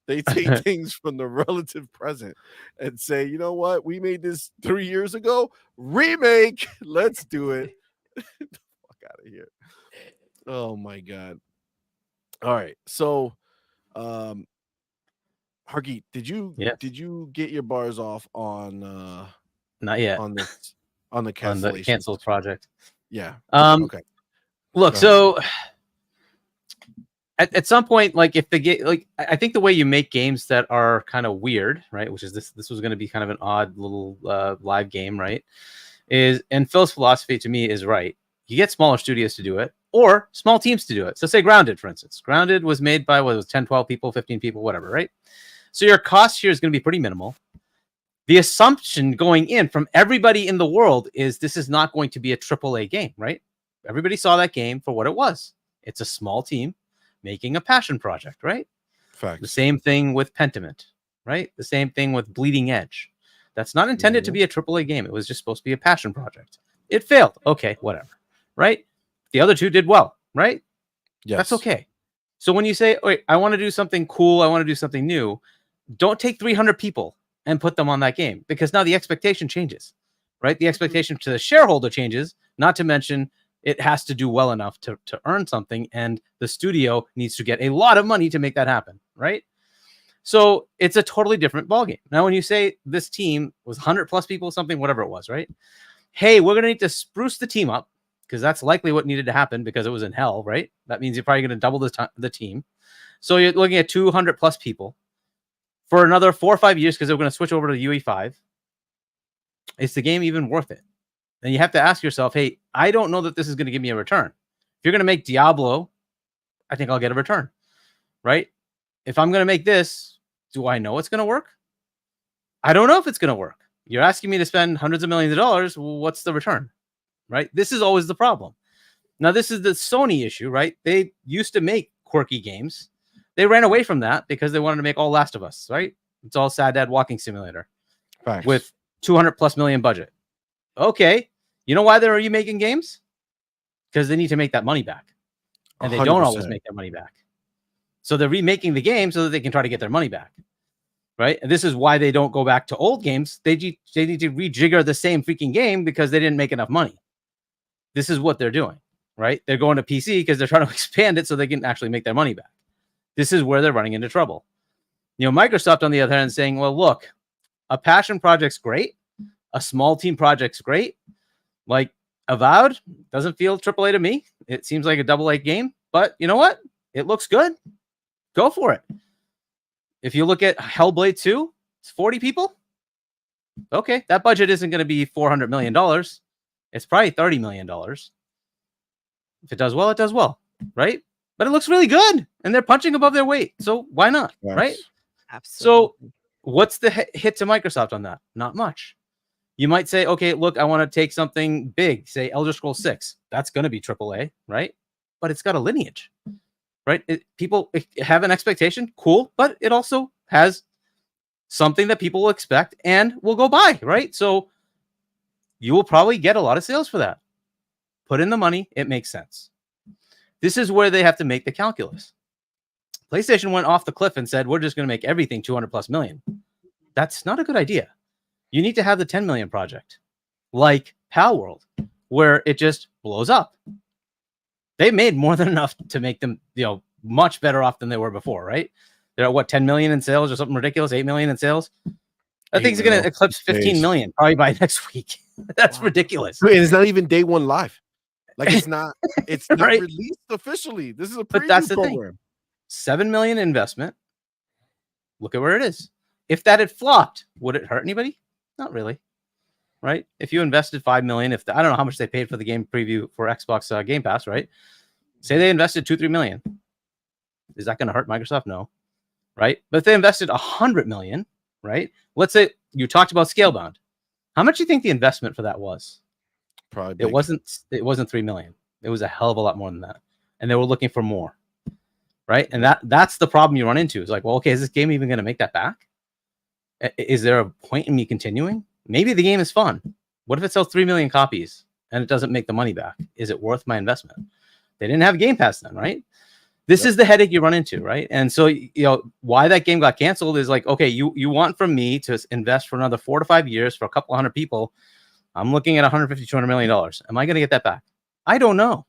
They take things from the relative present and say, you know what? We made this 3 years ago. Remake. Let's do it. Get the fuck out of here. Oh my god. All right. So Hargeet, did you get your bars off on not yet on the canceled project? Yeah. Okay. Look, so at some point, like if the game, like I think the way you make games that are kind of weird, right? Which is this was going to be kind of an odd little live game, right? And Phil's philosophy to me is right. You get smaller studios to do it, or small teams to do it. So say Grounded, for instance. Grounded was made by, what, it was 10, 12 people, 15 people, whatever, right? So your cost here is going to be pretty minimal. The assumption going in from everybody in the world is this is not going to be a AAA game, right? Everybody saw that game for what it was. It's a small team making a passion project, right? Facts. The same thing with Pentiment, right? The same thing with Bleeding Edge. That's not intended to be a AAA game. It was just supposed to be a passion project. It failed. Okay, whatever, right? The other two did well, right? Yes. That's okay. So when you say, wait, I want to do something cool, I want to do something new, don't take 300 people and put them on that game, because now the expectation changes, right? The expectation to the shareholder changes, not to mention it has to do well enough to earn something, and the studio needs to get a lot of money to make that happen, right? So it's a totally different ballgame. Now, when you say this team was 100 plus people, something, whatever it was, right? Hey, we're going to need to spruce the team up, because that's likely what needed to happen because it was in hell, right? That means you're probably going to double the team. So you're looking at 200 plus people for another 4 or 5 years because they're going to switch over to UE5. Is the game even worth it? Then you have to ask yourself, hey, I don't know that this is going to give me a return. If you're going to make Diablo, I think I'll get a return, right? If I'm going to make this, do I know it's going to work? I don't know if it's going to work. You're asking me to spend hundreds of millions of dollars. Well, what's the return? Right? This is always the problem. Now, this is the Sony issue, right? They used to make quirky games. They ran away from that because they wanted to make all Last of Us, right? It's all Sad Dad Walking Simulator. Facts. With 200+ million budget. Okay. You know why they're remaking games? Because they need to make that money back. And they don't always 100%. make their money back. So they're remaking the game so that they can try to get their money back. Right? And this is why they don't go back to old games. They need to rejigger the same freaking game because they didn't make enough money. This is what they're doing. Right? They're going to PC because they're trying to expand it so they can actually make their money back. This is where they're running into trouble. Microsoft, on the other hand, is saying, well, look, a passion project's great. A small team project's great. Like Avowed doesn't feel AAA to me. It seems like a AA game, but you know what? It looks good. Go for it. If you look at Hellblade 2, it's 40 people. Okay, that budget isn't going to be $400 million. It's probably $30 million. If it does well, it does well, right? But it looks really good, and they're punching above their weight. So why not, Yes. right? Absolutely. So what's the hit to Microsoft on that? Not much. You might say, okay, look, I want to take something big, say Elder Scrolls 6. That's going to be AAA, right? But it's got a lineage, right? People have an expectation, cool, but it also has something that people will expect and will go buy, right? So you will probably get a lot of sales for that. Put in the money, it makes sense. This is where they have to make the calculus. PlayStation went off the cliff and said, we're just going to make everything 200+ million. That's not a good idea. You need to have the 10 million project, like Palworld, where it just blows up. They made more than enough to make them, much better off than they were before, right? They're at 10 million in sales or something ridiculous, 8 million in sales. That thing's going to eclipse 15 million probably by next week. That's ridiculous. And it's not even day one live. Like it's not Right? released officially. This is a But that's preview the program. thing. 7 million investment. Look at where it is. If that had flopped, would it hurt anybody? Not really, right? If you invested 5 million, I don't know how much they paid for the game preview for Xbox Game Pass, right? Say they invested 2-3 million. Is that going to hurt Microsoft? No, right? But if they invested 100 million, right? Let's say you talked about Scalebound. How much do you think the investment for that was? Probably It wasn't 3 million. It was a hell of a lot more than that, and they were looking for more, right? And that's the problem you run into. It's like, well, okay, is this game even going to make that back? Is there a point in me continuing? Maybe the game is fun. What if it sells 3 million copies and it doesn't make the money back? Is it worth my investment? They didn't have Game Pass then, right? This is the headache you run into, right? And so, why that game got canceled is like, okay, you want from me to invest for another 4 to 5 years for a couple hundred people. I'm looking at $150, $200 million. Am I going to get that back? I don't know,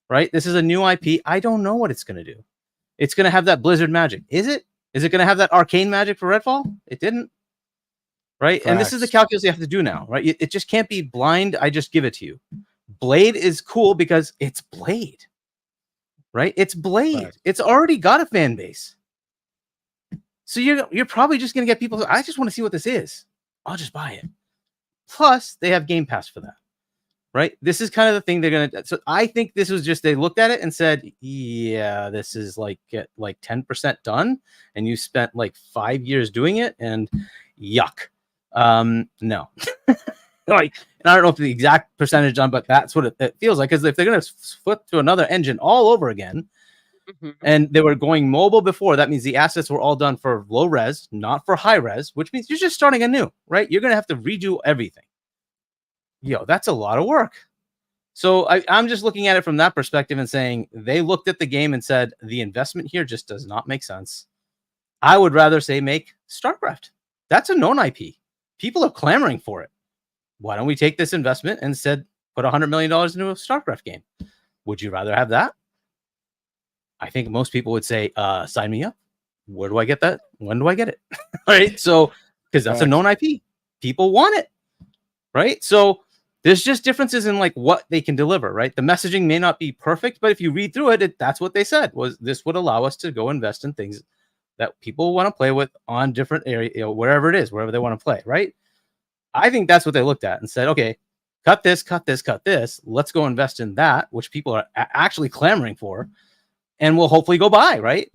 right? This is a new IP. I don't know what it's going to do. It's going to have that Blizzard magic. Is it? Is it going to have that arcane magic for Redfall? It didn't. Right? Facts. And this is the calculus you have to do now, right? It just can't be blind. I just give it to you. Blade is cool because it's Blade, right? It's Blade. Facts. It's already got a fan base. So you're probably just going to get people. I just want to see what this is. I'll just buy it. Plus, they have Game Pass for that, right? This is kind of the thing they're going to. So I think this was just, they looked at it and said, yeah, this is like 10% done. And you spent like 5 years doing it, and yuck. No. Like, and I don't know if the exact percentage done, but that's what it feels like. Because if they're going to flip to another engine all over again, and they were going mobile before, that means the assets were all done for low res, not for high res, which means you're just starting anew, right? You're going to have to redo everything. That's a lot of work. So I'm just looking at it from that perspective and saying they looked at the game and said, the investment here just does not make sense. I would rather say make StarCraft. That's a known IP. People are clamoring for it. Why don't we take this investment and said, put $100 million into a StarCraft game? Would you rather have that? I think most people would say, sign me up. Where do I get that? When do I get it? Right? So, because that's a known IP. People want it. Right? So there's just differences in like what they can deliver, right? The messaging may not be perfect, but if you read through it, that's what they said was this would allow us to go invest in things that people want to play with on different areas, wherever it is, wherever they want to play, right? I think that's what they looked at and said, okay, cut this. Let's go invest in that, which people are actually clamoring for, and we'll hopefully go buy, right?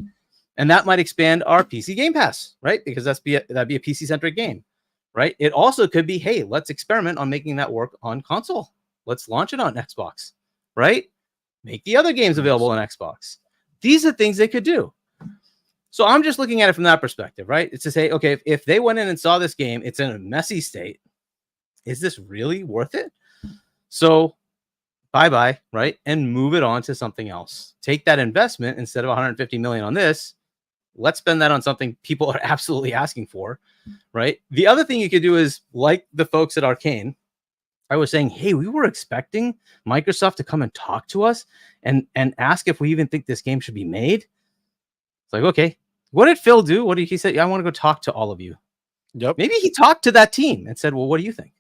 And that might expand our PC Game Pass, right? Because that'd be a PC-centric game. right? It also could be, hey, let's experiment on making that work on console. Let's launch it on Xbox, right? Make the other games available on Xbox. These are things they could do. So I'm just looking at it from that perspective, right? It's to say, okay, if they went in and saw this game, it's in a messy state. Is this really worth it? So bye-bye, right? And move it on to something else. Take that investment instead of 150 million on this. Let's spend that on something people are absolutely asking for, right? The other thing you could do is, like the folks at Arcane, I was saying, hey, we were expecting Microsoft to come and talk to us and ask if we even think this game should be made. It's like, okay, what did Phil do? What did he say? I want to go talk to all of you. Yep. Maybe he talked to that team and said, well, what do you think?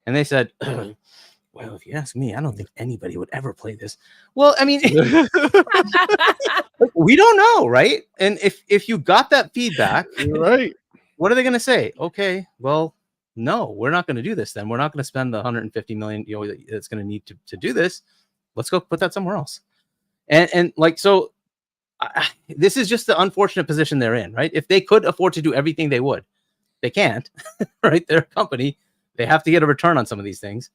And they said, well, if you ask me, I don't think anybody would ever play this. Well, I mean, we don't know, right? And if you got that feedback, You're right. what are they going to say? Okay, well, no, we're not going to do this then. We're not going to spend the 150 million, that's going to need to do this. Let's go put that somewhere else. And like, so this is just the unfortunate position they're in, right? If they could afford to do everything, they would. They can't, right? They're a company. They have to get a return on some of these things.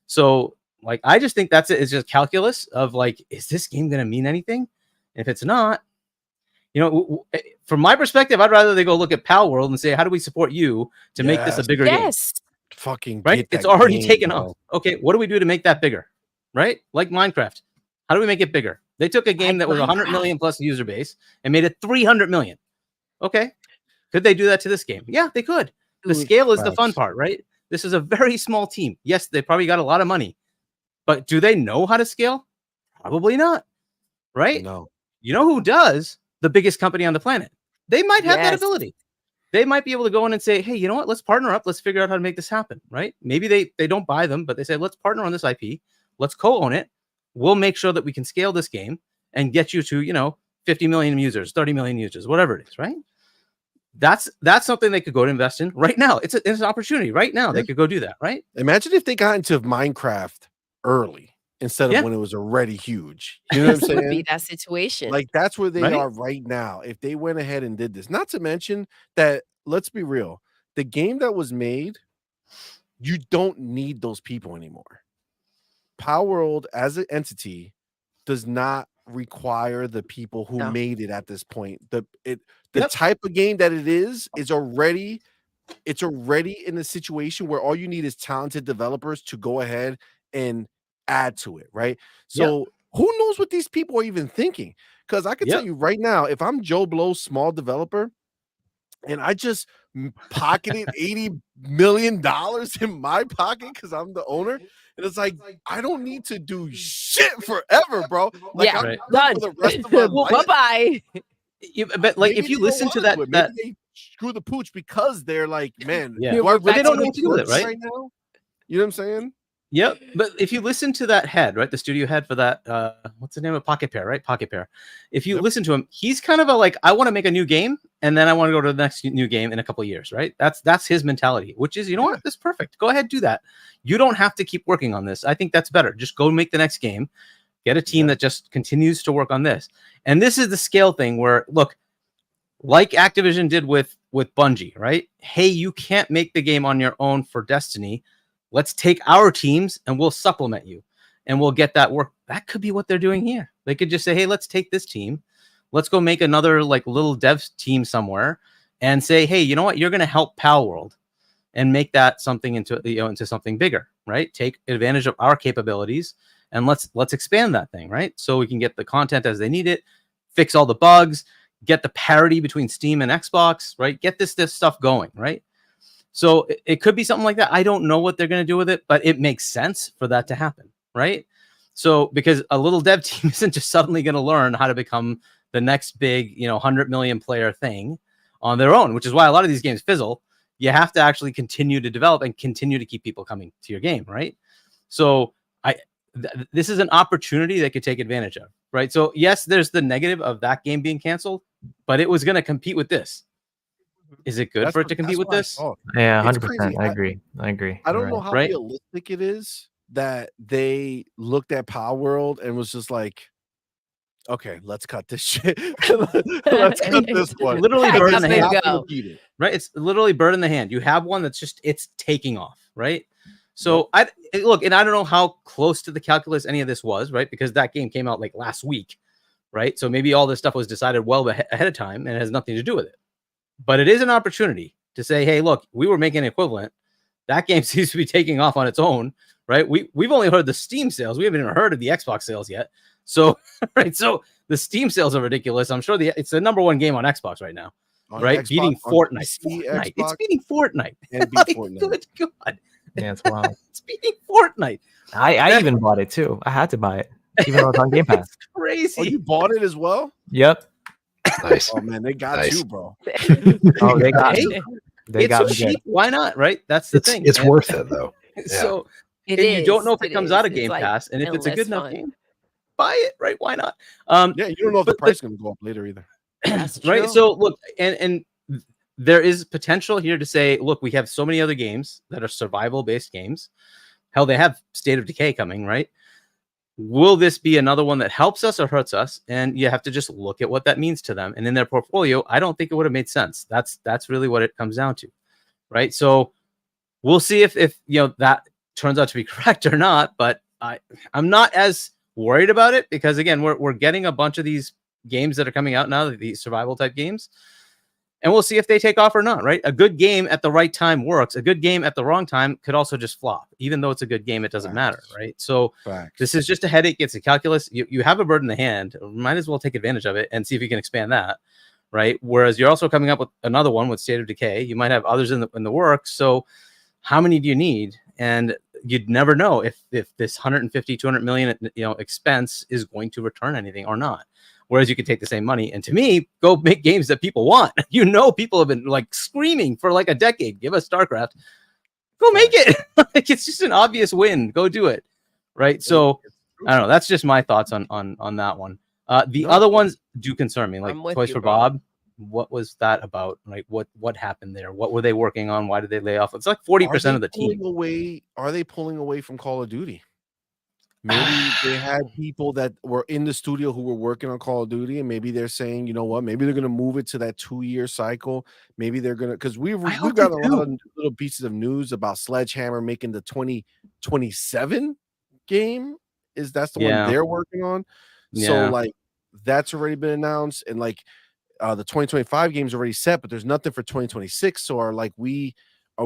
So, like, I just think that's it. It's just calculus of, like, is this game going to mean anything? And if it's not, from my perspective, I'd rather they go look at Palworld and say, how do we support you to make this a bigger game? Fucking Right? It's already taken off. Okay, what do we do to make that bigger? Right? Like Minecraft. How do we make it bigger? They took a game that was 100 million plus user base and made it 300 million. Okay. Could they do that to this game? Yeah, they could. The scale is the fun part, right? This is a very small team. Yes, they probably got a lot of money, but do they know how to scale? Probably not. Right? No. You know who does? The biggest company on the planet. They might have that ability. They might be able to go in and say, hey, you know what? Let's partner up. Let's figure out how to make this happen. Right? Maybe they don't buy them, but they say, let's partner on this IP. Let's co-own it. We'll make sure that we can scale this game and get you to, 50 million users, 30 million users, whatever it is, right? That's something they could go to invest in right now. It's an opportunity right now. They could go do that, right? Imagine if they got into Minecraft early instead of when it was already huge. You know what I'm saying? Would be that situation. Like, that's where they are right now. If they went ahead and did this, not to mention that, let's be real, the game that was made, you don't need those people anymore. Palworld as an entity does not require the people who made it at this point. The type of game that it is already in a situation where all you need is talented developers to go ahead and add to it, right? So who knows what these people are even thinking? Because I can tell you right now, if I'm Joe Blow's small developer and I just pocketed $80 million in my pocket because I'm the owner, and it's like, I don't need to do shit forever, bro. Like, I'm done for the rest of my life. Bye-bye. But like, if you listen to that, maybe they screw the pooch because they're like, man, they don't know what to do with it, right now. You know what I'm saying? Yep. But if you listen to that head, right, the studio head for that, what's the name of Pocket Pair, right? Pocket Pair. If you listen to him, he's kind of I want to make a new game, and then I want to go to the next new game in a couple of years, right? That's his mentality, which is, you know what, that's perfect. Go ahead, do that. You don't have to keep working on this. I think that's better. Just go make the next game. Get a team that just continues to work on this. And this is the scale thing where, look, like Activision did with Bungie, right? Hey, you can't make the game on your own for Destiny. Let's take our teams and we'll supplement you and we'll get that work. That could be what they're doing here. They could just say, hey, let's take this team. Let's go make another little dev team somewhere and say, hey, you know what? You're going to help Palworld and make that something into something bigger, right? Take advantage of our capabilities and let's expand that thing, right? So we can get the content as they need it, fix all the bugs, get the parity between Steam and Xbox, right? Get this stuff going, right? So it could be something like that. I don't know what they're going to do with it, but it makes sense for that to happen, right? So because a little dev team isn't just suddenly going to learn how to become the next big, 100 million player thing on their own, which is why a lot of these games fizzle. You have to actually continue to develop and continue to keep people coming to your game, right? So this is an opportunity they could take advantage of, right? So yes, there's the negative of that game being canceled, but it was going to compete with this. Is it good for it to compete with this? Yeah, 100%. I agree. I don't know how realistic it is that they looked at Palworld and was just like, Okay, let's cut this shit. Let's cut this one. Literally Pack bird in up the and hand. Not gonna go. beat it. Right? It's literally bird in the hand. You have one that's just it's taking off, right? So look, and I don't know how close to the calculus any of this was, right? Because that game came out like last week, right? So maybe all this stuff was decided well ahead of time and it has nothing to do with it. But it is an opportunity to say, hey, look, we were making an equivalent. That game seems to be taking off on its own, right? We've only heard the Steam sales. We haven't even heard of the Xbox sales yet. So, right, so the Steam sales are ridiculous. I'm sure it's the #1 game on Xbox right now, On right? Xbox, Beating on Fortnite. PC, Fortnite. It's Xbox, beating Fortnite. and beat Like, Fortnite. good God. Yeah, it's wild. It's beating Fortnite. I even bought it too. I had to buy it, even though it's on Game Pass. It's crazy. Oh, you bought it as well? Yep. Nice. Oh man, they got Nice. you, bro. Oh, they got Hey, me. They it's got so me good. cheap. Why not? Right? That's the thing. It's And worth it though. so It and is. you don't know if it comes out of It's Game like Pass, and if it's a endless good enough fun. game, buy it. Right? Why not? Yeah, you don't know if the but- price is gonna go up later either. That's right. true. So look, and there is potential here to say, look, we have so many other games that are survival based games. Hell, they have State of Decay coming, right? Will this be another one that helps us or hurts us? And you have to just look at what that means to them. And in their portfolio, I don't think it would have made sense. That's really what it comes down to, right? So we'll see if you know that turns out to be correct or not. But I'm not as worried about it because again, we're getting a bunch of these games that are coming out now, these survival type games. And we'll see if they take off or not, right? A good game at the right time works. A good game at the wrong time could also just flop. Even though it's a good game, it doesn't matter, right? So this is just a headache. It's a calculus. You have a bird in the hand. Might as well take advantage of it and see if you can expand that, right? Whereas you're also coming up with another one with State of Decay. You might have others in the works. So how many do you need? And you'd never know if this 150, 200 million, expense is going to return anything or not. Whereas you could take the same money and to me, go make games that people want. People have been like screaming for like a decade. Give us StarCraft. Go make it. Like it's just an obvious win. Go do it. Right. So I don't know. That's just my thoughts on that one. The other ones do concern me, like Toys for Bob. What was that about? Like what happened there? What were they working on? Why did they lay off? It's like 40% of the team. Are they pulling away from Call of Duty? Maybe they had people that were in the studio who were working on Call of Duty, and maybe they're saying, you know what, maybe they're going to move it to that 2-year cycle. Maybe they're going to, because we've got a lot of little pieces of news about Sledgehammer making the 2027 game. That's the one they're working on. So like that's already been announced, and like the 2025 game's already set, but there's nothing for 2026. So are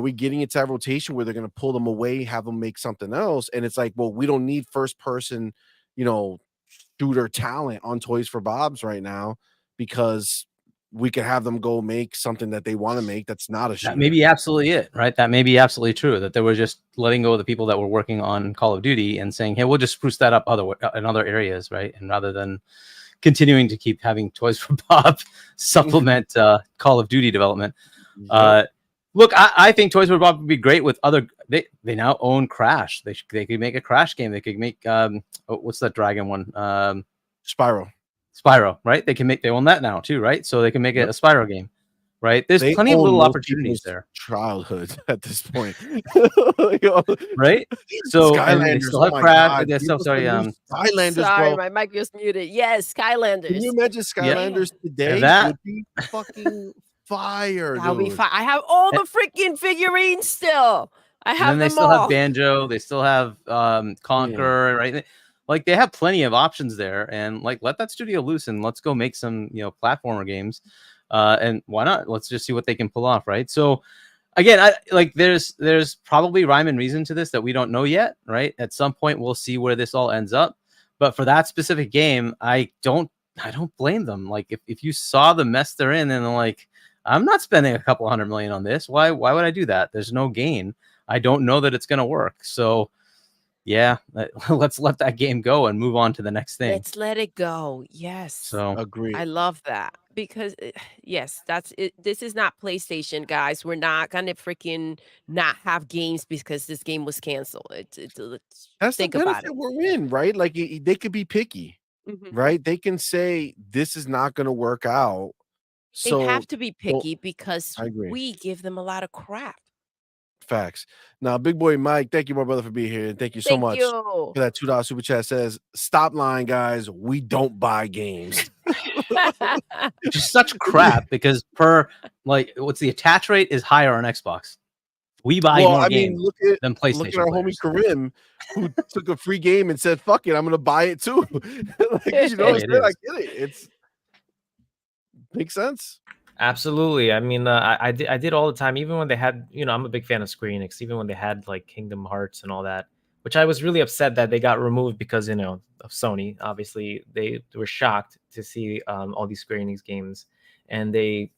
we getting into that rotation where they're going to pull them away, have them make something else? And it's like, well, we don't need first person, shooter talent on Toys for Bob's right now because we could have them go make something that they want to make. That's not a shooter. That may be absolutely it, right? That may be absolutely true, that they were just letting go of the people that were working on Call of Duty and saying, hey, we'll just spruce that up in other areas, right? And rather than continuing to keep having Toys for Bob supplement Call of Duty development. Look, I think Toys for Bob would be great with other. They now own Crash. They could make a Crash game. They could make what's that dragon one? Spyro, right? They own that now too, right? So they can make a Spyro game, right? There's plenty of little opportunities there. Childhood at this point, right? So and they Skylanders, still have Crash. Sorry, Skylanders, Sorry, bro. my mic was muted. Yes, Skylanders. Can you imagine Skylanders today? Would be fucking fire. That would be fire. I have all the freaking figurines still. I have and then them they still all. have Banjo. They still have Conquer, right? Like they have plenty of options there, and like let that studio loose and let's go make some platformer games. And why not? Let's just see what they can pull off, right? So again, there's probably rhyme and reason to this that we don't know yet, right? At some point we'll see where this all ends up. But for that specific game, I don't blame them. Like if you saw the mess they're in and like, I'm not spending a couple $100 million on this. Why would I do that? There's no gain. I don't know that it's going to work. So yeah, let's let that game go and move on to the next thing. Let's let it go. Yes. So agree. I love that because yes, that's it. This is not PlayStation, guys. We're not going to freaking not have games because this game was canceled. That's think the about benefit it. we're in, right? Like they could be picky, right? They can say this is not going to work out. They have to be picky because I agree. we give them a lot of crap. Facts. Now, Big Boy Mike, thank you, my brother, for being here. And thank you so Thank much you. for that $2 super chat. Says, stop lying, guys. We don't buy games. Which is such crap because what's the attach rate is higher on Xbox. We buy more games than PlayStation. Look at our homie Karim, who took a free game and said, "Fuck it, I'm gonna buy it too." Like, you know what I'm saying? I get it. It's makes sense. Absolutely. I mean, I did all the time, even when they had, I'm a big fan of Square Enix, even when they had like Kingdom Hearts and all that, which I was really upset that they got removed because, of Sony. Obviously, they were shocked to see all these Square Enix games, and they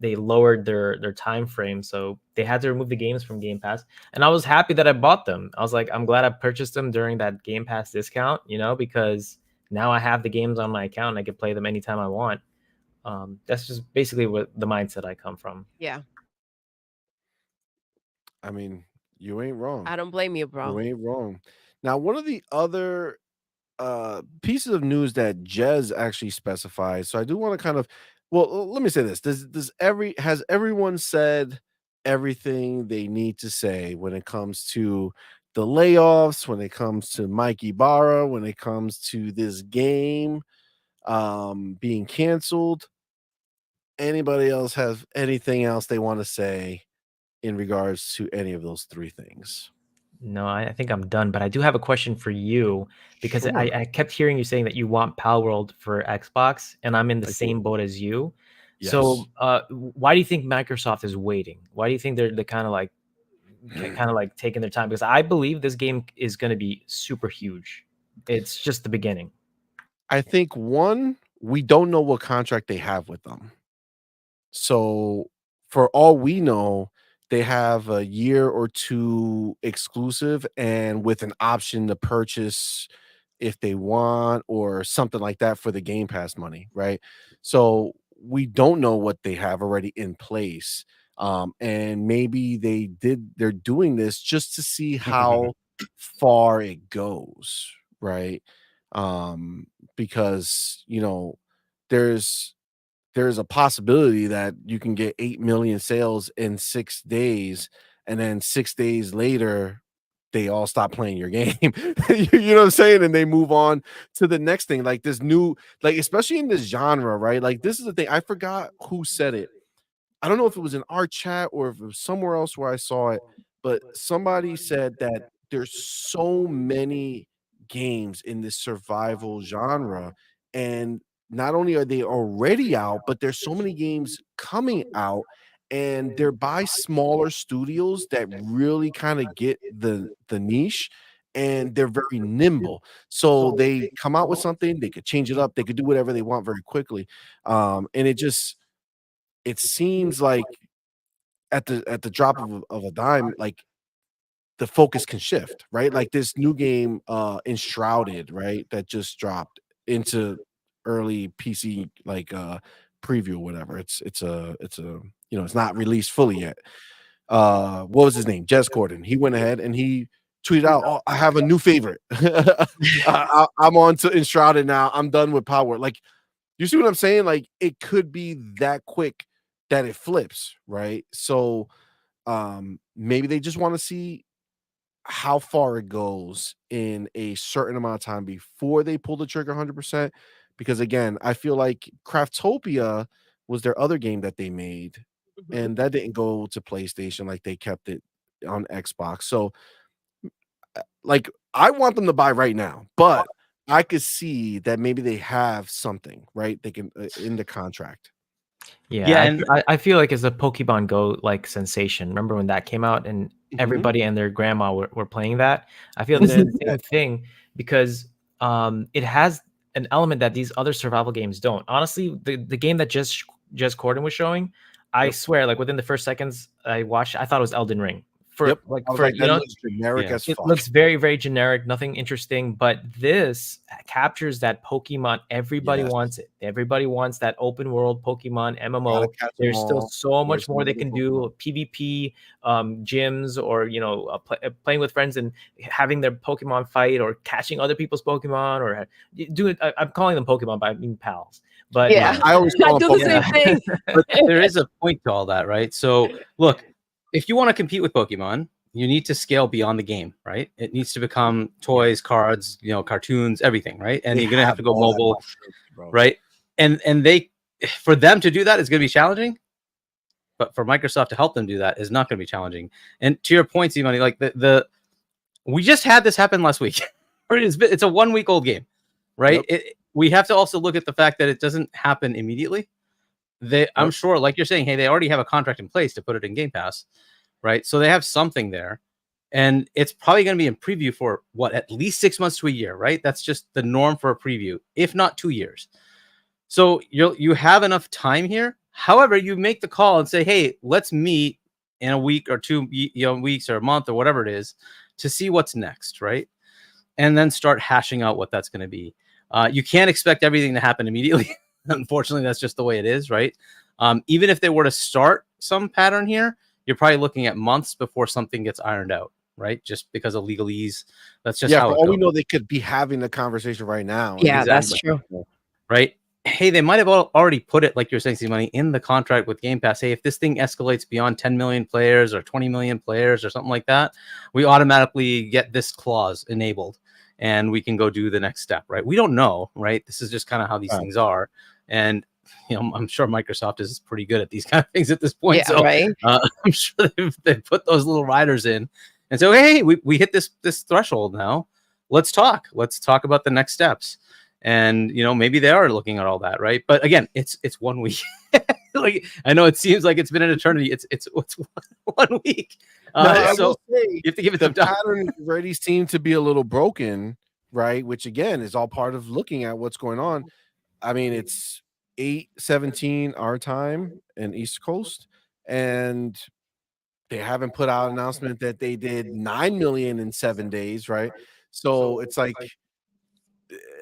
lowered their time frame, so they had to remove the games from Game Pass. And I was happy that I bought them. I was like, I'm glad I purchased them during that Game Pass discount, because now I have the games on my account and I can play them anytime I want. That's just basically what the mindset I come from. Yeah. I mean, you ain't wrong. I don't blame you, bro. You ain't wrong. Now, one of the other pieces of news that Jez actually specifies, so I do want to kind of, well, let me say this. Has everyone said everything they need to say when it comes to the layoffs, when it comes to Mike Ybarra, when it comes to this game being canceled? Anybody else have anything else they want to say in regards to any of those three things? No, I think I'm done, but I do have a question for you because Sure. I kept hearing you saying that you want Palworld for Xbox, and I'm in the same boat as you. Yes. So why do you think Microsoft is waiting? Why do you think they're kind of like taking their time? Because I believe this game is going to be super huge. It's just the beginning. I think one, we don't know what contract they have with them. So for all we know, they have a year or two exclusive and with an option to purchase if they want or something like that for the Game Pass money, right? So we don't know what they have already in place. And maybe they're doing this just to see how far it goes, right? Because there's a possibility that you can get 8 million sales in 6 days, and then 6 days later they all stop playing your game. You know what I'm saying? And they move on to the next thing, like this new, like especially in this genre, right? Like this is the thing. I forgot who said it. I don't know if it was in our chat or if it was somewhere else where I saw it, but somebody said that there's so many games in this survival genre, and not only are they already out, but there's so many games coming out, and they're by smaller studios that really kind of get the niche, and they're very nimble. So they come out with something, they could change it up, they could do whatever they want very quickly. And it seems like at the drop of a dime, like the focus can shift, right? Like this new game, Enshrouded, right? That just dropped into early PC preview or whatever. It's not released fully yet. What was his name? Jez Corden. He went ahead and he tweeted out, "Oh, I have a new favorite. I'm on to Enshrouded now. I'm done with Power." Like, you see what I'm saying? Like, it could be that quick that it flips, right? So maybe they just want to see how far it goes in a certain amount of time before they pull the trigger 100%. Because again, I feel like Craftopia was their other game that they made, and that didn't go to PlayStation. Like, they kept it on Xbox. So like, I want them to buy right now, but I could see that maybe they have something, right? They can in the contract. Yeah, and I feel like it's a Pokemon Go like sensation. Remember when that came out and everybody and their grandma were playing that? I feel it's the same thing because it has an element that these other survival games don't. Honestly, the game that just Corden was showing, I swear, like within the first seconds I watched, I thought it was Elden Ring. Generic as fuck. It looks very, very generic, nothing interesting, but this captures that Pokemon. Everybody wants it. Everybody wants that open world Pokemon MMO. There's still so much more they can do. PvP, gyms, or playing with friends and having their Pokemon fight, or catching other people's Pokemon, or doing. I'm calling them Pokemon, but I mean pals. But yeah, I always call them do the same thing. But there is a point to all that, right? So look, if you want to compete with Pokemon, you need to scale beyond the game, right? It needs to become toys, cards, cartoons, everything, right? And you're gonna have to go mobile, right? And they, for them to do that is gonna be challenging, but for Microsoft to help them do that is not gonna be challenging. And to your point, CMoney, like we just had this happen last week. It's a 1 week old game, right? Yep. We have to also look at the fact that it doesn't happen immediately. I'm sure, like you're saying, hey, they already have a contract in place to put it in Game Pass, right? So they have something there, and it's probably going to be in preview for at least 6 months to a year, right? That's just the norm for a preview, if not 2 years. So you have enough time here. However, you make the call and say, hey, let's meet in a week or 2 weeks or a month or whatever it is to see what's next, right? And then start hashing out what that's going to be. You can't expect everything to happen immediately. Unfortunately, that's just the way it is, right? Even if they were to start some pattern here, you're probably looking at months before something gets ironed out, right? Just because of legalese. That's just how it goes. We know, they could be having the conversation right now. Yeah, that's true. Right? Hey, they might have already put it, like you're saying, CMoney, in the contract with Game Pass. Hey, if this thing escalates beyond 10 million players or 20 million players or something like that, we automatically get this clause enabled and we can go do the next step, right? We don't know, right? This is just kind of how these things are. And, I'm sure Microsoft is pretty good at these kind of things at this point. Yeah, so right. I'm sure they've put those little riders in and so, hey, we hit this threshold now. Let's talk about the next steps. And maybe they are looking at all that, right? But again, it's 1 week. Like, I know it seems like it's been an eternity. It's 1 week. So you have to give it some time. The pattern already seemed to be a little broken, right? Which again is all part of looking at what's going on. I mean, it's 8:17 our time in East Coast, and they haven't put out an announcement that they did 9 million in 7 days, right? So it's like,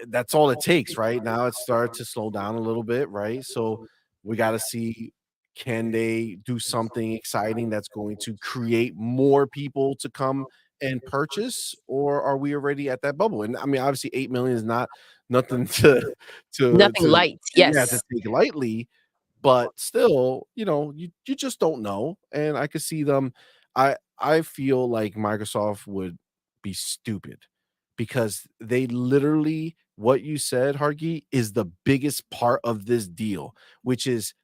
that's all it takes, right? Now it started to slow down a little bit, right? So we got to see, can they do something exciting that's going to create more people to come and purchase, or are we already at that bubble? And I mean, obviously 8 million is nothing to Nothing light. Yes. to take lightly, but still, you just don't know. And I could see them. I feel like Microsoft would be stupid, because they literally, what you said, Hargi, is the biggest part of this deal, which is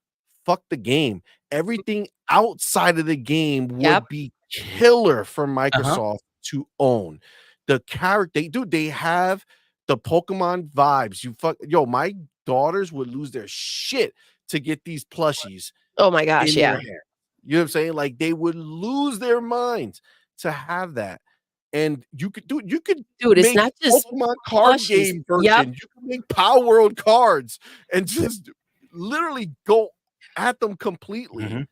fuck the game. Everything outside of the game would be killer for Microsoft to own. The character, they have the Pokemon vibes. My daughters would lose their shit to get these plushies. Oh my gosh, yeah. You know what I'm saying? Like, they would lose their minds to have that. And you could dude, it's not just Pokemon card game version. Yep. You can make Palworld cards and just literally go at them completely. Mm-hmm.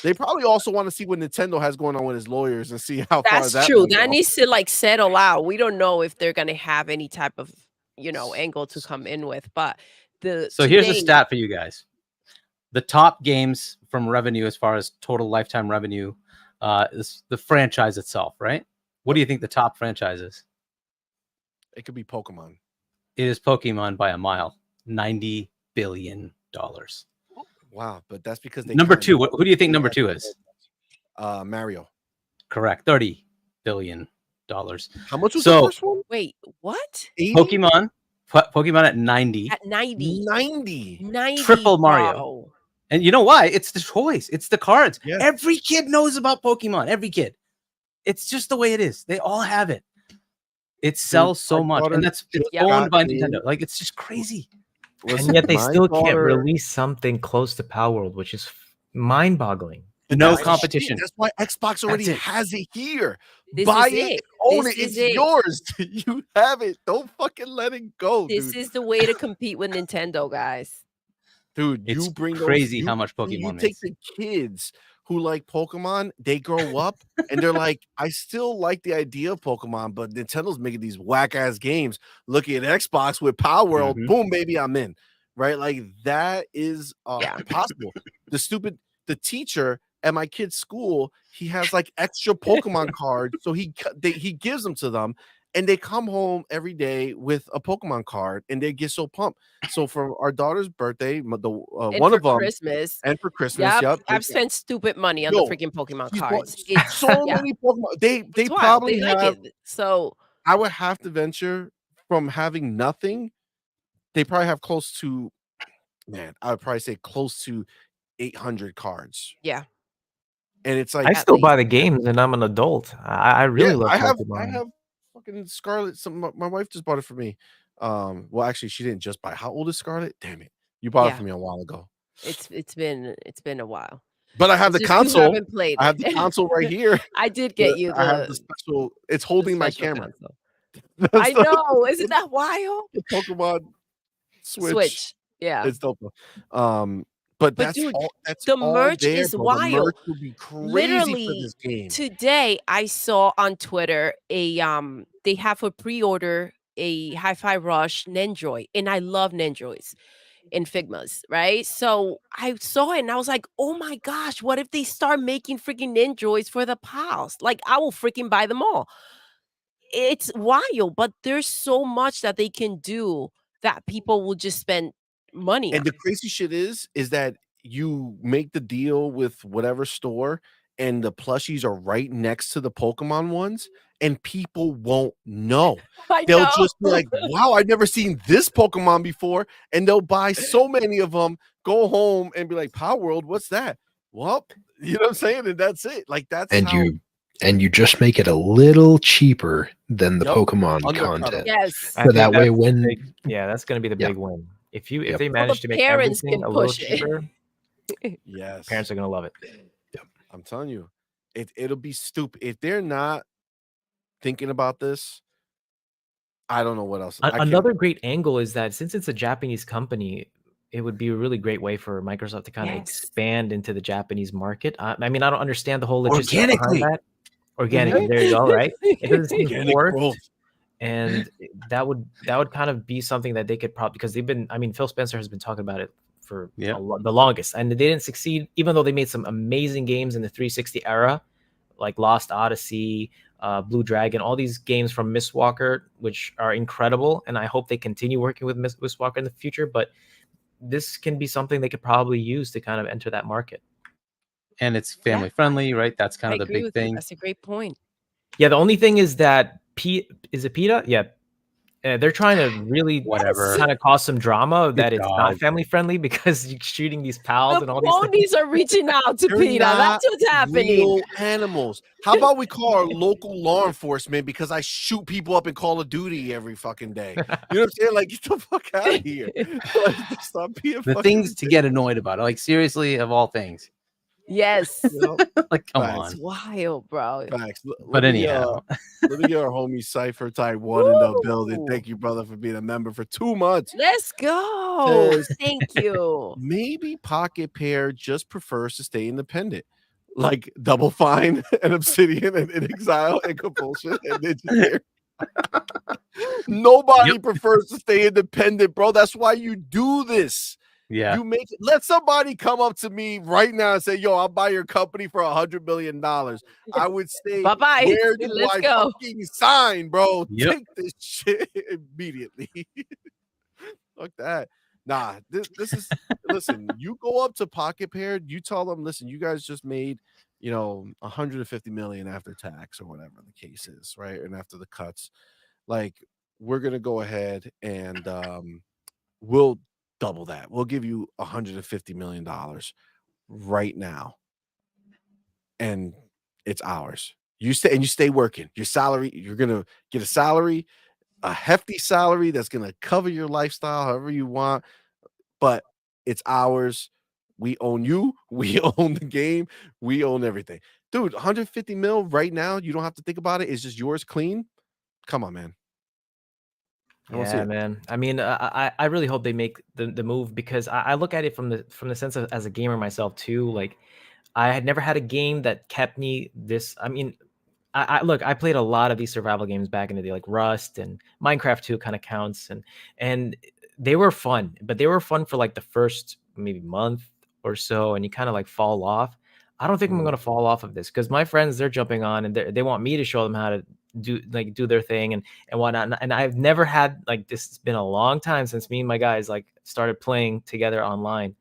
They probably also want to see what Nintendo has going on with his lawyers and see how far that's that true. goes. That needs to settle out. We don't know if they're gonna have any type of angle to come in with. But here's a stat for you guys. The top games from revenue, as far as total lifetime revenue, is the franchise itself, right? What do you think the top franchise is? It could be Pokemon. It is Pokemon by a mile. $90 billion. Wow, but that's because they number two. Who do you think number two is? Mario. Correct. $30 billion. How much was the first one? Wait, what? 80? Pokemon at 90. At 90. 90. Triple Mario. Wow. And you know why? It's the toys. It's the cards. Yes. Every kid knows about Pokemon. Every kid. It's just the way it is. They all have it. It sells so much, and it's owned by Nintendo. Like, it's just crazy. Listen, and yet they still can't release something close to Palworld, which is mind-boggling. No competition. That's why Xbox already has it here. This Buy is it, own it. It's yours. You have it. Don't fucking let it go. This is the way to compete with Nintendo, guys. Dude, it's you bring crazy how much Pokemon take the kids who like Pokemon, they grow up and they're like, I still like the idea of Pokemon, but Nintendo's making these whack ass games. Looking at Xbox with Palworld, boom, baby, I'm in. Right? Like, that is possible. The teacher at my kid's school, he has like extra Pokemon cards, so he gives them to them. and they come home every day with a Pokemon card, and they get so pumped. So for our daughter's birthday, one for of them, Christmas. and for Christmas, Yep, yep, I've spent stupid money on the freaking Pokemon she's bought cards. It's so yeah, many Pokemon. They it's wild. probably They like have. it. So I would have to venture from having nothing. They probably have close to, man, I would probably say close to 800 cards. yeah, And it's like, I at still buy least. the games, and I'm an adult. I really love I Pokemon. have fucking Scarlet. My wife just bought it for me. Well, actually, she didn't just buy it. How old is Scarlet? Damn it, you bought it Yeah. for me a while ago. It's been a while. But I have It's the just you console. haven't played I have the it. console right here. I did get you I have the the special. It's holding my special camera. console. That's I know. Isn't that wild? the Pokemon Switch. Switch. Yeah. It's dope. But that's dude, all. That's the all merch there, is bro. The wild. merch would be crazy for Literally this game. today I saw on Twitter they have a pre-order a Hi-Fi Rush Nendroid, and I love Nendroids and Figmas, right? So I saw it and I was like, oh my gosh, what if they start making freaking Nendroids for the pals? Like, I will freaking buy them all. It's wild, but there's so much that they can do that people will just spend money on. And the crazy shit is that you make the deal with whatever store, and the plushies are right next to the Pokemon ones, and people won't know. I They'll know. just be like, wow, I've never seen this Pokemon before. And they'll buy so many of them, go home and be like, Palworld, what's that? Well, you know what I'm saying? And that's it. Like, that's and you just make it a little cheaper than the Yep. Pokemon Undercut 'em. content. Yes. So that way when that's going to be the Yeah. big win. If they So manage the to make parents everything can a little push it. cheaper, yes, parents are going to love it. I'm telling you, it'll be stupid if they're not thinking about this. I don't know what else. Another great angle is that since it's a Japanese company, it would be a really great way for Microsoft to kind of Yes. expand into the Japanese market. I mean, I don't understand the whole logistics behind Organically. that. Organically, there you go, right? It doesn't seem Organic forced, growth. and that would kind of be something that they could probably, because they've been. I mean, Phil Spencer has been talking about it for Yeah. the longest, and they didn't succeed, even though they made some amazing games in the 360 era, like Lost Odyssey, Blue Dragon, all these games from Mistwalker, which are incredible, and I hope they continue working with Mistwalker in the future. But this can be something they could probably use to kind of enter that market. And it's family friendly, right? That's kind I of the agree big with you. thing. That's a great point. Yeah, the only thing is that is it PETA? Yeah. They're trying to really Whatever. kind of cause some drama that Good it's not dog. family friendly because you're shooting these pals The and all these things. ponies are reaching out to They're PETA. not That's what's happening. real animals. How about we call our local law enforcement because I shoot people up in Call of Duty every fucking day? You know what I'm saying? Like, get the fuck out of here. Like, stop being The fucking things to get annoyed about. Like, seriously, of all things. Yes. Like, come Facts. It's on. wild, bro. Facts. But anyhow, Let me get our homie Cypher Type 1 in the building. Thank you, brother, for being a member for 2 months. Let's go. Thank you. Maybe Pocket Pair just prefers to stay independent. Like Double Fine and Obsidian and In Exile and Compulsion and Ninja Gear. Nobody prefers to stay independent, bro. That's why you do this. yeah. You make it. Let somebody come up to me right now and say, "Yo, I'll buy your company for $100 million." I would say, Bye-bye. "Where do Let's I go. fucking sign, bro? Yep. Take this shit immediately." Fuck that. Nah, this is. Listen, you go up to Pocket Pair, you tell them, "Listen, you guys just made, 150 million after tax or whatever the case is, right? And after the cuts, like, we're gonna go ahead and we'll double that. We'll give you $150 million right now, and it's ours. You stay working. Your salary, you're gonna get a salary, a hefty salary that's gonna cover your lifestyle however you want, but it's ours. We own you. We own the game. We own everything, dude. 150 mil right now. You don't have to think about it. It's just yours clean. Come on, man. Yeah, man. I mean, I really hope they make the move, because I look at it from the sense of, as a gamer myself too. Like, I had never had a game that kept me this. I mean, I played a lot of these survival games back in the day, like Rust and Minecraft 2 kind of counts, and they were fun, but they were fun for like the first maybe month or so, and you kind of like fall off. I don't think I'm going to fall off of this, because my friends, they're jumping on and they want me to show them how to do their thing and whatnot. And I've never had like this. It's been a long time since me and my guys like started playing together online,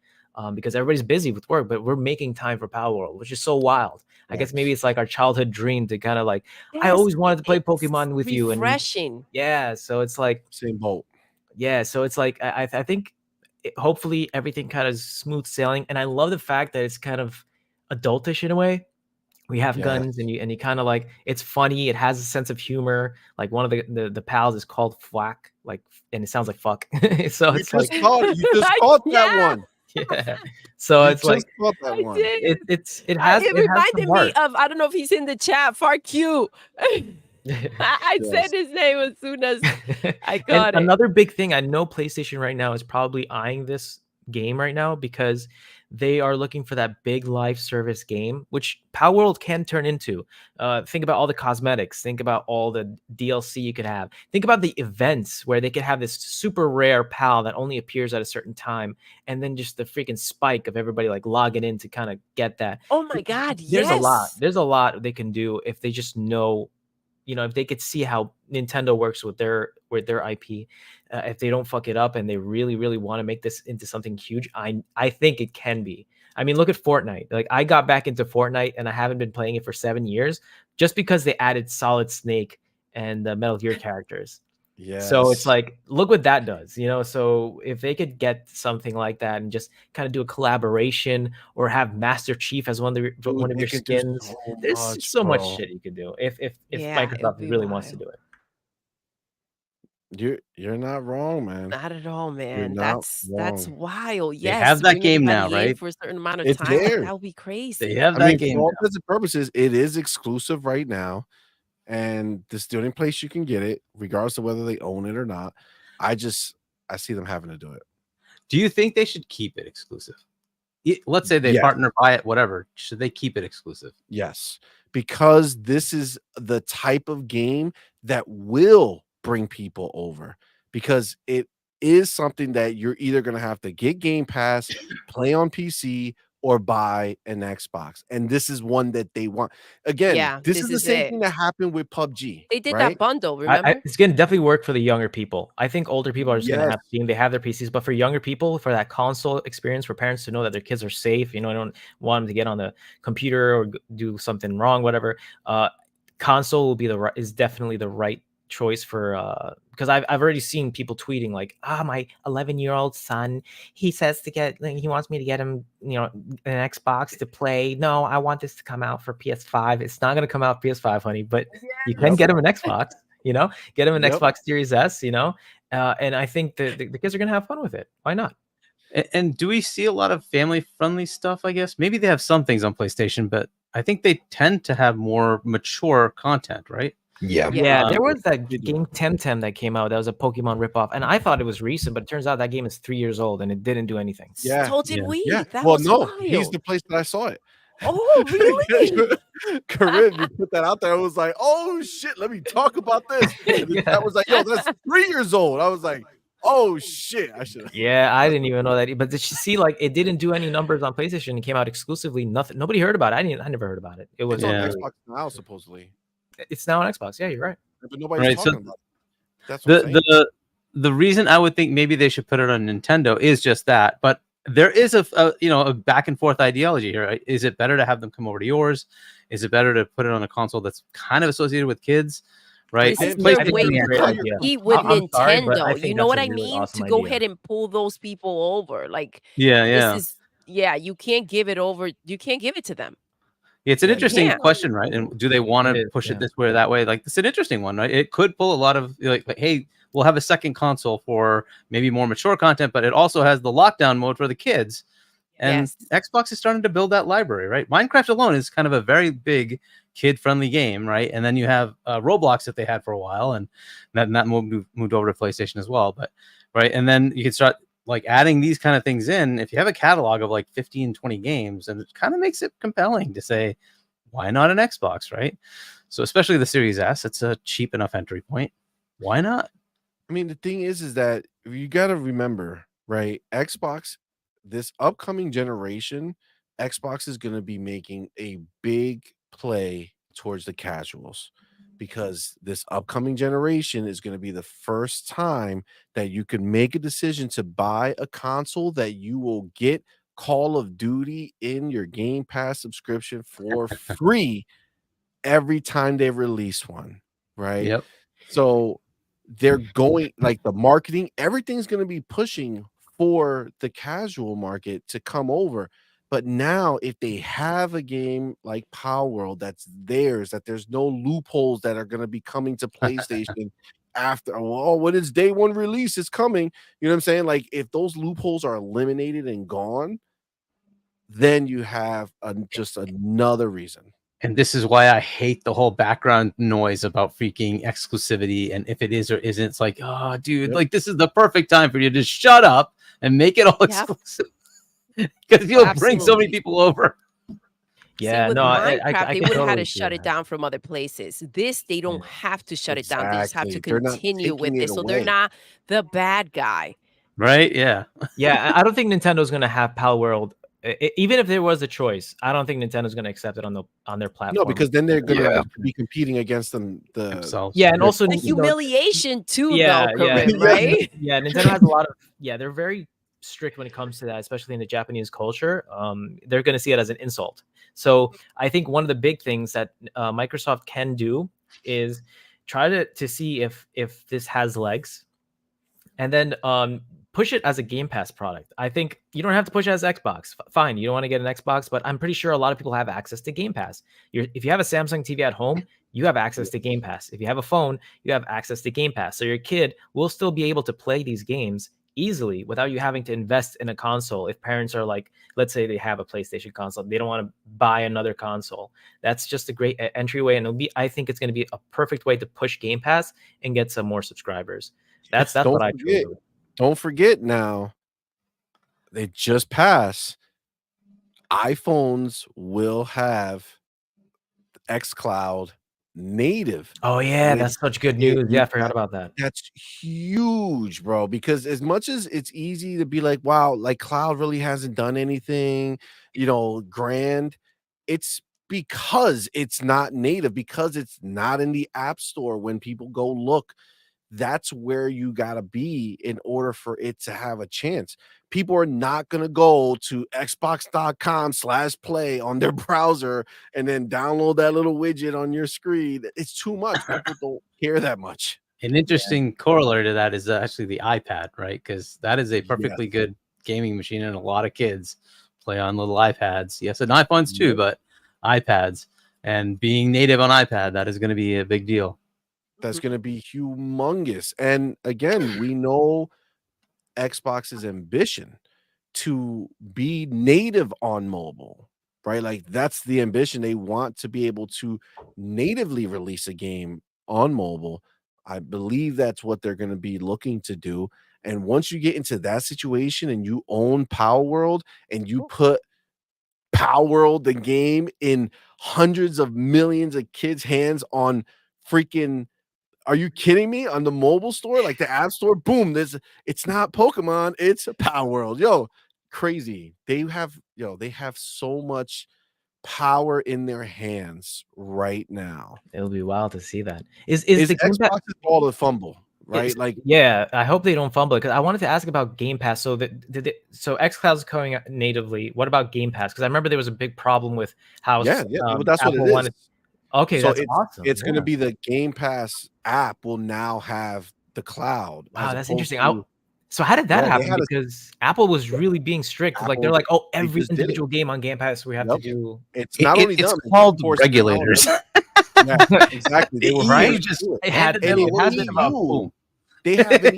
because everybody's busy with work, but we're making time for Palworld, which is so wild. I guess maybe it's like our childhood dream to kind of like, I always wanted to play Pokemon with you, and refreshing. yeah, so it's like same boat. Yeah, so it's like I think hopefully everything kind of smooth sailing, and I love the fact that it's kind of adultish in a way. We have guns, and you kind of like, it's funny. It has a sense of humor. Like one of the pals is called Fwack, like, and it sounds like fuck. So it's like you just caught that one. Yeah. So it's like that one. it reminded me of, I don't know if he's in the chat, Far Q. I said his name as soon as I got it. Another big thing, I know PlayStation right now is probably eyeing this game right now because they are looking for that big live service game, which Palworld can turn into. Think about all the cosmetics. Think about all the DLC you could have. Think about the events where they could have this super rare pal that only appears at a certain time, and then just the freaking spike of everybody like logging in to kind of get that. Oh my God, There's a lot. There's a lot they can do if they just know. If they could see how Nintendo works with their IP, if they don't fuck it up and they really, really want to make this into something huge, I think it can be. I mean, look at Fortnite. Like, I got back into Fortnite and I haven't been playing it for 7 years just because they added Solid Snake and the Metal Gear characters. So it's like, look what that does, So if they could get something like that and just kind of do a collaboration or have Master Chief as one of your skins, there's so much shit you could do if Microsoft really wants to do it. You're not wrong, man. Not at all, man. That's wild. Yes, they have that game now, right? For a certain amount of time, that would be crazy. They have that game. For all intents and purposes, it is exclusive right now. And this is the only place you can get it, regardless of whether they own it or not. I see them having to do it. Do you think they should keep it exclusive? Let's say they partner, buy it, whatever. Should they keep it exclusive? Yes, because this is the type of game that will bring people over, because it is something that you're either going to have to get Game Pass, play on PC, or buy an Xbox. And this is one that they want. Again, this is the same thing that happened with PUBG. They did that bundle, remember? It's going to definitely work for the younger people. I think older people are just going to have Steam. They have their PCs. But for younger people, for that console experience, for parents to know that their kids are safe, I don't want them to get on the computer or do something wrong, whatever. Console will be is definitely the right choice for because I've already seen people tweeting like, my 11-year-old son, he says he wants me to get him an Xbox to play. No, I want this to come out for PS5. It's not going to come out PS5, honey, but you can get him an Xbox. Get him an Xbox Series S. And I think the kids are going to have fun with it. Why not? And do we see a lot of family friendly stuff? I guess maybe they have some things on PlayStation, but I think they tend to have more mature content, right? Yeah. There was that game Temtem that came out. That was a Pokemon ripoff, and I thought it was recent, but it turns out that game is 3 years old and it didn't do anything. Yeah. So did we. Yeah. That was wild. He's the place that I saw it. Oh, really? Corinne, you put that out there. I was like, oh shit, let me talk about this. I was like, yo, that's 3 years old. I was like, oh shit, I should. Yeah, I didn't even know that. But did you see, like, it didn't do any numbers on PlayStation? It came out exclusively. Nothing. Nobody heard about it. I never heard about it. It was on Xbox now, supposedly. It's now on Xbox. Yeah, you're right. But nobody's talking about it. That's the reason I would think maybe they should put it on Nintendo is just that. But there is a back and forth ideology here. Right? Is it better to have them come over to yours? Is it better to put it on a console that's kind of associated with kids? Right? This is their way to compete with Nintendo. You know what I mean? To go ahead and pull those people over. Like, this is, you can't give it over. You can't give it to them. It's an interesting question, right? And do they want to push it this way or that way? Like, it's an interesting one, right? It could pull a lot of like, hey, we'll have a second console for maybe more mature content, but it also has the lockdown mode for the kids. And Xbox is starting to build that library, right? Minecraft alone is kind of a very big kid-friendly game, right? And then you have Roblox that they had for a while, and that moved over to PlayStation as well. But right, and then you can start like adding these kind of things in. If you have a catalog of like 15, 20 games, and it kind of makes it compelling to say, why not an Xbox, right? So especially the Series S, it's a cheap enough entry point. Why not? I mean, the thing is that you got to remember, right? Xbox, this upcoming generation, Xbox is going to be making a big play towards the casuals, because this upcoming generation is going to be the first time that you can make a decision to buy a console that you will get Call of Duty in your Game Pass subscription for free every time they release one, right? Yep. So they're going, like, the marketing, everything's going to be pushing for the casual market to come over. But now, if they have a game like Palworld that's theirs, that there's no loopholes that are going to be coming to PlayStation after, well, when it's day one release, it's coming. You know what I'm saying? Like, if those loopholes are eliminated and gone, then you have just another reason. And this is why I hate the whole background noise about freaking exclusivity. And if it is or isn't, it's like, oh, dude, like this is the perfect time for you to shut up and make it all exclusive. Because you'll bring so many people over. Yeah, with no, Minecraft, I they can would have had totally to see shut it that. down from other places. This, they don't have to shut it down. They just have to Exactly. They're not continue with taking it. it So they're away. not the bad guy. Right? Yeah. Yeah, I don't think Nintendo's going to have Palworld. Even if there was a choice, I don't think Nintendo's going to accept it on their platform. No, because then they're going to Yeah. be competing against Themselves. Yeah, and also The you know, humiliation too, yeah, though, yeah, Corinne, right? yeah, Nintendo has a lot of they're very strict when it comes to that, especially in the Japanese culture. They're going to see it as an insult. So I think one of the big things that Microsoft can do is try to see if this has legs, and then push it as a Game Pass product. I think you don't have to push it as Xbox. Fine, you don't want to get an Xbox, but I'm pretty sure a lot of people have access to Game Pass. If you have a Samsung TV at home, you have access to Game Pass. If you have a phone, you have access to Game Pass. So your kid will still be able to play these games easily without you having to invest in a console. If parents are like, let's say they have a PlayStation console, they don't want to buy another console. That's just a great entryway, and I think it's going to be a perfect way to push Game Pass and get some more subscribers. That's don't what I forget, do. Don't forget now, they just passed. iPhones will have xCloud native. Oh yeah, that's such good news. Yeah, I forgot about that. That's huge, bro, because as much as it's easy to be like, wow, like cloud really hasn't done anything, grand, it's because it's not native, because it's not in the app store. When people go look, that's where you got to be in order for it to have a chance. People are not going to go to xbox.com/play on their browser and then download that little widget on your screen. It's too much. People don't care that much. An interesting corollary to that is actually the iPad, right? Because that is a perfectly good gaming machine, and a lot of kids play on little iPads. Yes, and iPhones too, but iPads. And being native on iPad, that is going to be a big deal. That's going to be humongous. And again, we know Xbox's ambition to be native on mobile, right? Like that's the ambition. They want to be able to natively release a game on mobile. I believe that's what they're going to be looking to do. And once you get into that situation and you own Palworld and you put Palworld, the game, in hundreds of millions of kids' hands on freaking, are you kidding me? On the mobile store, like the app store, boom, it's not Pokemon, it's Palworld. Yo, crazy. They have so much power in their hands right now. It'll be wild to see that. Is the Xbox's ball to fumble, right? Like, yeah, I hope they don't fumble it, because I wanted to ask about Game Pass. So so xCloud is coming out natively. What about Game Pass? Because I remember there was a big problem with how well, that's Apple what it wanted. is. Okay, So that's awesome. it's going to be the Game Pass app will now have the cloud. Wow, that's interesting. So how did that happen? Because Apple was really being strict. Like they're like, oh, every individual game on Game Pass we have to do. It's not only it's them, called regulators. Yeah, exactly. They were Right? They have an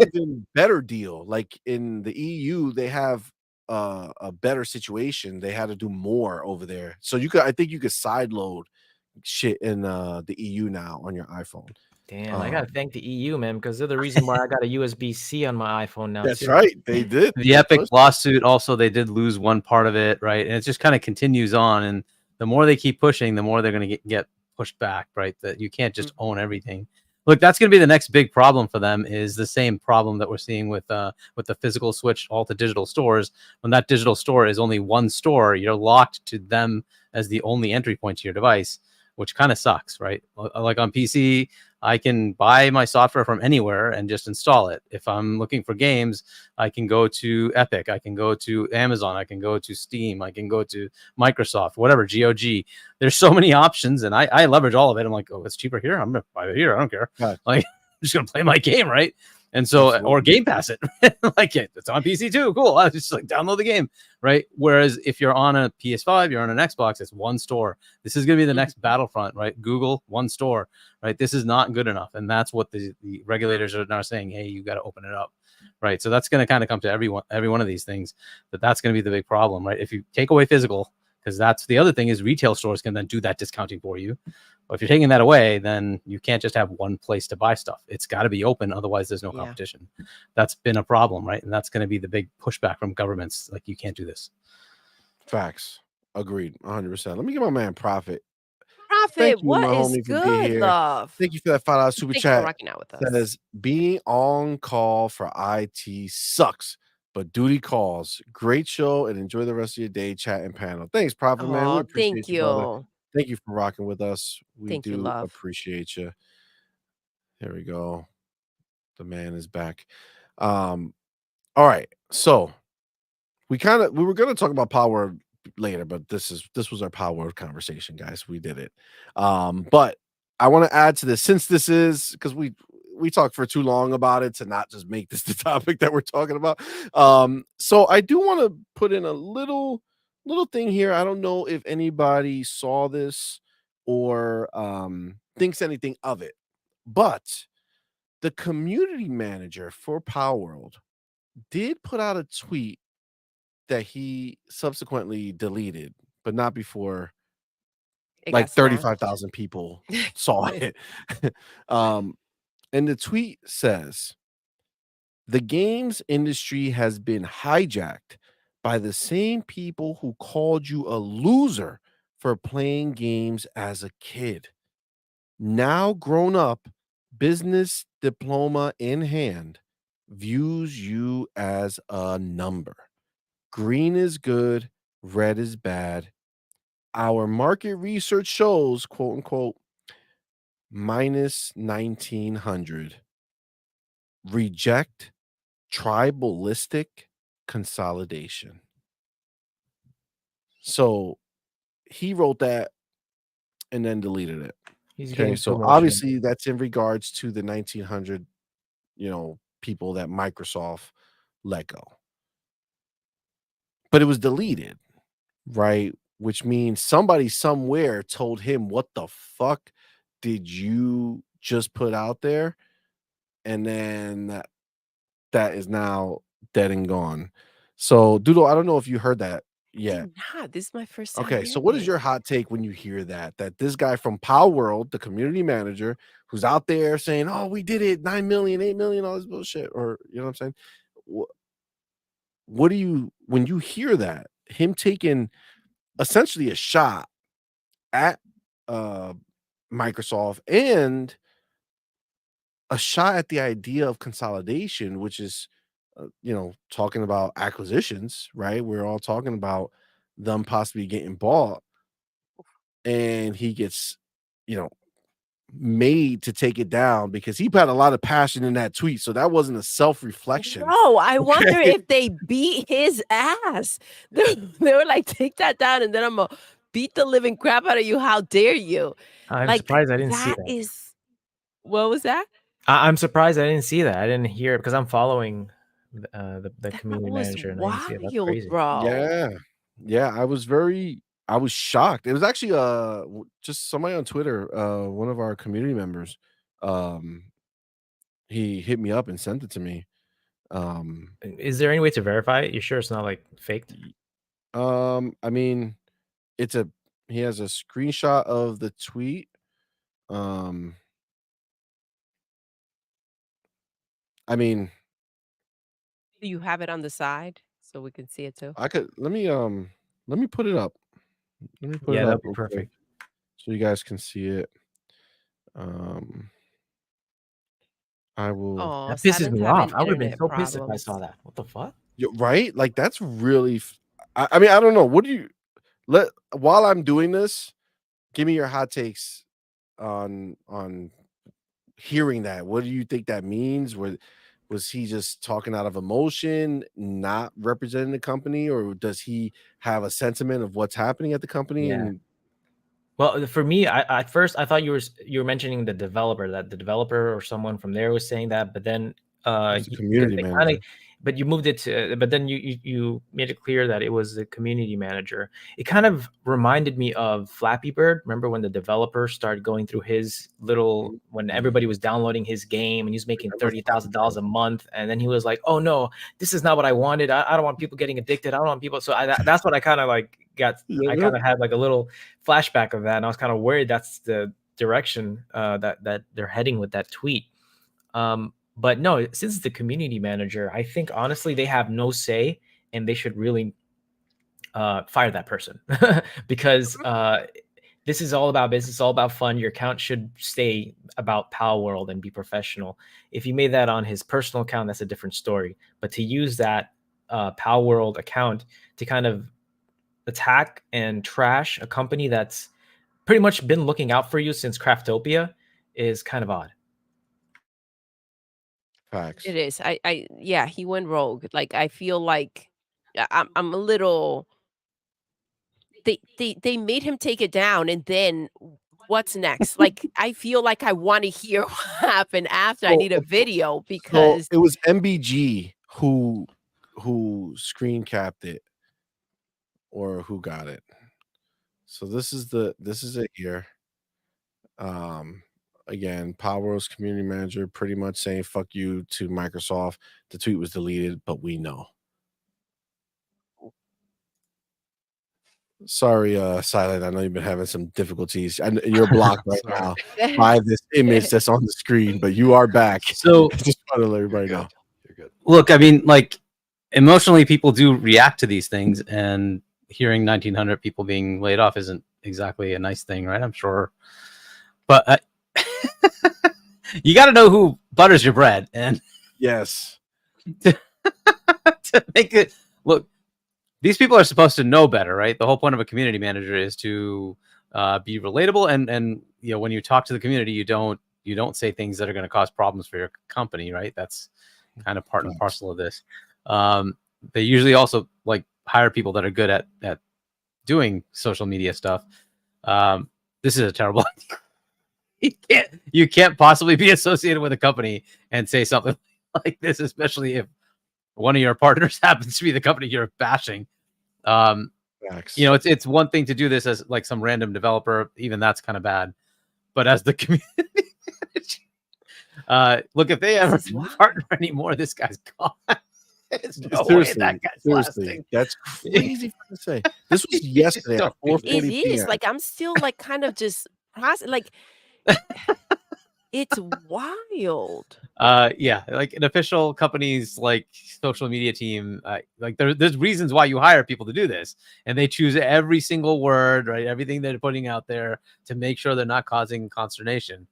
even better deal. Like in the EU, they have a better situation. They had to do more over there. So I think you could sideload shit in the EU now on your iPhone. Damn, I gotta thank the EU, man, because they're the reason why I got a USB-C on my iPhone now. That's right, they did. The Epic lawsuit also, they did lose one part of it, right? And it just kind of continues on, and the more they keep pushing, the more they're going to get pushed back, right? That you can't just own everything. Look, that's going to be the next big problem for them. Is the same problem that we're seeing with the physical switch all to digital stores. When that digital store is only one store, you're locked to them as the only entry point to your device. which kind of sucks, right? Like on PC, I can buy my software from anywhere and just install it. If I'm looking for games, I can go to Epic, I can go to Amazon, I can go to Steam, I can go to Microsoft, whatever, GOG. There's so many options, and I leverage all of it. I'm like, oh, it's cheaper here, I'm gonna buy it here. I don't care. Right. Like, I'm just gonna play my game, right? And so, Absolutely. or Game Pass it. Like, it's on PC too. Cool. I just like download the game, right? Whereas if you're on a PS5, you're on an Xbox, it's one store. This is going to be the next Battlefront, right? Google, one store, right? This is not good enough. And that's what the regulators are now saying. Hey, you got to open it up, right? So that's going to kind of come to every one of these things, that's going to be the big problem, right? If you take away physical, because that's the other thing is retail stores can then do that discounting for you. But if you're taking that away, then you can't just have one place to buy stuff. It's got to be open. Otherwise, there's no competition. That's been a problem, right? And that's going to be the big pushback from governments. Like, you can't do this. Facts. Agreed. 100%. Let me get my man Profit. Profit, what is good, love? Thank you for that $5 super chat. For rocking out with us. Says, being on call for IT sucks, but duty calls. Great show, and enjoy the rest of your day, chat and panel. Thanks, Profit, man. We appreciate you, brother. Thank you for rocking with us. We do appreciate you. There we go. The man is back. All right. So we were going to talk about Palworld later, but this was our Palworld conversation, guys. We did it. But I want to add to this, since this is, because we talked for too long about it to not just make this the topic that we're talking about. So I do want to put in a little thing here. I don't know if anybody saw this or thinks anything of it, but the community manager for Palworld did put out a tweet that he subsequently deleted, but not before like 35,000 people saw it. And the tweet says, the games industry has been hijacked by the same people who called you a loser for playing games as a kid. Now grown up, business diploma in hand, views you as a number. Green is good, red is bad. Our market research shows, quote unquote, minus 1900. Reject tribalistic consolidation. So he wrote that and then deleted it. Okay, so obviously that's in regards to the 1900, people that Microsoft let go. But it was deleted, right? Which means somebody somewhere told him, what the fuck did you just put out there? And then that is now dead and gone. So, Doodle, I don't know if you heard that yet. This is my first time. Okay, so what is your hot take when you hear that this guy from Palworld, the community manager, who's out there saying, oh, we did it, 9 million, 8 million, all this bullshit, or you know what I'm saying? What do you, when you hear that, him taking essentially a shot at Microsoft and a shot at the idea of consolidation, which is, talking about acquisitions, right? We're all talking about them possibly getting bought, and he gets, made to take it down because he had a lot of passion in that tweet. So that wasn't a self-reflection. No, I wonder if they beat his ass. They were like, take that down, and then I'm gonna beat the living crap out of you. How dare you? I'm surprised I didn't see that. What was that? I'm surprised I didn't see that. I didn't hear it because I'm following the community manager. And I didn't see it. That's crazy. Bro. Yeah. I was shocked. It was actually just somebody on Twitter, one of our community members. He hit me up and sent it to me. Is there any way to verify it? You sure it's not like faked? I mean, he has a screenshot of the tweet. I mean, do you have it on the side so we can see it too? I could let me put it up. Let me put it up. That'd be perfect. So you guys can see it. I will. Oh, that pisses me off. I would have been so pissed if I saw that. What the fuck? Right? Like that's really. I mean, I don't know. What do you while I'm doing this? give me your hot takes on hearing that. What do you think that means? Was he just talking out of emotion, not representing the company, or does he have a sentiment of what's happening at the company? Yeah. And Well, for me, at first I thought you were mentioning the developer, that the developer or someone from there was saying that, but then He's a community manager. But you moved it to, but then you made it clear that it was the community manager. It kind of reminded me of Flappy Bird. Remember when the developer started going through his little, when everybody was downloading his game and he was making $30,000 a month, and then he was like, "Oh no, this is not what I wanted. I don't want people getting addicted. I don't want people." So that's what I kind of like got. I kind of had like a little flashback of that, and I was kind of worried that's the direction that they're heading with that tweet. But no, since it's the community manager, I think honestly they have no say, and they should really fire that person because this is all about business, all about fun. Your account should stay about Palworld and be professional. If you made that on his personal account, that's a different story. But to use that Palworld account to kind of attack and trash a company that's pretty much been looking out for you since Craftopia is kind of odd. Facts. It is. Yeah, he went rogue. Like I feel like I'm a little. They made him take it down, and then what's next? Like I feel like I want to hear what happened after. I need a video So because it was MBG who screen capped it, or who got it. So this is it here. Again, Palworld's community manager pretty much saying "fuck you" to Microsoft. The tweet was deleted, but we know. Sorry, Silent. I know you've been having some difficulties, and you're blocked right now by this image that's on the screen. But you are back. So just want to let everybody know. You're good. look, I mean, like emotionally, people do react to these things, and hearing 1,900 people being laid off isn't exactly a nice thing, right? I'm sure, but you got to know who butters your bread, and Yes. to make it look. These people are supposed to know better, right? The whole point of a community manager is to be relatable, and you know, when you talk to the community, you don't say things that are going to cause problems for your company, right? That's kind of part and parcel of this. They usually also like hire people that are good at doing social media stuff. This is a terrible idea. You can't possibly be associated with a company and say something like this, especially if one of your partners happens to be the company you're bashing. You know, it's one thing to do this as like some random developer, even that's kind of bad. But as the community look, if they ever partner anymore, this guy's gone. There's no way that guy's lasting. That's crazy to say. This was yesterday at 4:40 it is p.m. like I'm still like kind of just like it's wild. Yeah, like an official company's like social media team, like there's reasons why you hire people to do this, and they choose every single word, right? Everything they're putting out there to make sure they're not causing consternation.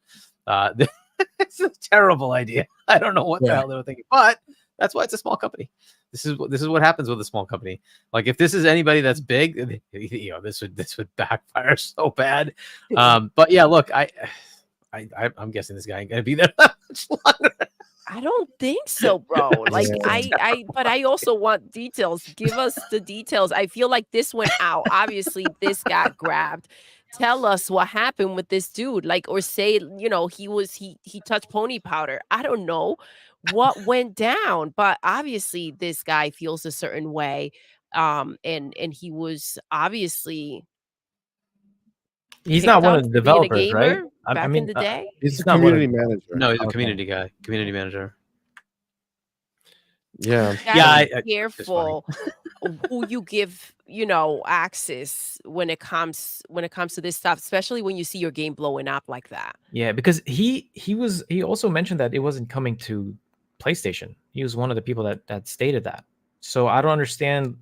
It's a terrible idea. I don't know what the hell they were thinking, but that's why it's a small company. This is what happens with a small company. Like if this is anybody that's big, you know, this would backfire so bad. But yeah, look, I'm guessing this guy ain't gonna be there that much longer. I don't think so, bro. Like but I also want details. Give us the details. I feel like this went out. Obviously, this got grabbed. Tell us what happened with this dude. Like, or say, you know, he touched pony powder. I don't know what went down, but obviously this guy feels a certain way. And he was obviously he's not one of the developers, right? Back in the day. He's a community manager. No, he's a community guy, community manager. Yeah. Careful who you give, you know, access when it comes to this stuff, especially when you see your game blowing up like that. Yeah, because he also mentioned that it wasn't coming to PlayStation. He was one of the people that stated that. So I don't understand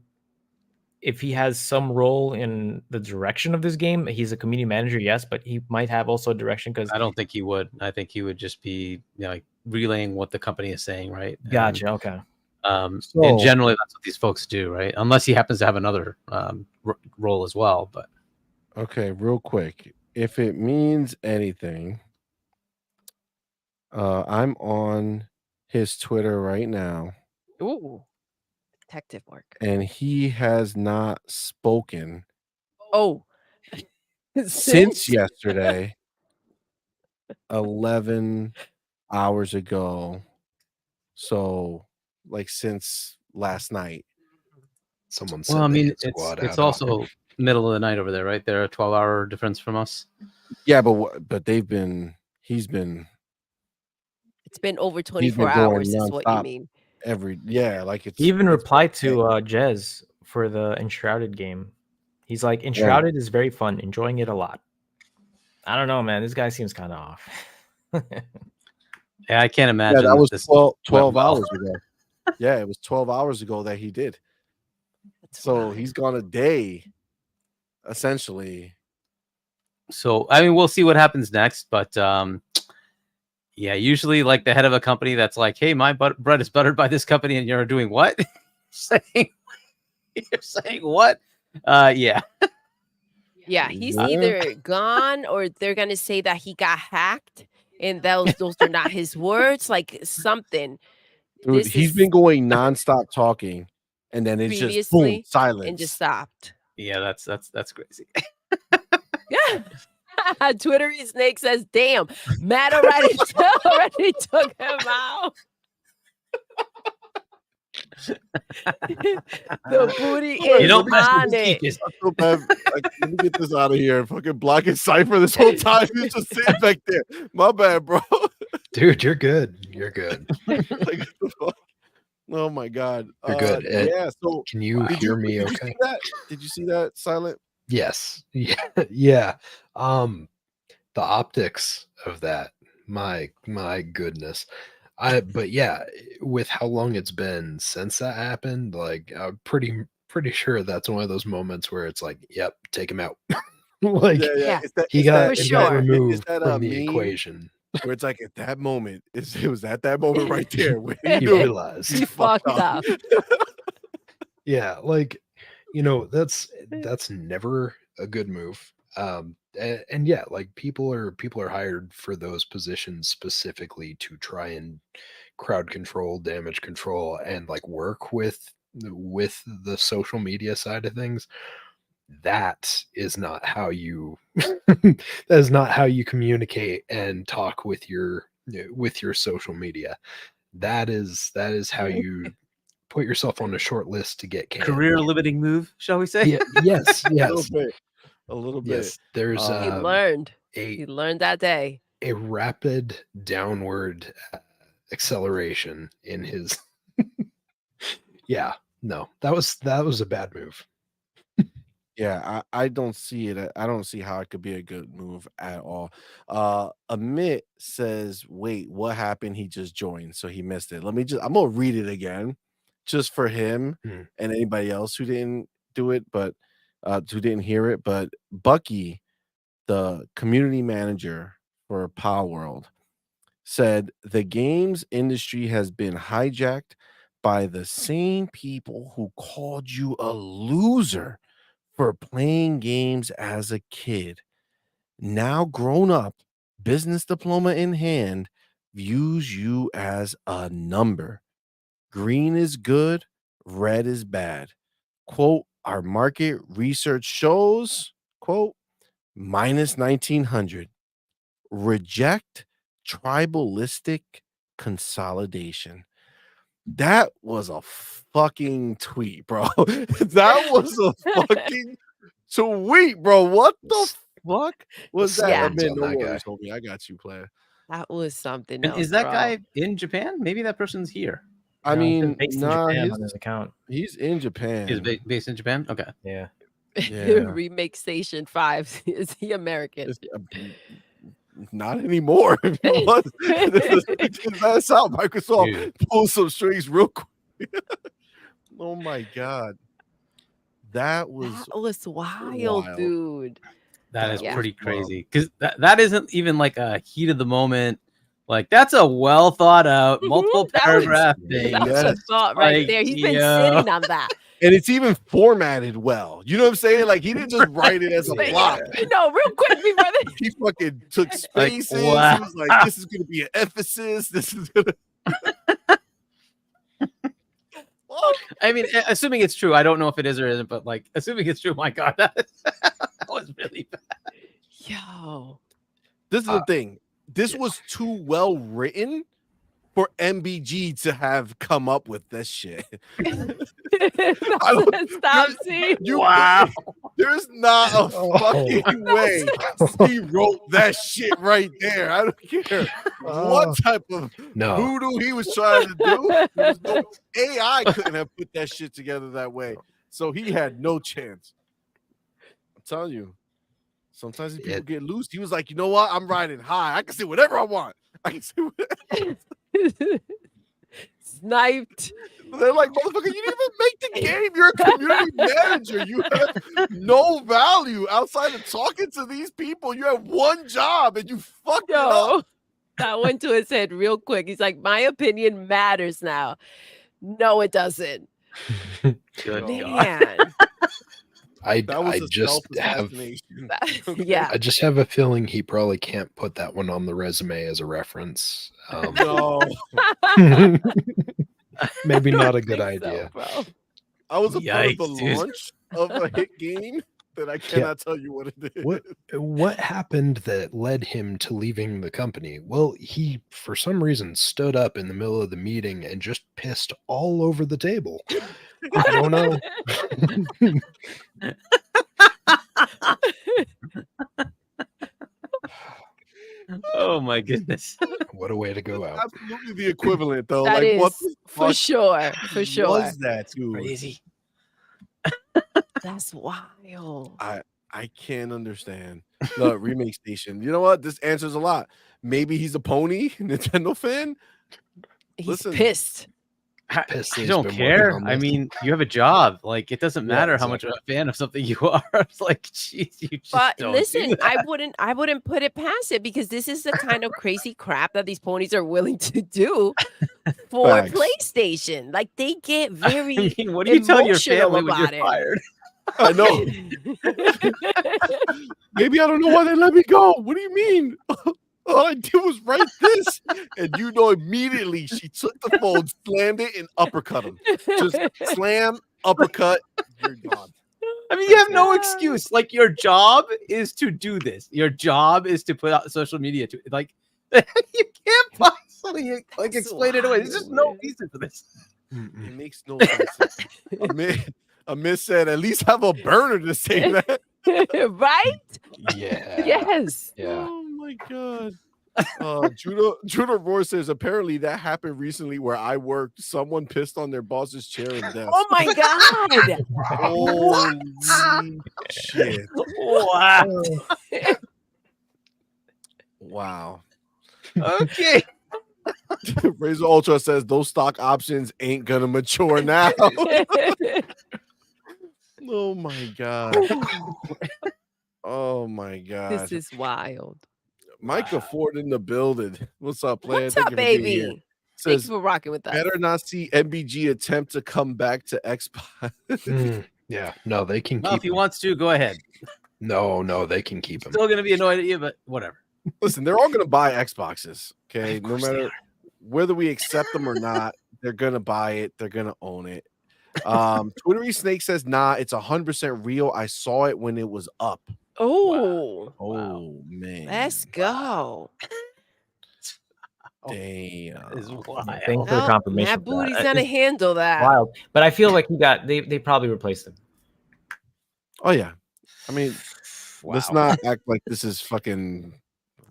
if he has some role in the direction of this game. He's a community manager, yes, but he might have also a direction, because I don't think he would. I think he would just be, you know, like relaying what the company is saying, right? Gotcha. Okay. And generally that's what these folks do, right? Unless he happens to have another role as well. But okay, real quick, if it means anything, I'm on his Twitter right now, Ooh, detective work. and he has not spoken Oh, since yesterday, 11 hours ago. So, like, since last night. Someone Well, I said the mean, hit squad it's had also middle of the night over there, right? They're a 12-hour difference from us. Yeah, but they've been. He's been. It's been over He's 24 been going hours, is what you nonstop mean. like it's. He even it's replied every day. to Jez for the Enshrouded game. He's like, Enshrouded is very fun, enjoying it a lot. I don't know, man. This guy seems kind of off. Yeah, I can't Yeah, imagine. that was this 12 went well. hours ago. Yeah, it was 12 hours ago that he did. That's So wild. he's gone a day, essentially. So I mean, we'll see what happens next, but yeah, usually like the head of a company that's like, hey, my bread is buttered by this company, and you're doing what? You're saying what? Yeah. Yeah, he's Yeah. either gone or they're gonna say that he got hacked, and those are not his words, like something. Dude, This he's is been going nonstop talking, and then it's just boom, previously silence. and just stopped. Yeah, that's crazy. Yeah. Twitter Snake says, damn, Matt already took him out. The booty is You don't mess with on the it. geekers. I feel bad. Let me get this out of here. Fucking blocking Cypher this whole time. He's just sitting back there. My bad, bro. Dude, you're good. You're good. Like, what the fuck? Oh my god. You're good. Yeah. So Can you hear me did okay? you see that? Did you see that, Silent? Yes. Yeah. Yeah. The optics of that. My goodness. But yeah, with how long it's been since that happened, like I'm pretty sure that's one of those moments where it's like, yep, take him out. Like Yeah. he for got sure. removed that from the meme equation. where it's like at that moment, it was at that moment right there when He he knew realized. He fucked up. Yeah, like that's never a good move. And yeah, like people are hired for those positions specifically to try and crowd control, damage control, and like work with the social media side of things. That is not how you that is not how you communicate and talk with your social media. That is how you put yourself on a short list to get canned. Career limiting move, shall we say? Yeah, yes, a little yes, bit. A little bit. yes. There's He learned. He learned that day. a rapid downward acceleration in his. Yeah, no, that was a bad move. Yeah, I don't see it. I don't see how it could be a good move at all. Amit says, wait, what happened? He just joined, so he missed it. I'm gonna read it again just for him and anybody else who didn't do it, but who didn't hear it. But Bucky, the community manager for Palworld, said the games industry has been hijacked by the same people who called you a loser for playing games as a kid. Now grown up, business diploma in hand, views you as a number. Green is good, red is bad. Quote, our market research shows, quote, minus 1900. Reject tribalistic consolidation. That was a fucking tweet, bro. That was a fucking tweet, bro. What the fuck was that? Yeah. I mean, no On that worries, guy. homie. I got you, player. That was something And else. is that bro. guy in Japan? Maybe that person's here. I No, he's mean, based in nah, Japan on his account. he's in Japan. He's based in Japan. Okay. Yeah. Yeah. Remake Station 5. Is he American? Not anymore. If he was, that's out. Microsoft Dude. pull some strings real quick. Oh my god, that was That was wild, dude. That is Yeah. pretty crazy because that isn't even like a heat of the moment. Like that's a well thought out, multiple That was- paragraph thing. That's a Yes. thought right Like, there. He's been yo. sitting on that. And it's even formatted well. You know what I'm saying? Like he didn't just write it as a block. No, real quick before that. He fucking took Like, spaces. wow. He was like, this is gonna be an emphasis. This is gonna I mean, assuming it's true, I don't know if it is or isn't, but like, assuming it's true, my God, that was really bad. Yo. This is the thing. This was too well written for MBG to have come up with this shit. Stop, see? Wow. There's not a fucking way he wrote that shit right there. I don't care what type of voodoo he was trying to do. There was no AI couldn't have put that shit together that way. So he had no chance. I'm telling you. Sometimes these people get loose. He was like, you know what? I'm riding high. I can say whatever I want. I can say whatever. Sniped. They're like, motherfucker, you didn't even make the game. You're a community manager. You have no value outside of talking to these people. You have one job and you fucked it up. That went to his head real quick. He's like, my opinion matters now. No, it doesn't. Good Man. I just have I just have a feeling he probably can't put that one on the resume as a reference. No. Maybe not a good idea. So, I was a part of the launch of a hit game that I cannot tell you what it is. What happened that led him to leaving the company? Well, he, for some reason, stood up in the middle of the meeting and just pissed all over the table. I don't know. Oh my goodness. What a way to go out. Absolutely the equivalent though. That like is, what the for sure. For sure. was that too? Crazy. That's wild. I can't understand. Look, Remake Station. You know what? This answers a lot. Maybe he's a pony Nintendo fan. He's pissed. I don't care. I mean, you have a job. Like, it doesn't matter how much of a fan of something you are. It's like, jeez, you just But don't listen, do that. I wouldn't put it past it because this is the kind of crazy crap that these ponies are willing to do for Facts. PlayStation. Like they get very I mean, what do you tell your emotional family when you're about it. fired? I know. Maybe I don't know why they let me go. What do you mean? All I did was write this. And you know, immediately she took the phone, slammed it, and uppercut him. Just slam, uppercut, you're gone. I mean, you have no excuse. Like, your job is to do this. Your job is to put out social media to like you can't possibly like explain it away. There's just no reason for this. It makes no sense. Amir said, at least have a burner to say that. Right? Yeah. Yes. Yeah. Oh my god. Judah Roar says apparently that happened recently where I worked. Someone pissed on their boss's chair and desk. Oh my god. Holy shit. Wow. Wow. Okay. Razor Ultra says those stock options ain't gonna mature now. Oh my god. Oh my god. This is wild. Micah Ford in the building. What's up, player? What's Thank up, you for being baby? here. Thanks Says for rocking with us. better not see MBG attempt to come back to Xbox. Yeah. No, they can Well, keep if he him. wants to, go ahead. No, they can keep him. Still gonna be annoyed at you, but whatever. Listen, they're all gonna buy Xboxes. Okay, Of no course they matter are. whether we accept them or not, they're gonna buy it. They're gonna own it. Twittery Snake says, nah, it's 100% real. I saw it when it was up. Oh, Oh man, let's go. damn. That is wild. Thanks for the confirmation. That for booty's that. gonna It's handle that. wild. But I feel like they probably replaced him. Oh yeah, I mean, let's not act like this is fucking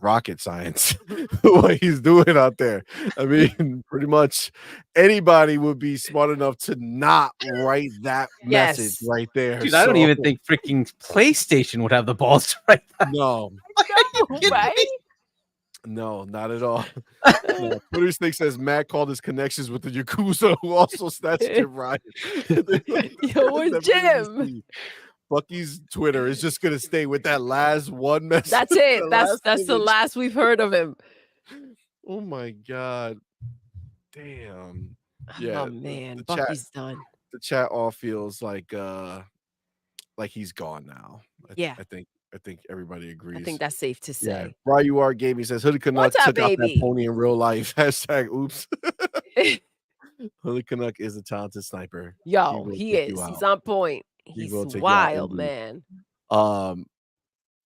rocket science what he's doing out there. I mean, pretty much anybody would be smart enough to not write that message right there. Dude, I don't even think freaking PlayStation would have the balls to write that. No, Right? no, not at all. No. Twitter Snake says Matt called his connections with the Yakuza who also snatched Jim Ryan. Yo, where's Jim? Bucky's Twitter is just gonna stay with that last one message. That's it. That's the image. last we've heard of him. Oh my god. Damn. Yeah. Oh man, the Bucky's done. the chat all feels like he's gone now. Yeah. I think everybody agrees. I think that's safe to Yeah. say. Why you are gaming says Hoodie Canuck What's up, took out that baby? pony in real life. Hashtag oops. Hoodie Canuck is a talented sniper. Yo, will he take you is. He's out. on point. He He's will take you out wild, indeed. man. All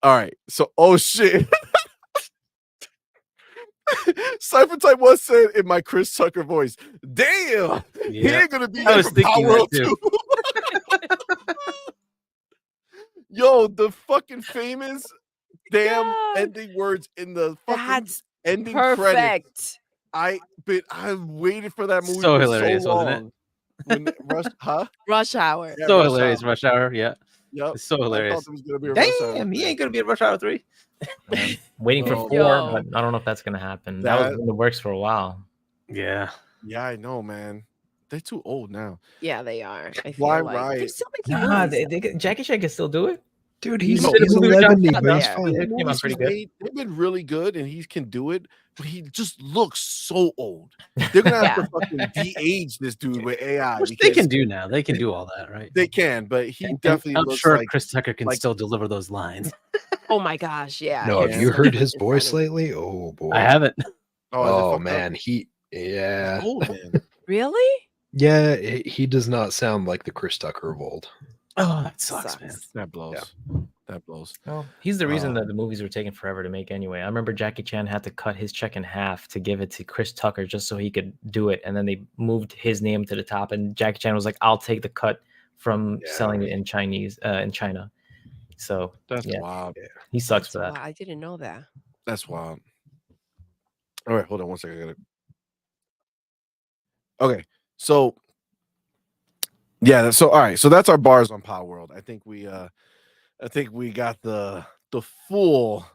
right. So oh shit. Cypher Type 1 said in my Chris Tucker voice, damn, he ain't gonna be I there was for thinking that Palworld 2. Yo, the fucking famous damn God. ending words in the fucking That's ending credits. perfect. I waited for that movie So for hilarious, so wasn't it? long. When Rush Hour. Yeah, So Rush hilarious, Hour. Rush Hour. Yeah, Yep. it's so I hilarious. thought there was gonna be a Rush Hour. Damn, he ain't gonna be in Rush Hour 3. Waiting for Oh, 4, Yo. but I don't know if that's gonna happen. That was That- in the works for a while. Yeah. Yeah, I know, man. They're too old now. Yeah, they are. I feel Blind like they're Riot. still making Nah, movies. Jackie Chan can still do it. Dude, He's he's, did a he's movie with John 11, Cena, but he's yeah. fine. It came out Movies pretty he's good. made, they've been really good, and he can do it, but he just looks so old. They're gonna have to fucking de-age this dude with AI. Which they because can do now. They can do all that, right? They can, but he And definitely I'm looks sure like Chris Tucker can like- still deliver those lines. Oh my gosh, yeah. No, have Yeah. you so heard his freaking voice funny. lately? Oh boy. I haven't. is it Oh fucked up? man, He's yeah, old, man. Really? yeah. He does not sound like the Chris Tucker of old. Oh, that sucks, man. That blows. That blows. Well, he's the reason Um, that the movies were taking forever to make anyway. I remember Jackie Chan had to cut his check in half to give it to Chris Tucker just so he could do it, and then they moved his name to the top, and Jackie Chan was like, "I'll take the cut from selling it in China." So That's yeah, wild. he sucks for Wow, that. I didn't know that. That's wild. All right, hold on one second. I gotta... Okay, so yeah, so all right, so that's our bars on Palworld. I think we got the full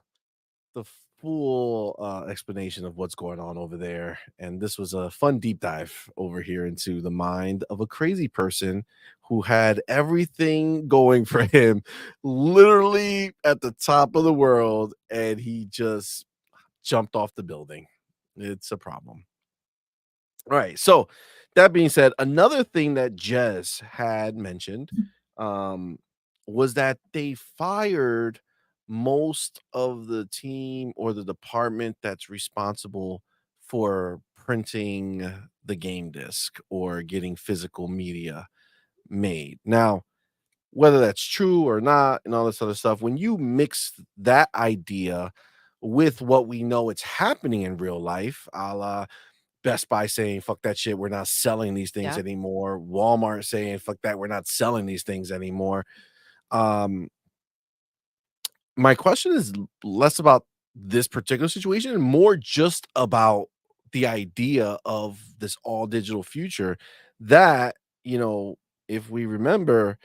explanation of what's going on over there, and this was a fun deep dive over here into the mind of a crazy person who had everything going for him, literally at the top of the world, and he just jumped off the building. It's a problem. All right, so that being said, another thing that Jez had mentioned was that they fired most of the team or the department that's responsible for printing the game disc or getting physical media made. Now, whether that's true or not and all this other stuff, when you mix that idea with what we know it's happening in real life, a la Best Buy saying, fuck that shit, we're not selling these things Yeah. anymore. Walmart saying, fuck that, we're not selling these things anymore. My question is less about this particular situation and more just about the idea of this all digital future that, if we remember,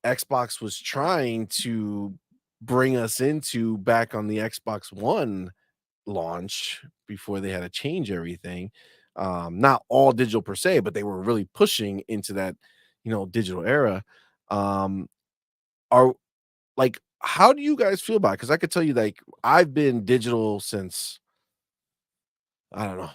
Xbox was trying to bring us into back on the Xbox One launch before they had to change everything. Not all digital per se, but they were really pushing into that, digital era. Are like, how do you guys feel about it? Because I could tell you, like, I've been digital since, I don't know,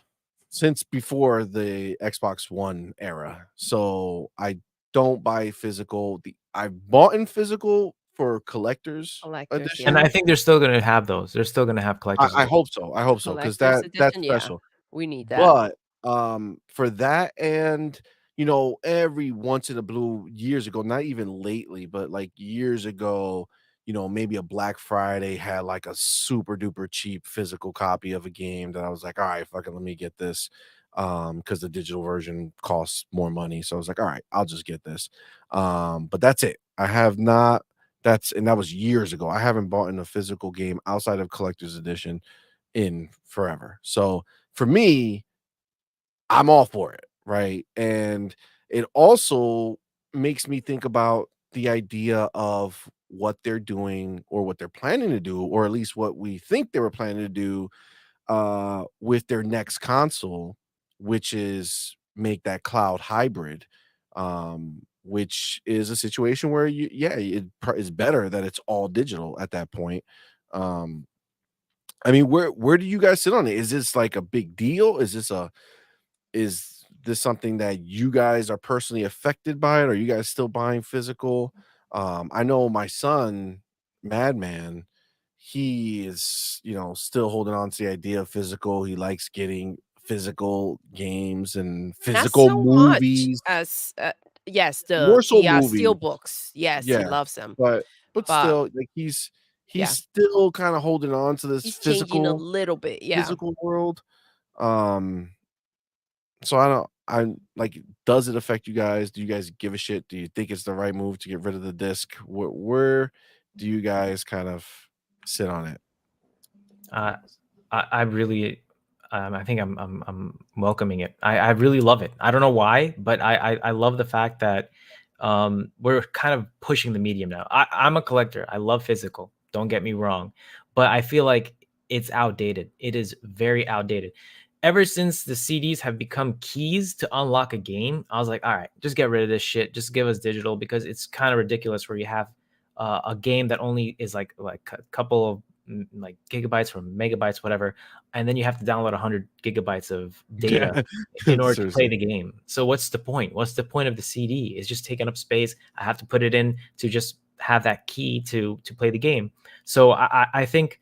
since before the Xbox One era. So I don't buy physical. I've bought in physical for collectors edition. And I think they're still going to have those. They're still going to have collectors. I hope so. I hope so, because Collector's that's edition, yeah. special. We need that. But for that, and every once in a blue, years ago, not even lately, but like years ago, maybe a Black Friday had like a super duper cheap physical copy of a game that I was like, all right, fucking let me get this. Because the digital version costs more money. So I was like, all right, I'll just get this. But that's it. I have not. That was years ago. I haven't bought in a physical game outside of collector's edition in forever. So for me, I'm all for it, right? And it also makes me think about the idea of what they're doing or what they're planning to do, or at least what we think they were planning to do with their next console, which is make that cloud hybrid, which is a situation where it is better that it's all digital at that point. I mean, where do you guys sit on it? Is this like a big deal? Is this something that you guys are personally affected by it? Are you guys still buying physical? I know my son, Madman, he is, still holding on to the idea of physical. He likes getting physical games and Not physical so much movies. as yes, More so steel movies. books. Yes, he Yeah, loves them. but But still, like he's yeah, still kind of holding on to this he's changing a physical little bit. Yeah. world. So I like, does it affect you guys? Do you guys give a shit? Do you think it's the right move to get rid of the disc? Where do you guys kind of sit on it? I really, I think I'm welcoming it. I really love it. I don't know why, but I love the fact that we're kind of pushing the medium now. I'm a collector. I love physical. Don't get me wrong, but I feel like it's outdated. It is very outdated. Ever since the CDs have become keys to unlock a game, I was like, all right, just get rid of this shit. Just give us digital, because it's kind of ridiculous where you have a game that only is like a couple of like gigabytes or megabytes, whatever, and then you have to download 100 gigabytes of data in order to play the game. So what's the point? What's the point of the CD? It's just taking up space. I have to put it in to just have that key to play the game. So I think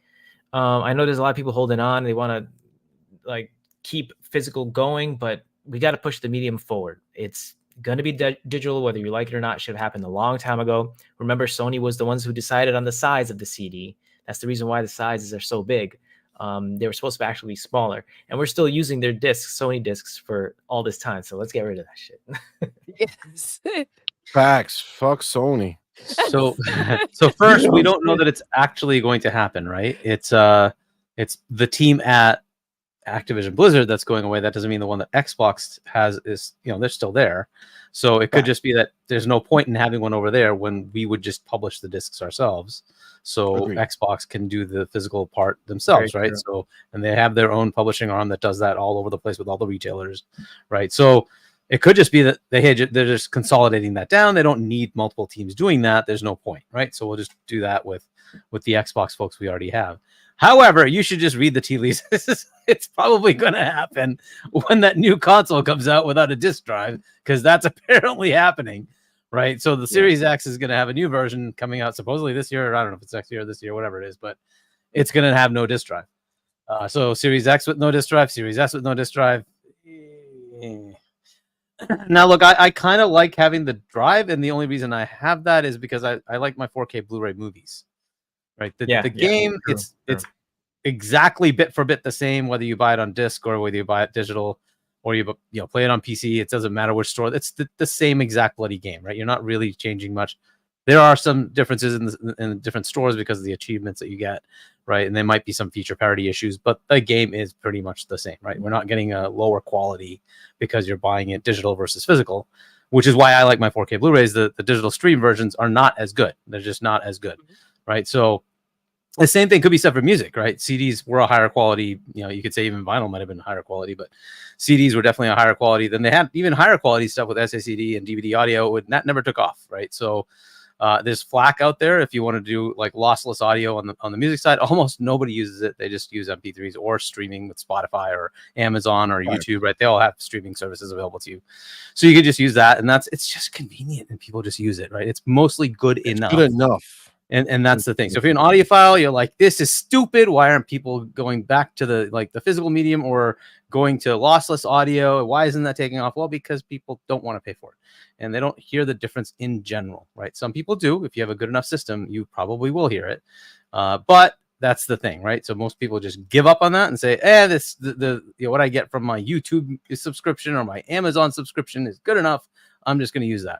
I know there's a lot of people holding on. They want to like keep physical going, but we got to push the medium forward. It's going to be digital, whether you like it or not. It should have happened a long time ago. Remember, Sony was the ones who decided on the size of the CD. That's the reason why the sizes are so big. They were supposed to actually be smaller, and we're still using their discs, Sony discs, for all this time. So let's get rid of that shit. Yes. Facts. Fuck Sony. So first, we don't know that it's actually going to happen, right? It's the team at Activision Blizzard that's going away. That doesn't mean the one that Xbox has is, they're still there. So it could just be that there's no point in having one over there when we would just publish the discs ourselves. So Agreed. Xbox can do the physical part themselves, right? So, and they have their own publishing arm that does that all over the place with all the retailers, right? So it could just be that they're just consolidating that down. They don't need multiple teams doing that. There's no point, right? So we'll just do that with the Xbox folks we already have. However, you should just read the tea leaves. It's probably going to happen when that new console comes out without a disc drive, because that's apparently happening, right? So the Series X is going to have a new version coming out supposedly this year. Or I don't know if it's next year or this year, whatever it is, but it's going to have no disc drive. So Series X with no disc drive, Series S with no disc drive. Now, look, I kind of like having the drive, and the only reason I have that is because I like my 4K Blu-ray movies. Right, the game, true, it's exactly bit for bit the same whether you buy it on disc or whether you buy it digital or you play it on PC. It doesn't matter which store. It's the same exact bloody game, right? You're not really changing much. There are some differences in the different stores because of the achievements that you get, right? And there might be some feature parity issues, but the game is pretty much the same, right? We're not getting a lower quality because you're buying it digital versus physical, which is why I like my 4K Blu-rays. The digital stream versions are not as good. They're just not as good. Right. So the same thing could be said for music, right? CDs were a higher quality, you could say even vinyl might have been higher quality, but CDs were definitely a higher quality. Then they had even higher quality stuff with SACD and DVD audio, and that never took off, right? So there's FLAC out there if you want to do like lossless audio on the music side. Almost nobody uses it. They just use MP3s or streaming with Spotify or Amazon or YouTube, right? They all have streaming services available to you. So you could just use that, and it's just convenient, and people just use it, right? It's mostly good enough. Good enough. And that's the thing. So if you're an audiophile, you're like, this is stupid. Why aren't people going back to the physical medium or going to lossless audio? Why isn't that taking off? Well, because people don't want to pay for it, and they don't hear the difference in general, right? Some people do. If you have a good enough system, you probably will hear it. But that's the thing, right? So most people just give up on that and say, what I get from my YouTube subscription or my Amazon subscription is good enough. I'm just going to use that.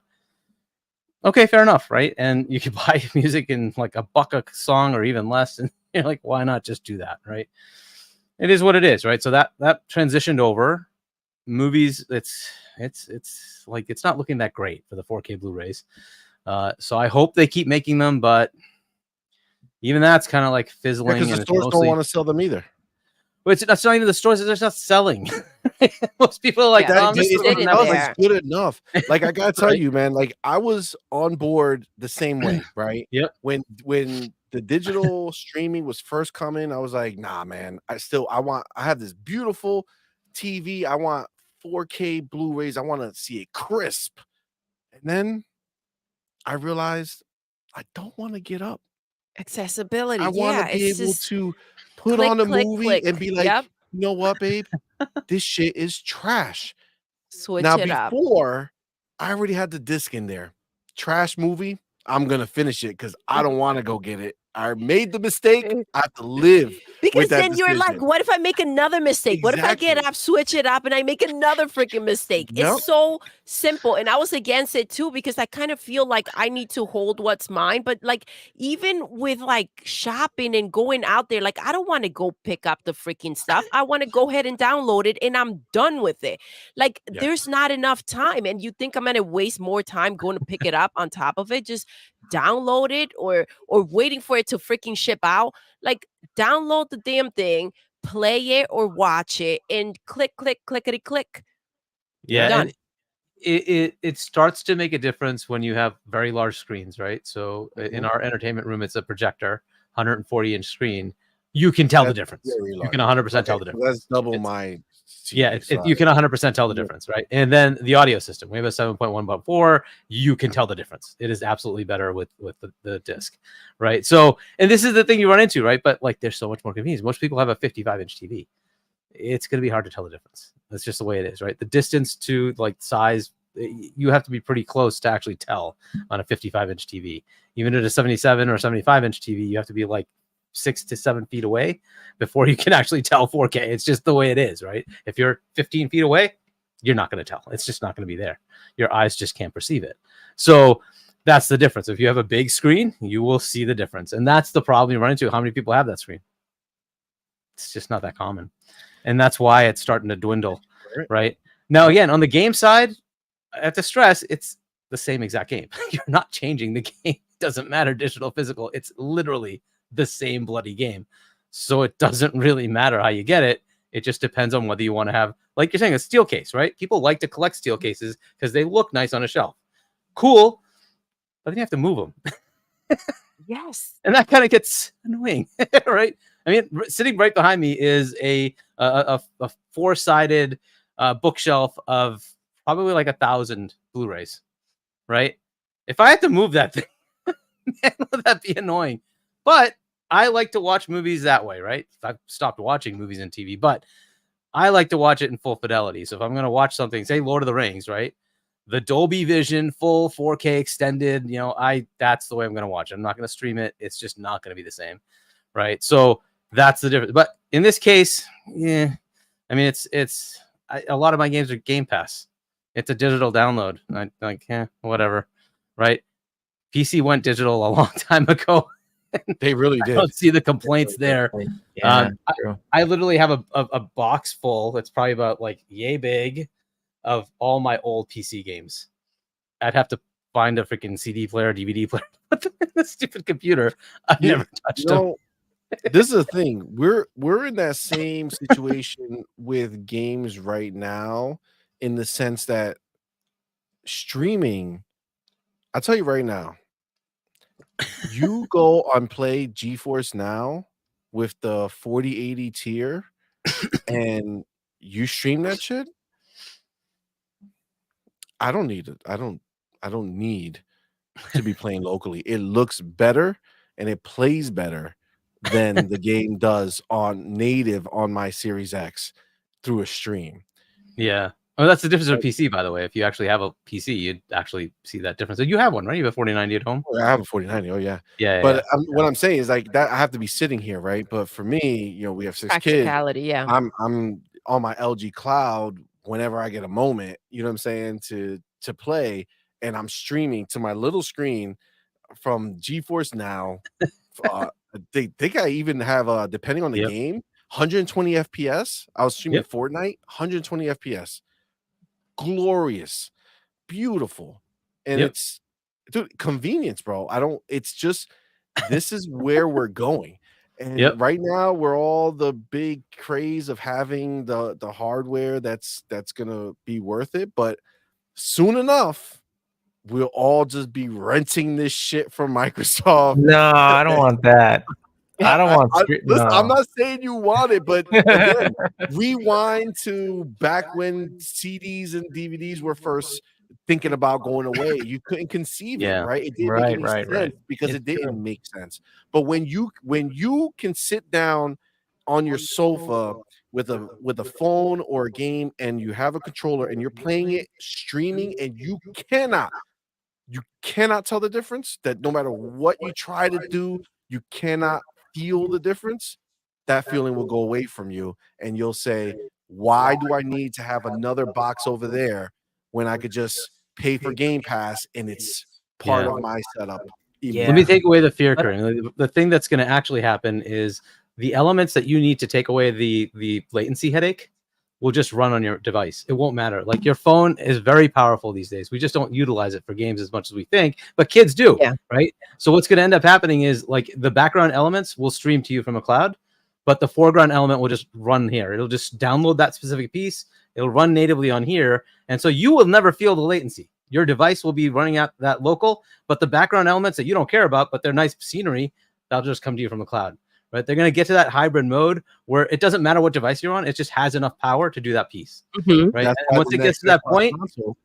Okay, fair enough, right? And you can buy music in like $1 a song or even less, and you're like, why not just do that, right? It is what it is, right? So that transitioned over. Movies, it's like it's not looking that great for the 4K Blu-rays. So I hope they keep making them, but even that's kind of like fizzling. Because the stores don't want to sell them either. But that's not even the stores; they're just not selling. Most people are like, it's good enough. Like I gotta tell you, man. Like I was on board the same way, right? Yep. When the digital streaming was first coming, I was like, nah, man. I have this beautiful TV. I want 4K Blu-rays. I want to see it crisp. And then I realized I don't want to get up. Accessibility. I want to Yeah, be it's able just to put click, on a click, movie click. and be like, Yep. you know what, babe? This shit is trash. Switch Now, it up. before, I already had the disc in there. Trash movie, I'm going to finish it because I don't want to go get it. I made the mistake. I have to live Because with that then you're like, decision. what if I make another mistake? What if I get Exactly. up, switch it up, and I make another freaking mistake? Yep. It's so simple. And I was against it too, because I kind of feel like I need to hold what's mine. But like, even with like shopping and going out there, like, I don't want to go pick up the freaking stuff. I want to go ahead and download it and I'm done with it. Like, Yeah. there's not enough time. And you think I'm going to waste more time going to pick it up on top of it? Just download it or waiting for it to freaking ship out. Like, download the damn thing, play it or watch it, and click, clickety click. Yeah, Done. and it starts to make a difference when you have very large screens, right? So in our entertainment room, it's a projector, 140-inch screen. You can tell the difference. You can 100% tell the difference. That's double my. Yeah, you can 100% tell the difference, right? And then the audio system, we have a 7.1.4. You can tell the difference. It is absolutely better with the disc, right? So, and this is the thing you run into, right? But like, there's so much more convenience. Most people have a 55-inch TV. It's going to be hard to tell the difference. That's just the way it is, right? The distance to like size, you have to be pretty close to actually tell on a 55-inch TV. Even at a 77 or 75-inch TV, you have to be like 6 to 7 feet away before you can actually tell 4K. It's just the way it is, right? If you're 15 feet away, you're not going to tell. It's just not going to be there. Your eyes just can't perceive it. So that's the difference. If you have a big screen, you will see the difference. And that's the problem you run into. How many people have that screen? It's just not that common. And that's why it's starting to dwindle, right? Now, again, on the game side, I have to stress, it's the same exact game. You're not changing the game. It doesn't matter, digital, physical. It's literally the same bloody game. So it doesn't really matter how you get it. It just depends on whether you want to have, like you're saying, a steel case, right? People like to collect steel cases because they look nice on a shelf. Cool. But then you have to move them. Yes. And that kind of gets annoying, right? I mean, sitting right behind me is a 4-sided bookshelf of probably like 1,000 Blu-rays, right? If I had to move that thing, man, would that be annoying? But I like to watch movies that way, right? I've stopped watching movies and TV, but I like to watch it in full fidelity. So if I'm going to watch something, say Lord of the Rings, right? The Dolby Vision, full 4K extended, that's the way I'm going to watch it. I'm not going to stream it. It's just not going to be the same, right? So that's the difference. But in this case, yeah, I mean, a lot of my games are Game Pass. It's a digital download. Whatever, right? PC went digital a long time ago. They really did. I don't see the complaints there. Yeah, I literally have a box full that's probably about like yay big of all my old PC games. I'd have to find a freaking CD player, DVD player, put them in the stupid computer. I've never touched them. This is the thing. We're in that same situation with games right now, in the sense that streaming, I'll tell you right now, you go on play GeForce Now with the 4080 tier and you stream that shit. I don't need it. I don't need to be playing locally. It looks better and it plays better than the game does on native on my Series X through a stream. Yeah. Oh, that's the difference with PC, by the way. If you actually have a PC, you'd actually see that difference. So you have one, right? You have a 4090 at home? I have a 4090. Oh, yeah. Yeah. But what I'm saying is like that I have to be sitting here, right? But for me, we have 6 kids. Yeah. I'm on my LG Cloud whenever I get a moment, you know what I'm saying, to play, and I'm streaming to my little screen from GeForce Now. They think I even have depending on the game, 120 FPS. I was streaming Fortnite, 120 FPS. Glorious, beautiful, and it's convenience, bro. It's just this is where we're going. And right now we're all the big craze of having the hardware that's gonna be worth it, but soon enough we'll all just be renting this shit from Microsoft. No, I don't want that. I don't want. Listen, No. I'm not saying you want it, but again, rewind to back when CDs and DVDs were first thinking about going away. You couldn't conceive it, right? It didn't make any sense because it didn't make sense. But when you can sit down on your sofa with a phone or a game and you have a controller and you're playing it streaming and you cannot tell the difference, that no matter what you try to do, you cannot feel the difference, that feeling will go away from you and you'll say, why do I need to have another box over there when I could just pay for Game Pass and it's part of my setup? Let me take away the fear curtain. The thing that's going to actually happen is the elements that you need to take away the latency headache will just run on your device. It won't matter. Like, your phone is very powerful these days. We just don't utilize it for games as much as we think, but kids do, right? So what's going to end up happening is, like, the background elements will stream to you from a cloud, but the foreground element will just run here. It'll just download that specific piece. It'll run natively on here. And so you will never feel the latency. Your device will be running at that local, but the background elements that you don't care about, but they're nice scenery, they'll just come to you from the cloud. Right, they're going to get to that hybrid mode where it doesn't matter what device you're on; it just has enough power to do that piece. Right, and once it gets to that point,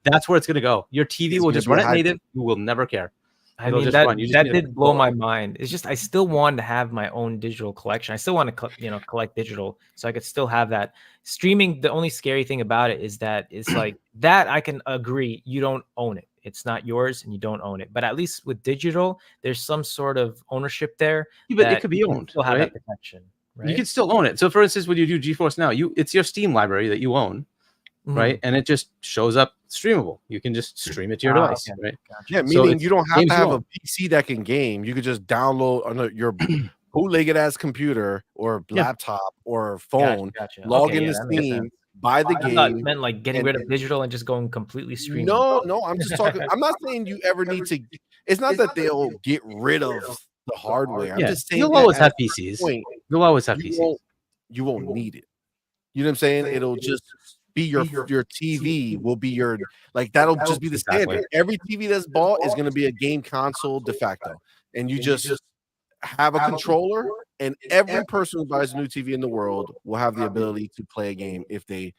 that's where it's going to go. Your TV will just run it native. You will never care. I mean, that did blow my mind. It's just I still want to have my own digital collection. I still want to collect digital, so I could still have that. Streaming, the only scary thing about it is that it's like that. I can agree, you don't own it. It's not yours and you don't own it. But at least with digital, there's some sort of ownership there. But it could be owned. Still have that protection. Right? You can still own it. So, for instance, when you do GeForce Now, it's your Steam library that you own, right? And it just shows up streamable. You can just stream it to your device, right? Yeah, meaning you don't have to have a PC that can game. You could just download on your bootlegged ass computer or laptop or phone, log into Steam, buy the game. I meant like getting rid of digital and just going completely streaming. No, I'm just talking. I'm not saying you ever need to. It's not that they'll get rid of the hardware. I'm just saying you'll always have PCs. You'll always have PCs. You won't need it. You know what I'm saying? It'll just be your TV will be your, like, that'll just be the standard. Every TV that's bought is going to be a game console de facto, and you just have a controller, and every person who buys a new TV in the world will have the ability to play a game if they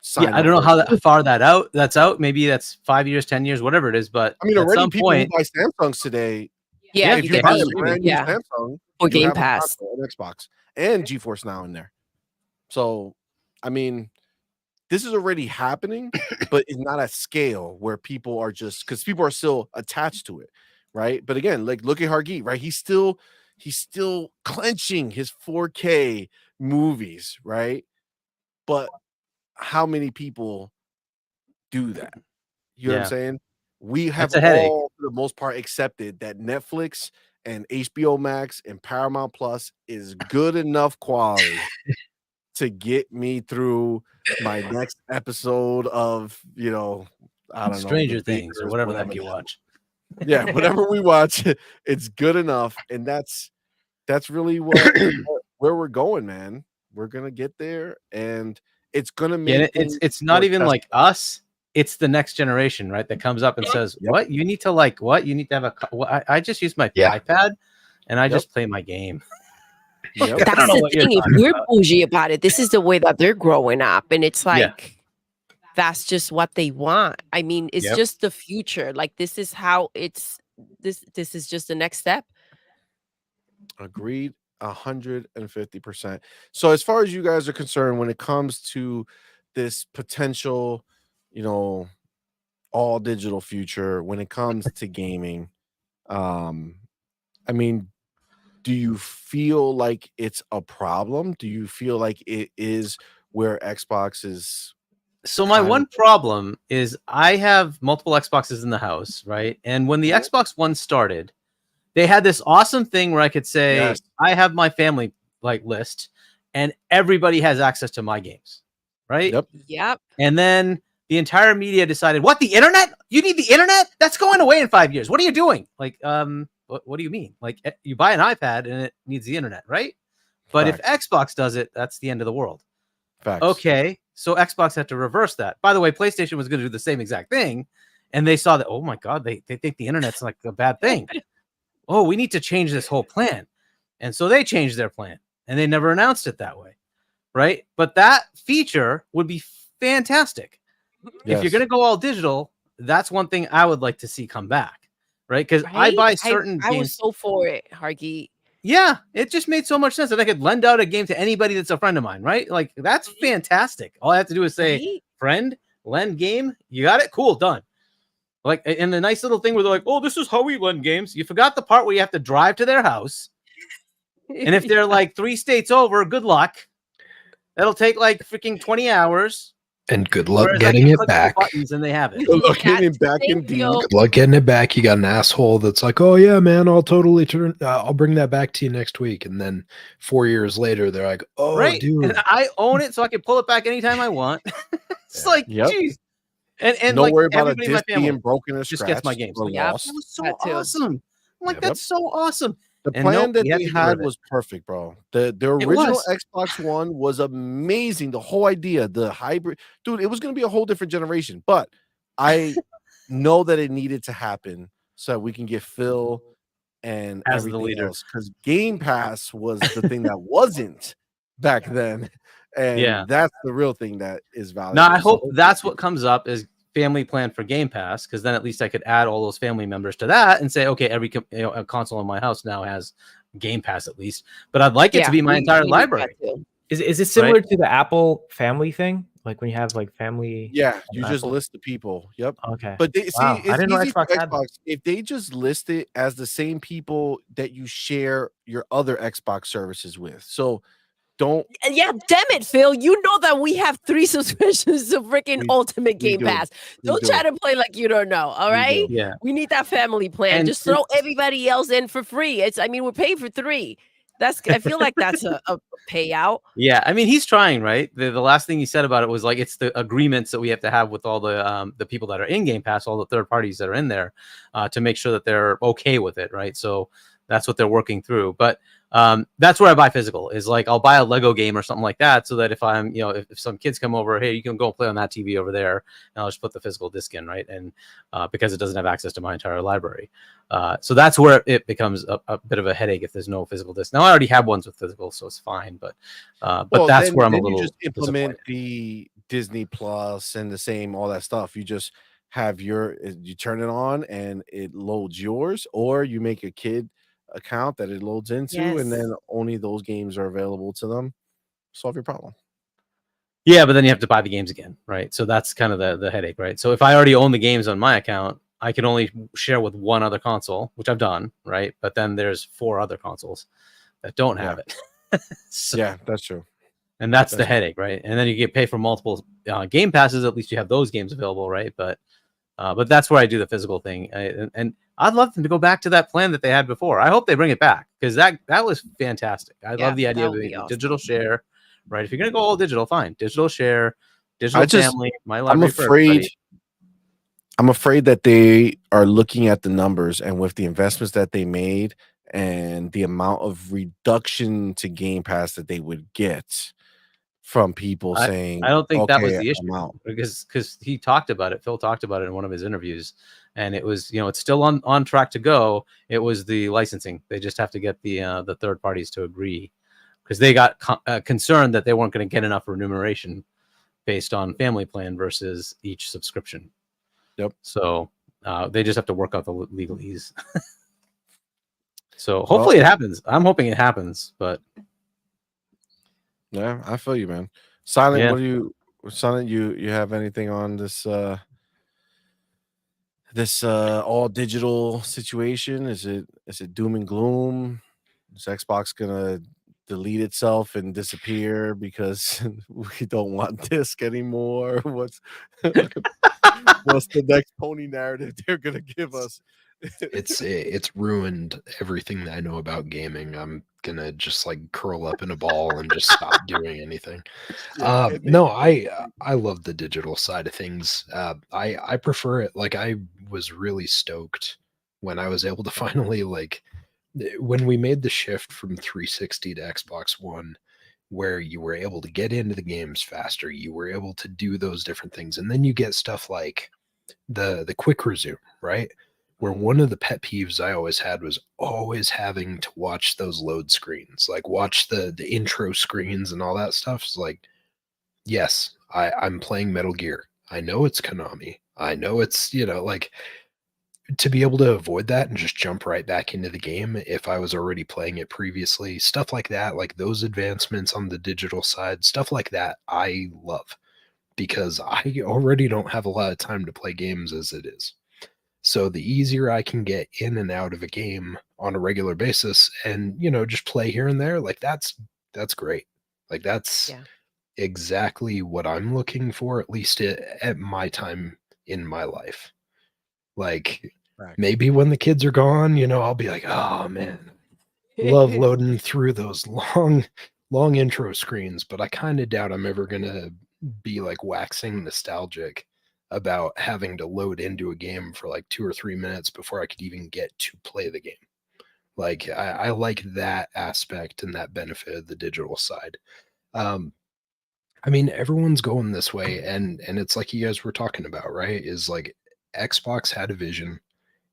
sign up. I don't know how far that's out. Maybe that's 5 years, 10 years, whatever it is. But I mean, already people who buy Samsungs today. Yeah, if you buy a brand new Samsung or Game Pass on Xbox and GeForce Now in there. So, I mean, this is already happening, but it's not at scale where people are just, because people are still attached to it, right? But again, like, look at Hargeet, right? He's still clenching his 4K movies, right? But how many people do that? You know what I'm saying? We have all, for the most part, accepted that Netflix and HBO Max and Paramount Plus is good enough quality to get me through my next episode of, I don't know, Stranger Things or whatever that you watch. Yeah, whatever we watch, it's good enough, and that's really where we're going, man. We're gonna get there, and it's gonna make it's not even like us. It's the next generation, right? That comes up and says, "What you need to you need to have a." I just use my iPad, and I just play my game. That's the thing. If we're bougie about it, this is the way that they're growing up, and it's like that's just what they want. I mean, it's just the future. Like, this is how it's. This is just the next step. Agreed, 150%. So, as far as you guys are concerned, when it comes to this potential, all digital future, when it comes to gaming, I mean, do you feel like it's a problem? Do you feel like it is where Xbox is? So my one problem is I have multiple Xboxes in the house, right? And when the Xbox One started, they had this awesome thing where I could say, I have my family list, and everybody has access to my games, right? Yep. And then the entire media decided, what, the internet? You need the internet? That's going away in 5 years. What are you doing? What do you mean? Like, you buy an iPad and it needs the internet, right? But if Xbox does it, that's the end of the world. Facts. Okay, so Xbox had to reverse that. By the way, PlayStation was going to do the same exact thing, and they saw that, oh my God, they think the internet's like a bad thing. Oh, we need to change this whole plan. And so they changed their plan, and they never announced it that way, right? But that feature would be fantastic. If you're going to go all digital, that's one thing I would like to see come back, right? Because I buy certain I games. was so for it, Hargy. Yeah, it just made so much sense that I could lend out a game to anybody that's a friend of mine, right? Like, that's fantastic. All I have to do is say, friend, lend game. You got it? Cool, done. Like, and the nice little thing where they're like, oh, this is how we lend games. You forgot the part where you have to drive to their house. And if they're like 3 states over, good luck. That'll take like freaking 20 hours. And good luck getting it back. And they have it. Good luck getting it back indeed. Good luck getting it back. You got an asshole that's like, oh yeah, man, I'll totally I'll bring that back to you next week. And then 4 years later, they're like, oh, dude. And I own it, so I can pull it back anytime I want. It's like, geez. And don't like, worry about a everybody in my disc family being broken or just scratched. gets my games. Or Yeah, lost. that was so awesome. I'm like, that's so awesome. The And plan nope, that we had they to get rid had of it. was perfect, bro. The original was. Xbox One was amazing. The whole idea, the hybrid, dude, it was going to be a whole different generation. But I know that it needed to happen so that we can get Phil and As the everything leader. else. Because Game Pass was the thing that wasn't back then, and that's the real thing that is valuable. Now I hope that's what comes up is family plan for Game Pass, because then at least I could add all those family members to that and say, okay, every a console in my house now has Game Pass at least. But I'd like it to be my entire library. Is it similar to the Apple family thing? Like when you have like family? Yeah, you just Apple? list the people. Yep. Okay. But they see, Wow, it's I didn't know easy for Xbox had that. Xbox. If they just list it as the same people that you share your other Xbox services with, so don't. Yeah, damn it, Phil. You know that we have 3 subscriptions to freaking Ultimate Game Pass. Don't try to play like you don't know. All right. Yeah. We need that family plan. And just throw everybody else in for free. We're paying for 3. I feel like that's a payout. Yeah, I mean, he's trying, right? The last thing he said about it was like, it's the agreements that we have to have with all the people that are in Game Pass, all the third parties that are in there, to make sure that they're okay with it, right? So that's what they're working through. But that's where I buy physical, is like, I'll buy a Lego game or something like that, so that if I'm, if some kids come over, hey, you can go play on that TV over there, and I'll just put the physical disc in, right? And because it doesn't have access to my entire library. So that's where it becomes a bit of a headache if there's no physical disc. Now I already have ones with physical, so it's fine. But that's then, where I'm a then little you just implement disappointed. the Disney Plus and the same all that stuff. You just have you turn it on and it loads yours, or you make a kid account that it loads into, and then only those games are available to them. Solve your problem. Yeah, but then you have to buy the games again, right? So that's kind of the headache, right? So if I already own the games on my account, I can only share with one other console, which I've done, right? But then there's 4 other consoles that don't have it. So, yeah, that's true. And that's the headache, right? And then you get paid for multiple Game Passes. At least you have those games available, right? But that's where I do the physical thing. And I'd love them to go back to that plan that they had before. I hope they bring it back, because that was fantastic. I love the idea of the digital share, right? If you're gonna go all digital, fine. Digital share, digital family. My library. I'm afraid that they are looking at the numbers, and with the investments that they made and the amount of reduction to Game Pass that they would get from people saying, I don't think that was the I'm issue, out. because he talked about it. Phil talked about it in one of his interviews, and it was, it's still on track to go. It was the licensing. They just have to get the third parties to agree, because they got concerned that they weren't going to get enough remuneration based on family plan versus each subscription. Yep. So they just have to work out the legalese. So hopefully it happens. I'm hoping it happens, but yeah, I feel you, man. Silent, Yeah. what do you, Silent? You have anything on this all digital situation? Is it doom and gloom? Is Xbox gonna delete itself and disappear because we don't want disc anymore? What's the next pony narrative they're gonna give us? It's ruined everything that I know about gaming. I'm gonna just like curl up in a ball and just stop doing anything. No, I love the digital side of things. I prefer it. Like, I was really stoked when I was able to finally, like, when we made the shift from 360 to Xbox One, where you were able to get into the games faster, you were able to do those different things, and then you get stuff like the quick resume, right? where one of the pet peeves I always had was always having to watch those load screens, like watch the intro screens and all that stuff. It's like, yes, I'm playing Metal Gear. I know it's Konami. I know it's, like, to be able to avoid that and just jump right back into the game if I was already playing it previously, stuff like that, like those advancements on the digital side, stuff like that, I love because I already don't have a lot of time to play games as it is. So the easier I can get in and out of a game on a regular basis and, just play here and there, like that's great. Like that's exactly what I'm looking for, at least at my time in my life. Like maybe when the kids are gone, I'll be like, oh man, love loading through those long intro screens, but I kind of doubt I'm ever going to be like waxing nostalgic about having to load into a game for like 2 or 3 minutes before I could even get to play the game. Like I like that aspect and that benefit of the digital side. I mean, everyone's going this way, and it's like you guys were talking about, right? Is like Xbox had a vision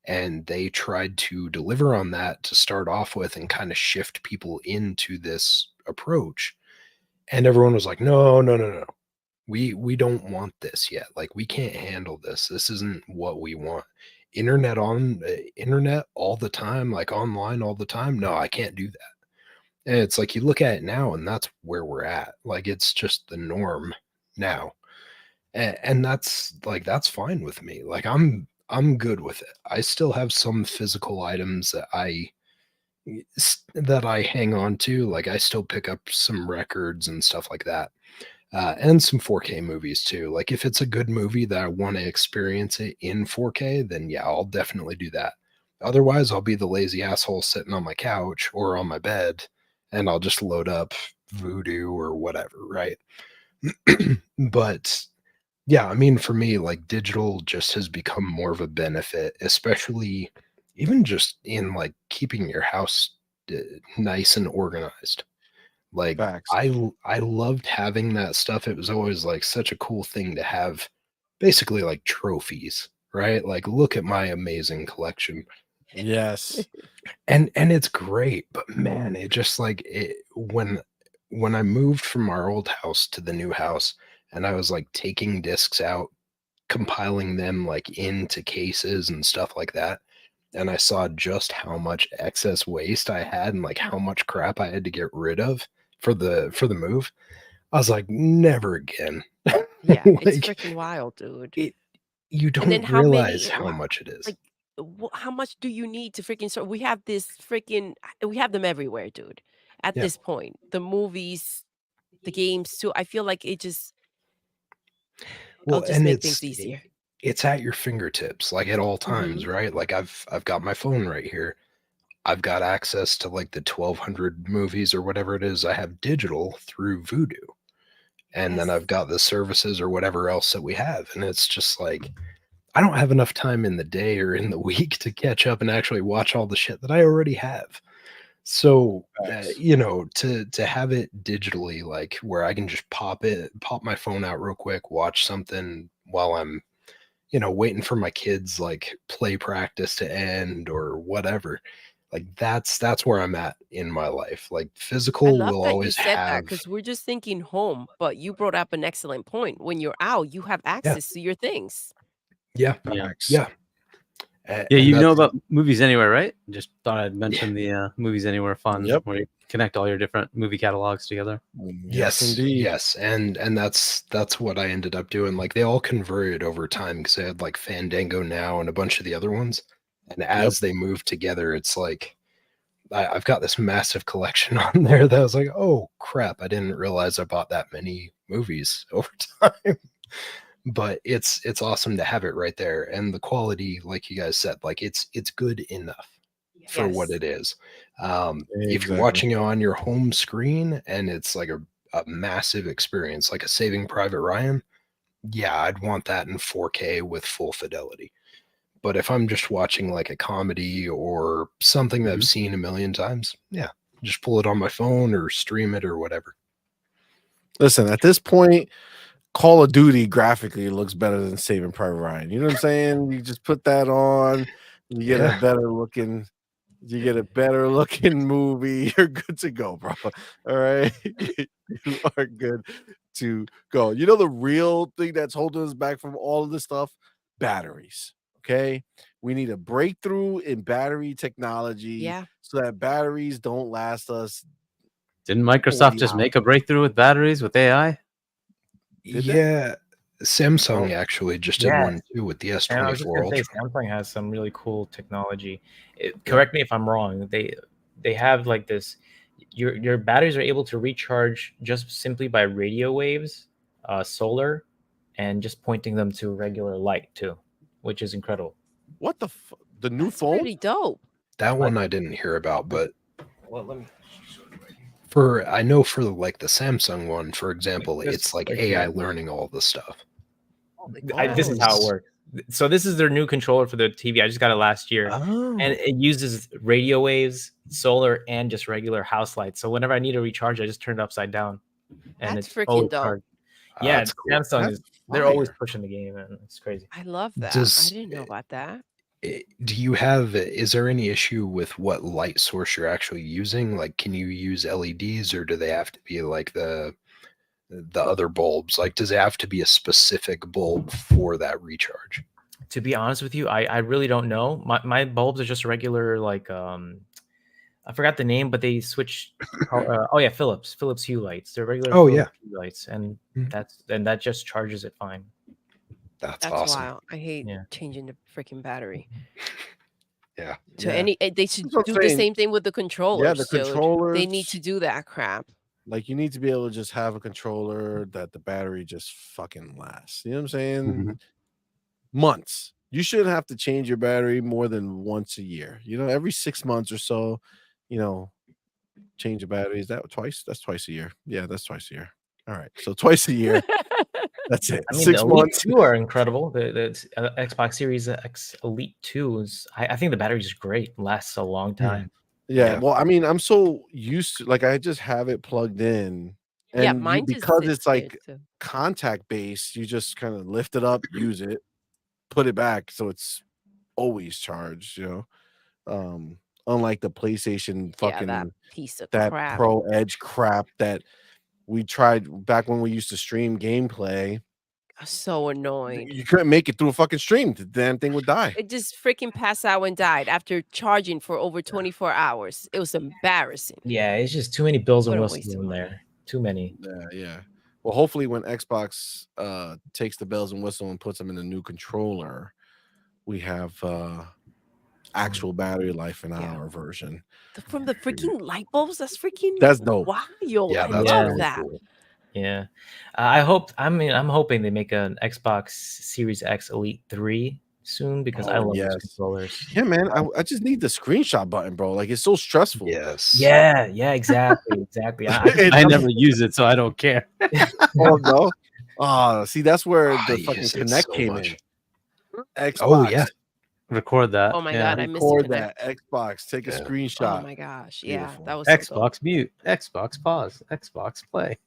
and they tried to deliver on that to start off with and kind of shift people into this approach. And everyone was like, no. We don't want this yet. Like we can't handle this. This isn't what we want. Internet all the time, like online all the time. No, I can't do that. And it's like you look at it now and that's where we're at. Like it's just the norm now. And that's fine with me. Like I'm good with it. I still have some physical items that I hang on to. Like I still pick up some records and stuff like that. And some 4K movies too. Like if it's a good movie that I want to experience it in 4K, then yeah, I'll definitely do that. Otherwise, I'll be the lazy asshole sitting on my couch or on my bed and I'll just load up Voodoo or whatever, right? But yeah, I mean, for me, like digital just has become more of a benefit, especially even just in like keeping your house nice and organized. Like Facts. I loved having that stuff. It was always like such a cool thing to have, basically like trophies, right? Like look at my amazing collection. Yes. And it's great, but man, it just like when I moved from our old house to the new house and I was like taking discs out, compiling them like into cases and stuff like that, and I saw just how much excess waste I had and like how much crap I had to get rid of for the move. I was like, never again. Yeah, it's Like freaking wild, dude. you And then don't how realize many, how much it is. like, how much do you need to freaking start? We have this freaking, we have them everywhere, dude. At Yeah. this point, the movies, the games too. I feel like it'll Well, just and make things easier. it's at your fingertips, like at all times, right? Like I've got my phone right here. I've got access to like the 1,200 movies or whatever it is I have digital through Voodoo. And then Yes. I've got the services or whatever else that we have. And it's just like, I don't have enough time in the day or in the week to catch up and actually watch all the shit that I already have. So, Facts. to have it digitally, like where I can just pop my phone out real quick, watch something while I'm, waiting for my kids like play practice to end or whatever. Like that's where I'm at in my life. Like I physical love will that you always said that have, because we're just thinking home, but you brought up an excellent point. When you're out, you have yeah, access to your things. yeah, Yeah. Facts. yeah. Yeah, And you know that's, about Movies Anywhere, right? Just thought I'd mention the Movies Anywhere fund Yep. where you connect all your different movie catalogs together. Yes, indeed. yes, and that's what I ended up doing. Like they all converted over time because they had like Fandango Now and a bunch of the other ones. And as they moved together, it's like I've got this massive collection on there that I was like, oh crap, I didn't realize I bought that many movies over time. But it's awesome to have it right there. And the quality, like you guys said, like it's good enough for what Yes. it is. If you're Exactly. watching it on your home screen and it's like a massive experience, like a Saving Private Ryan, yeah, I'd want that in 4K with full fidelity. But if I'm just watching like a comedy or something that I've seen a million times, yeah, just pull it on my phone or stream it or whatever. Listen, at this point, Call of Duty graphically looks better than Saving Private Ryan. You know what I'm saying? You just put that on, You get a better looking. You get a better looking movie. You're good to go, bro. All right, you are good to go. You know the real thing that's holding us back from all of this stuff? Batteries. Okay, we need a breakthrough in battery technology so that batteries don't last us. Didn't Microsoft just make a breakthrough with batteries with AI? Yeah, Samsung actually just did one too with the S24 And I was just gonna Ultra. say, Samsung has some really cool technology. Correct me if I'm wrong. They have like this. Your batteries are able to recharge just simply by radio waves, solar, and just pointing them to regular light too, which is incredible. What the new phone? Pretty dope. That one I didn't hear about, but well, let me. I know for like the Samsung one, for example, it's like AI learning all the stuff. This is how it works. So this is their new controller for the TV. I just got it last year, and it uses radio waves, solar, and just regular house lights. So whenever I need to recharge, I just turn it upside down, and That's it's freaking dope. Yeah, cool. Samsung they're always pushing the game, and it's crazy. I love that. I didn't know about that. Is there any issue with what light source you're actually using? Like, can you use LEDs, or do they have to be like the other bulbs? Like, does it have to be a specific bulb for that recharge? To be honest with you, I really don't know. My bulbs are just regular, like I forgot the name, but they switch. Philips Hue lights. They're regular Philips Hue lights, and that just charges it fine. That's awesome. Wild. I hate changing the freaking battery. Yeah. They should do the same thing with the controllers. Yeah, the controllers. They need to do that crap. Like, you need to be able to just have a controller that the battery just fucking lasts. You know what I'm saying? Months. You shouldn't have to change your battery more than once a year. You know, every 6 months or so, you know, change the batteries. That's twice a year. Yeah, that's twice a year. All right. So twice a year. That's it. I mean, 6 the months. Elite 2 are incredible. The Xbox Series X Elite 2 is. I think the battery is great. Lasts a long time. Yeah. Well, I mean, I'm so used to, like, I just have it plugged in, and mine because it's like contact based, you just kind of lift it up, use it, put it back, so it's always charged. You know, unlike the PlayStation fucking that piece of that crap. Pro Edge crap that we tried back when we used to stream gameplay. So annoying. You couldn't make it through a fucking stream. The damn thing would die. It just freaking passed out and died after charging for over 24 hours. It was embarrassing. Yeah, it's just too many bells and whistles in there. Too many. Yeah. Well, hopefully when Xbox takes the bells and whistles and puts them in a new controller, we have actual battery life in our version. From the freaking light bulbs, that's dope. Wild. Yeah, I love that. Cool. Yeah, I'm hoping they make an Xbox Series X Elite 3 soon, because I love those controllers. Yeah, man, I just need the screenshot button, bro. Like, it's so stressful. Yes. Yeah, exactly. I never use it, so I don't care. Oh no. See, that's where the fucking Connect came in. Xbox. Oh yeah. Record that. Oh my god, I missed Record that. Xbox. Take a screenshot. Oh my gosh. Beautiful. Yeah, that was Xbox mute, Xbox pause, Xbox play.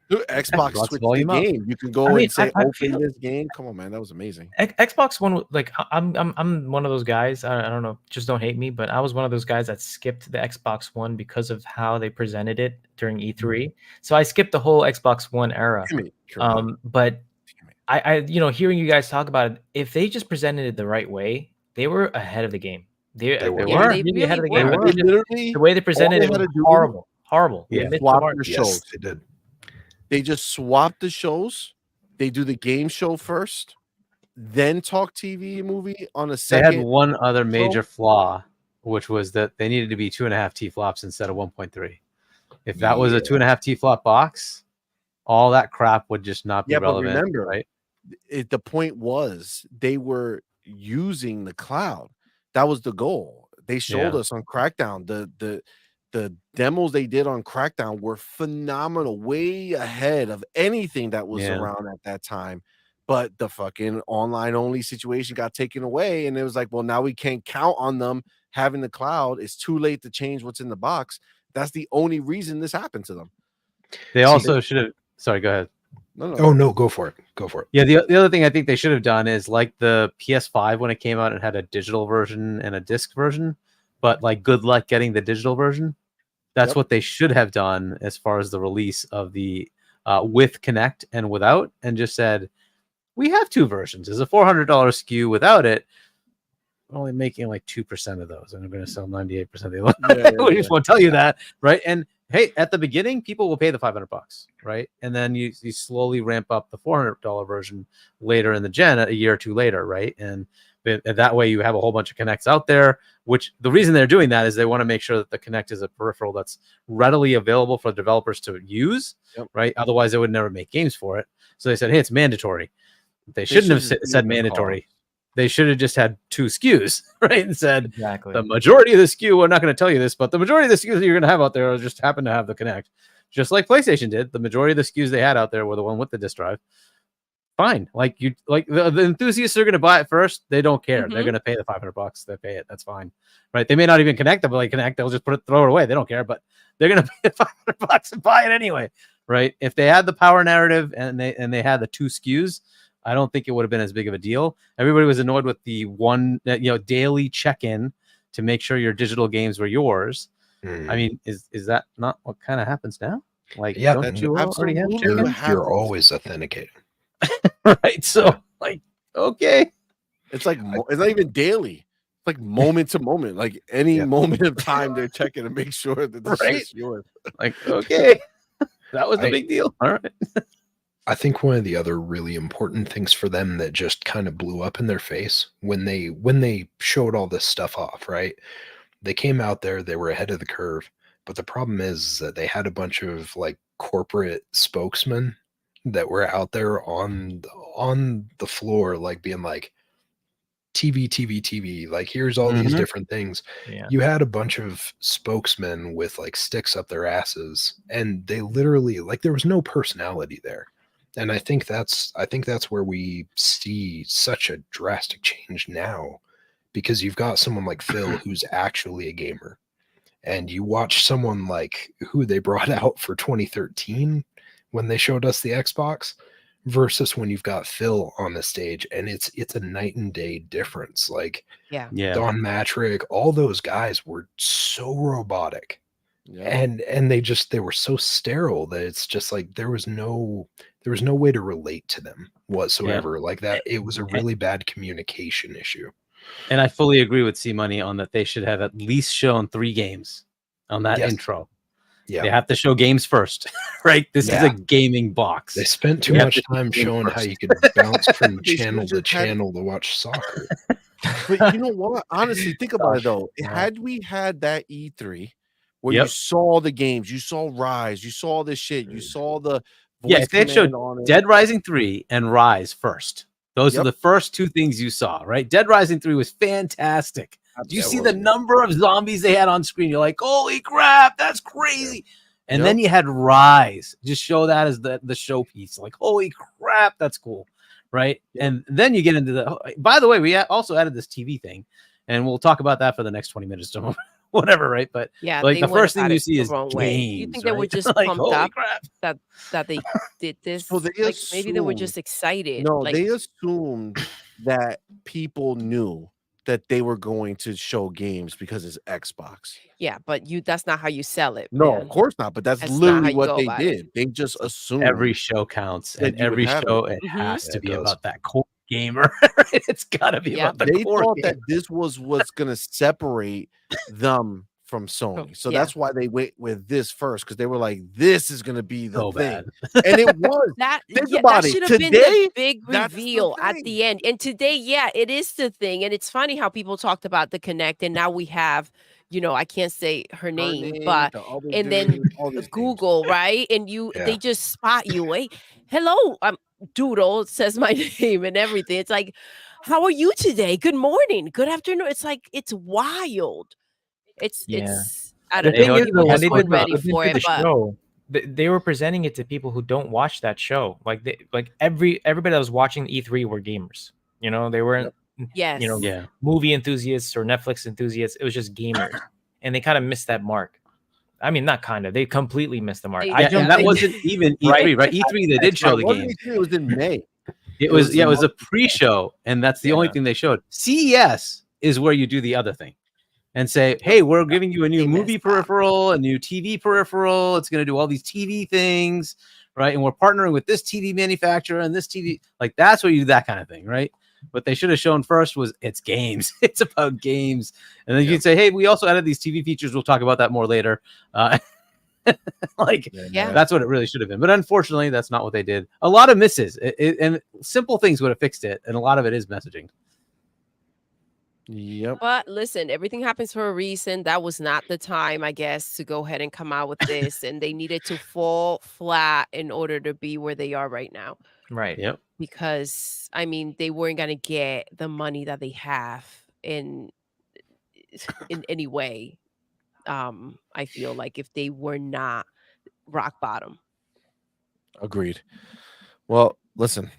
Dude, Xbox switched the game. You can go and say, open this game. Come on, man. That was amazing. Xbox One, like, I'm one of those guys. I don't know, just don't hate me, but I was one of those guys that skipped the Xbox One because of how they presented it during E3. So I skipped the whole Xbox One era. But I hearing you guys talk about it, if they just presented it the right way, they were ahead of the game. They were really ahead of the game. The way they presented it was horrible. Yeah, swapped the shows. They did. They just swapped the shows. They do the game show first, then talk TV movie on a second. They had one other major flaw, which was that they needed to be 2.5 T-flops instead of 1.3. If that was a 2.5 T-flop box, all that crap would just not be relevant. But remember, right? The point was they were using the cloud. That was the goal. They showed us on Crackdown the demos they did on Crackdown were phenomenal, way ahead of anything that was around at that time. But the fucking online only situation got taken away, and it was like, well, now we can't count on them having the cloud. It's too late to change what's in the box. That's the only reason this happened to them. They also should have. Sorry, go ahead. No. Oh no, go for it. Go for it. Yeah, the other thing I think they should have done is like the PS5 when it came out, it had a digital version and a disc version, but like good luck getting the digital version. That's what they should have done as far as the release of the with Kinect and without, and just said, we have two versions. There's a $400 SKU without it. We're only making like 2% of those, and I'm going to sell 98% of the other. We just won't tell you that, right? And hey, at the beginning, people will pay the $500, right? And then you slowly ramp up the $400 version later in the gen, a year or two later, right? And that way you have a whole bunch of Kinects out there, which the reason they're doing that is they want to make sure that the Kinect is a peripheral that's readily available for developers to use, right? Otherwise, they would never make games for it. So they said, hey, it's mandatory. They shouldn't have said mandatory. They should have just had two SKUs, right? And said, the majority of the SKU, we're not going to tell you this, but the majority of the SKUs that you're going to have out there just happen to have the Kinect. Just like PlayStation did. The majority of the SKUs they had out there were the one with the disc drive. Fine. Like the enthusiasts are going to buy it first. They don't care. They're going to pay the $500. They pay it. That's fine. Right. They may not even connect them, but like Kinect, they'll just throw it away. They don't care, but they're going to pay the $500 and buy it anyway. Right. If they had the power narrative and they had the two SKUs, I don't think it would have been as big of a deal. Everybody was annoyed with the one, daily check-in to make sure your digital games were yours. I mean, is that not what kind of happens now? Like, don't you already have you're always authenticated. Right. So like, okay. It's like, it's not even daily. It's like moment to moment, like any moment of time they're checking to make sure that the shit's yours. Like, okay. That was the big deal. All right. I think one of the other really important things for them that just kind of blew up in their face when they showed all this stuff off, right? They came out there, they were ahead of the curve, but the problem is that they had a bunch of like corporate spokesmen that were out there on the floor, like being like, TV, like here's all these different things. You had a bunch of spokesmen with like sticks up their asses, and they literally, like, there was no personality there. And I think that's where we see such a drastic change now, because you've got someone like Phil who's actually a gamer, and you watch someone like who they brought out for 2013 when they showed us the Xbox versus when you've got Phil on the stage, and it's a night and day difference. Like, Don Matrick, all those guys were so robotic, and they were so sterile that it's just like there was no way to relate to them whatsoever. Like that, it was a really bad communication issue. And I fully agree with CMoney on that. They should have at least shown 3 games on that intro. Yeah, they have to show games first, right? This is a gaming box. They spent too much time showing how you could bounce from channel to channel to watch soccer. But you know what? Honestly, think about it though. Had we had that E3 where you saw the games, you saw Rise, you saw this shit, you saw the if they showed Dead Rising 3 and Rise first. Those are the first 2 things you saw, right? Dead Rising 3 was fantastic. Do you see the number of zombies they had on screen? You're like, holy crap, that's crazy. And then you had Rise. Just show that as the showpiece. Like, holy crap, that's cool, right? And then you get into the... By the way, we also added this TV thing, and we'll talk about that for the next 20 minutes. Whatever, right? But like the first thing you see is games. You think they were just like, pumped up that they did this? So they like, maybe they were just excited. No, like, they assumed that people knew that they were going to show games because it's Xbox. Yeah, but that's not how you sell it. No, man. Of course not. But that's literally what they did. They just assumed every show counts, and every show it has to be about that core gamer. It's got to be about the core. They thought that this was what's going to separate them from Sony. So that's why they went with this first, because they were like, this is going to be the thing. And it was. that that should have been the big reveal at the end. And today, it is the thing. And it's funny how people talked about the Kinect, and now we have, I can't say her name, but and then Google, right? And they just spot you. Wait, hello, Doodle says my name and everything. It's like, how are you today? Good morning, good afternoon. It's like, it's wild. It's I don't know. People just weren't ready for it, but they were presenting it to people who don't watch that show. Like everybody that was watching E3 were gamers. They weren't movie enthusiasts or Netflix enthusiasts. It was just gamers, and they kind of missed that mark. I mean, not kind of. They completely missed the mark. They- I Yeah, don't and that think- wasn't even E3, right? E3 they did show the Wasn't game. it was in May. It was the it was a month- pre-show, and that's the only Yeah. thing they showed. CES is where you do the other thing and say, hey, we're giving you a new They movie messed up. peripheral, a new TV peripheral. It's going to do all these TV things, right? And we're partnering with this TV manufacturer and this TV. Like, that's where you do that kind of thing, right? What they should have shown first was it's games. It's about games. And then you can say, hey, we also added these TV features. We'll talk about that more later. Like, Yeah. that's what it really should have been. But unfortunately, that's not what they did. A lot of misses. And simple things would have fixed it. And a lot of it is messaging. Yep. But listen, everything happens for a reason. That was not the time, I guess, to go ahead and come out with this. And they needed to fall flat in order to be where they are right now. Right. Yep. Because, I mean, they weren't going to get the money that they have in any way. I feel like if they were not rock bottom. Agreed. Well, listen.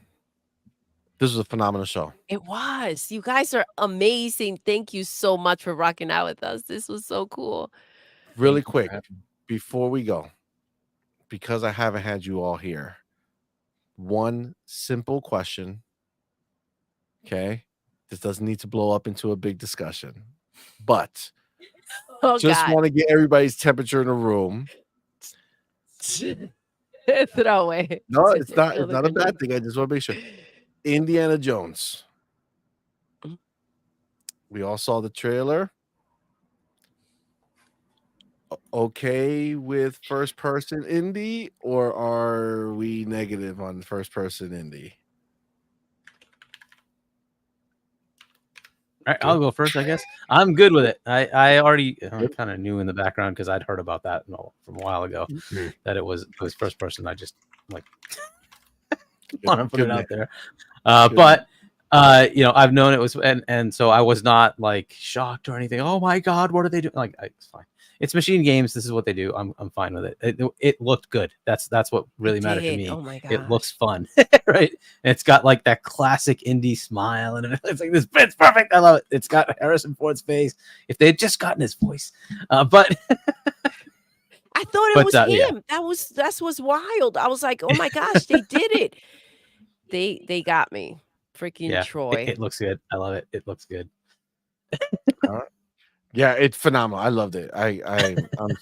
This was a phenomenal show. It was. You guys are amazing. Thank you so much for rocking out with us. This was so cool. Really quick, before we go, because I haven't had you all here, one simple question. Okay. This doesn't need to blow up into a big discussion, but Oh, just God. want to get everybody's temperature in the room. Throw away. No, it's not a bad thing. I just want to make sure. Indiana Jones. Mhm. We all saw the trailer. Okay with first person indie, or are we negative on first person indie? All right, I'll go first, I guess. I'm good with it. I already kind of knew in the background because I'd heard about that from a while ago that it was first person. I just like want to put it out there. But I've known it was, and so I was not like shocked or anything. Oh my God, what are they doing? Like, it's fine. It's machine games. This is what they do. I'm fine with it. It looked good. That's what really mattered to me. Oh my God. It looks fun, right? And it's got like that classic indie smile, and it's like it's perfect. I love it. It's got Harrison Ford's face. If they had just gotten his voice, but I thought it was him. Yeah. That was wild. I was like, oh my gosh, they did it. They got me. Freaking Troy. It looks good. I love it. It looks good. Yeah, it's phenomenal. I loved it. I'm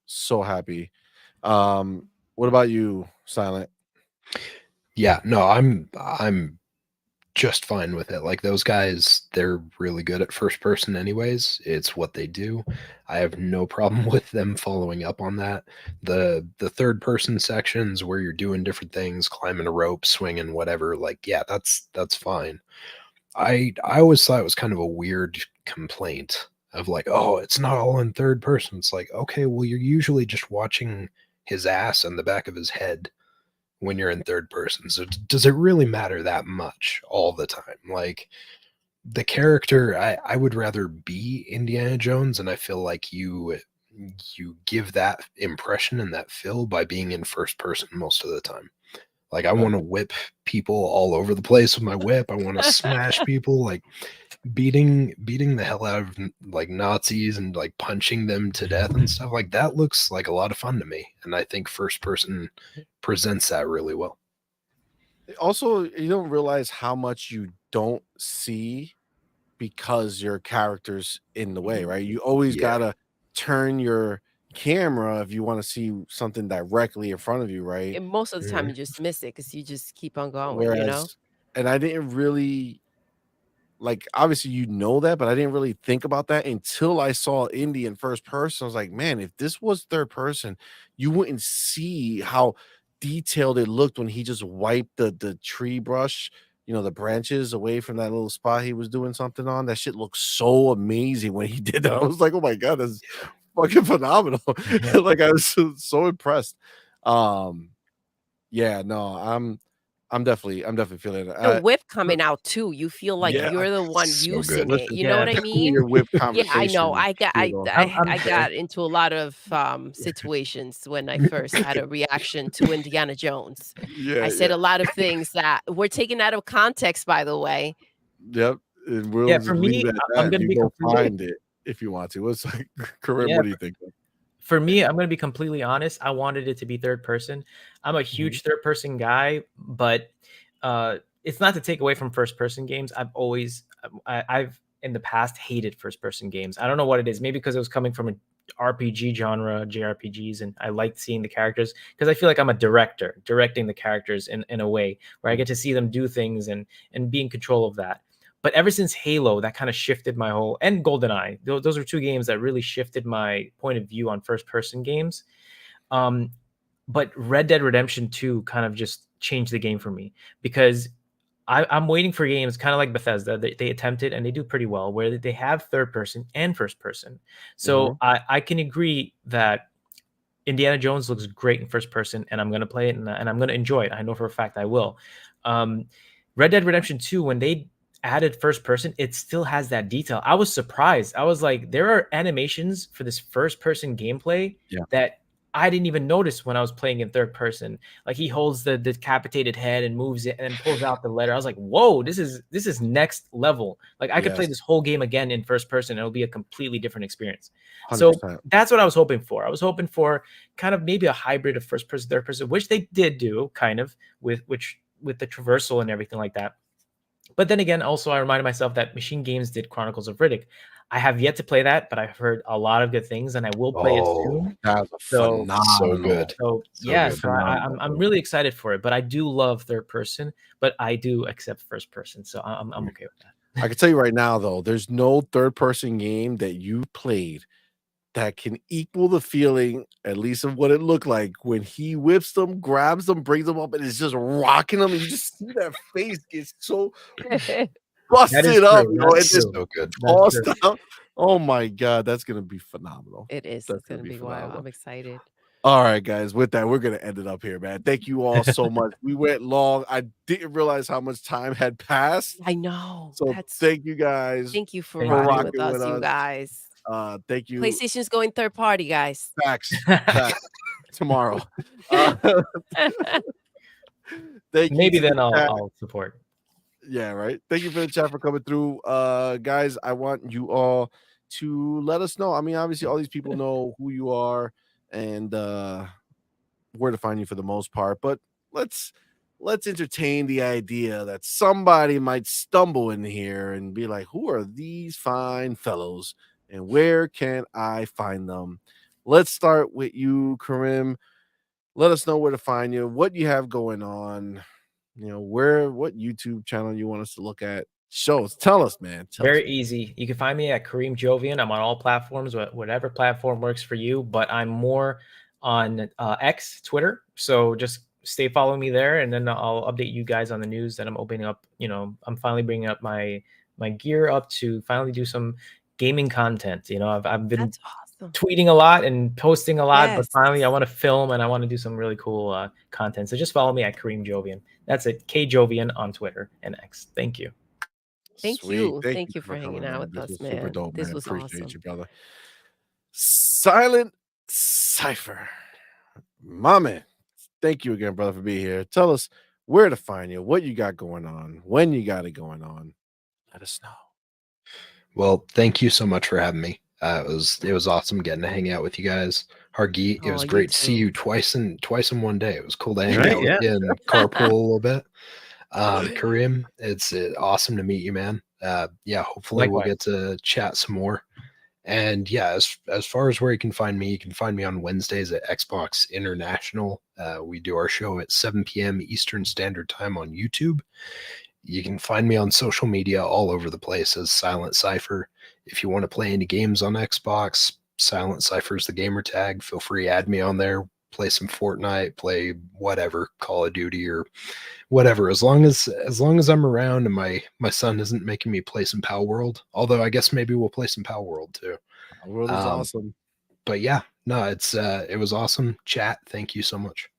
so happy. What about you, Silent? Yeah, no, I'm just fine with it. Like, those guys, they're really good at first person anyways. It's what they do. I have no problem with them following up on that. The third person sections where you're doing different things, climbing a rope, swinging, whatever, like, yeah, that's fine. I always thought it was kind of a weird complaint of like, oh, it's not all in third person. It's like, okay, well, you're usually just watching his ass and the back of his head when you're in third person. So does it really matter that much all the time? Like, the character, I would rather be Indiana Jones, and I feel like you give that impression and that feel by being in first person most of the time. Like, I want to whip people all over the place with my whip. I want to smash people, like beating the hell out of like Nazis and like punching them to death and stuff. Like, that looks like a lot of fun to me, and I think first person presents that really well. Also, you don't realize how much you don't see because your character's in the way, right? You always gotta turn your camera if you want to see something directly in front of you, right? And most of the time you just miss it because you just keep on going, And I didn't really, like, obviously you know that, but I didn't really think about that until I saw Indy in first person. I was like, man, if this was third person, you wouldn't see how detailed it looked when he just wiped the tree brush, the branches away from that little spot he was doing something on. That shit looked so amazing when he did that. I was like, oh my God, that's fucking phenomenal. Like, I was so impressed. Yeah, no, I'm definitely feeling it. The whip coming out too. You feel like you're the one so using good. it. You know what I mean? Your whip Yeah, I know. conversation, I got into a lot of situations when I first had a reaction to Indiana Jones. I said a lot of things that were taken out of context, by the way. Yep. And we'll Yeah, just for leave me, it at I'm that. gonna You be go completely- find it if you want to. What's like, Karim, Yeah, what do you think? for me, I'm going to be completely honest. I wanted it to be third person. I'm a huge third person guy, but it's not to take away from first person games. I've in the past hated first person games. I don't know what it is. Maybe because it was coming from an RPG genre, JRPGs, and I liked seeing the characters because I feel like I'm a director, directing the characters in a way where I get to see them do things and be in control of that. But ever since Halo, that kind of shifted my whole, and GoldenEye, those are two games that really shifted my point of view on first person games. But Red Dead Redemption 2 kind of just changed the game for me because I'm waiting for games kind of like Bethesda. They attempt it and they do pretty well where they have third person and first person. So I can agree that Indiana Jones looks great in first person and I'm going to play it and I'm going to enjoy it. I know for a fact I will. Red Dead Redemption 2, when they added first person, it still has that detail. I was surprised. I was like, there are animations for this first person gameplay that I didn't even notice when I was playing in third person. Like he holds the decapitated head and moves it and then pulls out the letter. I was like, whoa, this is next level. Like I could play this whole game again in first person. And it'll be a completely different experience. 100%. So that's what I was hoping for. I was hoping for kind of maybe a hybrid of first person, third person, which they did do kind of with the traversal and everything like that. But then again, also I reminded myself that Machine Games did Chronicles of Riddick. I have yet to play that, but I've heard a lot of good things, and I will play it soon. That's so good. So I'm really excited for it. But I do love third person, but I do accept first person, so I'm okay with that. I can tell you right now, though, there's no third person game that you played that can equal the feeling, at least of what it looked like when he whips them, grabs them, brings them up, and is just rocking them. And you just see that face get so busted up, it's just so good. Oh my god, that's gonna be phenomenal. It is. It's gonna be wild. I'm excited. All right, guys. With that, we're gonna end it up here, man. Thank you all so much. We went long. I didn't realize how much time had passed. I know. So thank you guys. Thank you for rocking with us, you guys. Thank you. PlayStation's going third party, guys. Facts. Tomorrow. Thank you. Maybe then I'll support. Yeah, right. Thank you for the chat for coming through. Guys, I want you all to let us know. I mean, obviously, all these people know who you are and where to find you for the most part, but let's entertain the idea that somebody might stumble in here and be like, who are these fine fellows and where can I find them? Let's start with you, Karim. Let us know where to find you, what you have going on, what YouTube channel you want us to look at. Shows. Tell us, man. Very easy. You can find me at Kareem Jovian. I'm on all platforms, whatever platform works for you, but I'm more on X, Twitter. So just stay following me there, and then I'll update you guys on the news that I'm opening up. I'm finally bringing up my gear up to finally do some gaming content. I've been tweeting a lot and posting a lot, but finally I want to film and I want to do some really cool content. So just follow me at Kareem Jovian. That's it. K Jovian on Twitter and X. Thank you. Thank you for hanging out with us, man. Super dope, this man. was Appreciate awesome. you, brother. Silent Cypher, my man. Thank you again, brother, for being here. Tell us where to find you, what you got going on, when you got it going on. Let us know. Well, thank you so much for having me. It was awesome getting to hang out with you guys. Hargeet, it was great to see you twice in one day. It was cool to hang out with you and carpool a little bit. Kareem, it's awesome to meet you, man. Hopefully we'll get to chat some more. And as far as where you can find me on Wednesdays at Xbox International. We do our show at 7 p.m. Eastern Standard Time on YouTube. You can find me on social media all over the place as Silent Cypher. If you want to play any games on Xbox, Silent Cypher's the gamer tag. Feel free to add me on there. Play some Fortnite, play whatever, Call of Duty or whatever. As long as I'm around and my son isn't making me play some Palworld. Although I guess maybe we'll play some Palworld too. Palworld is awesome. But yeah, no, it was awesome. Chat, thank you so much.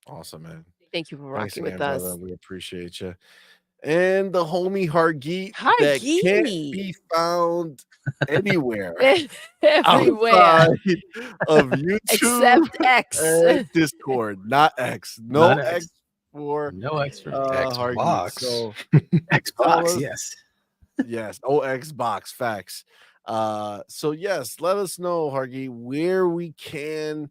Awesome, man. Thank you for rocking with us. Brother. We appreciate you. And the homie Hargeet that can't be found anywhere. Everywhere. Of YouTube. Except X. And Discord. Not X. No X for Xbox. Hargeet. So Xbox, yes. Yes. Oh, Xbox. Facts. So yes, let us know, Hargy, where we can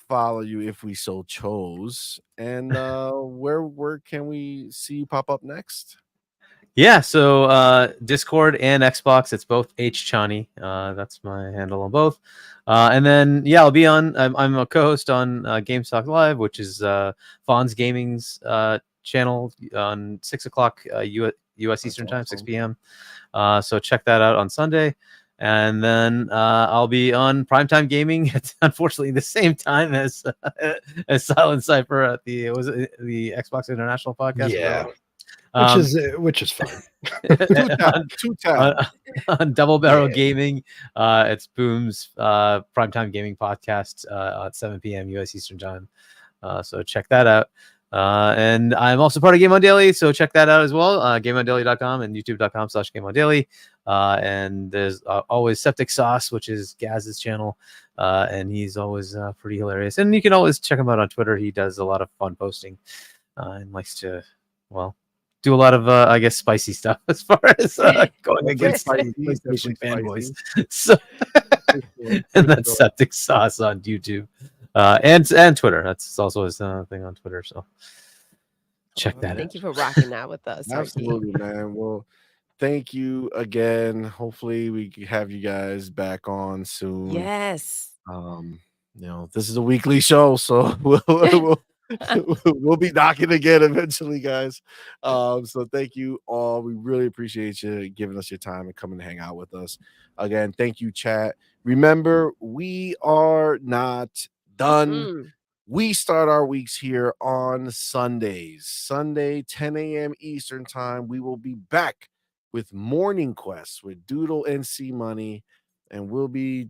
follow you if we so chose, and where can we see you pop up next? Yeah, so Discord and Xbox, it's both HChani. That's my handle on both. And then I'll be on. I'm a co-host on Games Talk Live, which is Fawn's Gaming's channel on 6 o'clock US Eastern Time, 6 p.m. So check that out on Sunday. And then I'll be on Primetime Gaming. It's unfortunately the same time as Silent Cypher at the Xbox International podcast. Yeah. Um, Which is fine. Two tap. on Double Barrel Gaming. It's Boom's Primetime Gaming podcast at 7 p.m. US Eastern Time. So check that out. And I'm also part of Game On Daily, so check that out as well. GameOnDaily.com and YouTube.com/GameOnDaily. And there's always Septic Sauce, which is Gaz's channel, and he's always pretty hilarious. And you can always check him out on Twitter. He does a lot of fun posting and likes to, do a lot of I guess spicy stuff as far as going against PlayStation fanboys. So and that's Septic Sauce on YouTube and Twitter. That's also his thing on Twitter. So check that out. Thank you for rocking that with us. Absolutely, man. Well, thank you again. Hopefully we can have you guys back on soon. Yes. This is a weekly show, so we'll be knocking again eventually, guys. So thank you all. We really appreciate you giving us your time and coming to hang out with us. Again, thank you, chat. Remember, we are not done. We start our weeks here on Sundays. Sunday, 10 a.m. Eastern time. We will be back with Morning Quest with Doodle and CMoney, and we'll be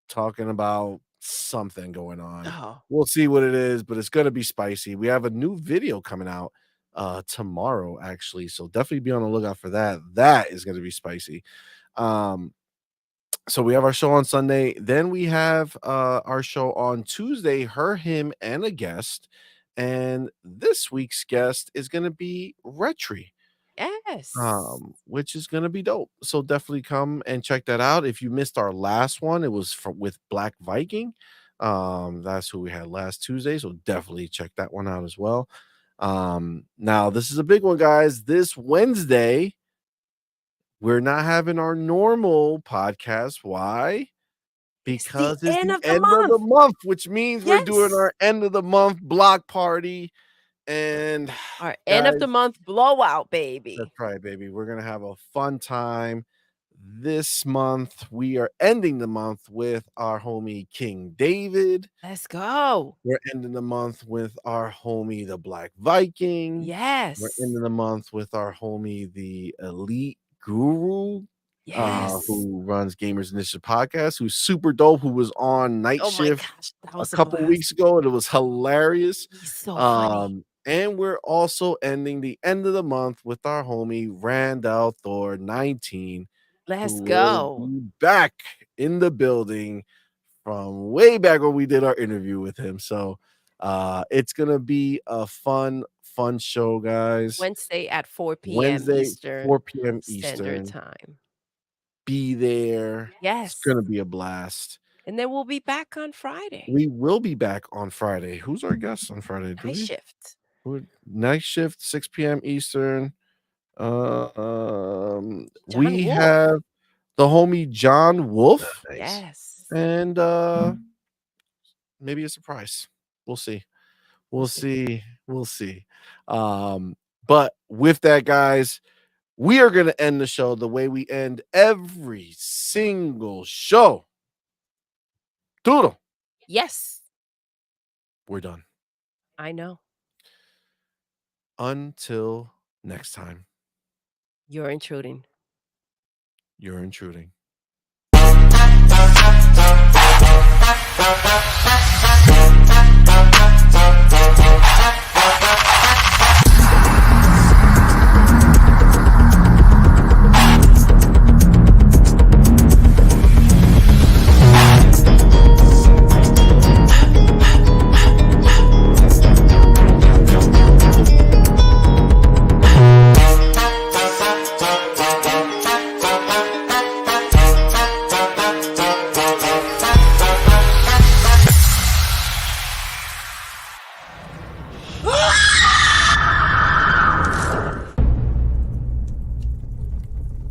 talking about something going on. We'll see what it is, but it's gonna be spicy. We have a new video coming out tomorrow, actually, so definitely be on the lookout for that. That is gonna be spicy. So we have our show on Sunday, then we have our show on Tuesday, her, him, and a guest. And this week's guest is gonna be Retri. Yes. Which is gonna be dope. So definitely come and check that out. If you missed our last one, it was with Black Viking. That's who we had last Tuesday. So definitely check that one out as well. Now this is a big one, guys. This Wednesday, we're not having our normal podcast. Why? Because it's the end of the month, which means we're doing our end of the month block party. And our end of the month blowout, baby. That's right, baby. We're gonna have a fun time this month. We are ending the month with our homie King David. Let's go. We're ending the month with our homie the Black Viking. Yes. We're ending the month with our homie the Elite Guru. Who runs Gamers Initiative Podcast, who's super dope, who was on Night Shift a couple weeks ago, and it was hilarious. He's so funny. And we're also ending the end of the month with our homie Randall Thor 19. Let's go. Back in the building from way back when we did our interview with him. So it's gonna be a fun show, guys. Wednesday at 4 p.m. Eastern. 4 p.m. Standard Eastern Time. Be there. Yes. It's gonna be a blast. And then we'll be back on Friday. We will be back on Friday. Who's our guest on Friday? Night Shift. Night Shift, 6 p.m. Eastern. We Wolf. have the homie John Wolf. Nice. Yes. And maybe a surprise. We'll see. We'll see. But with that, guys, we are going to end the show the way we end every single show. Doodle. Yes. We're done. I know. Until next time. You're intruding. You're intruding.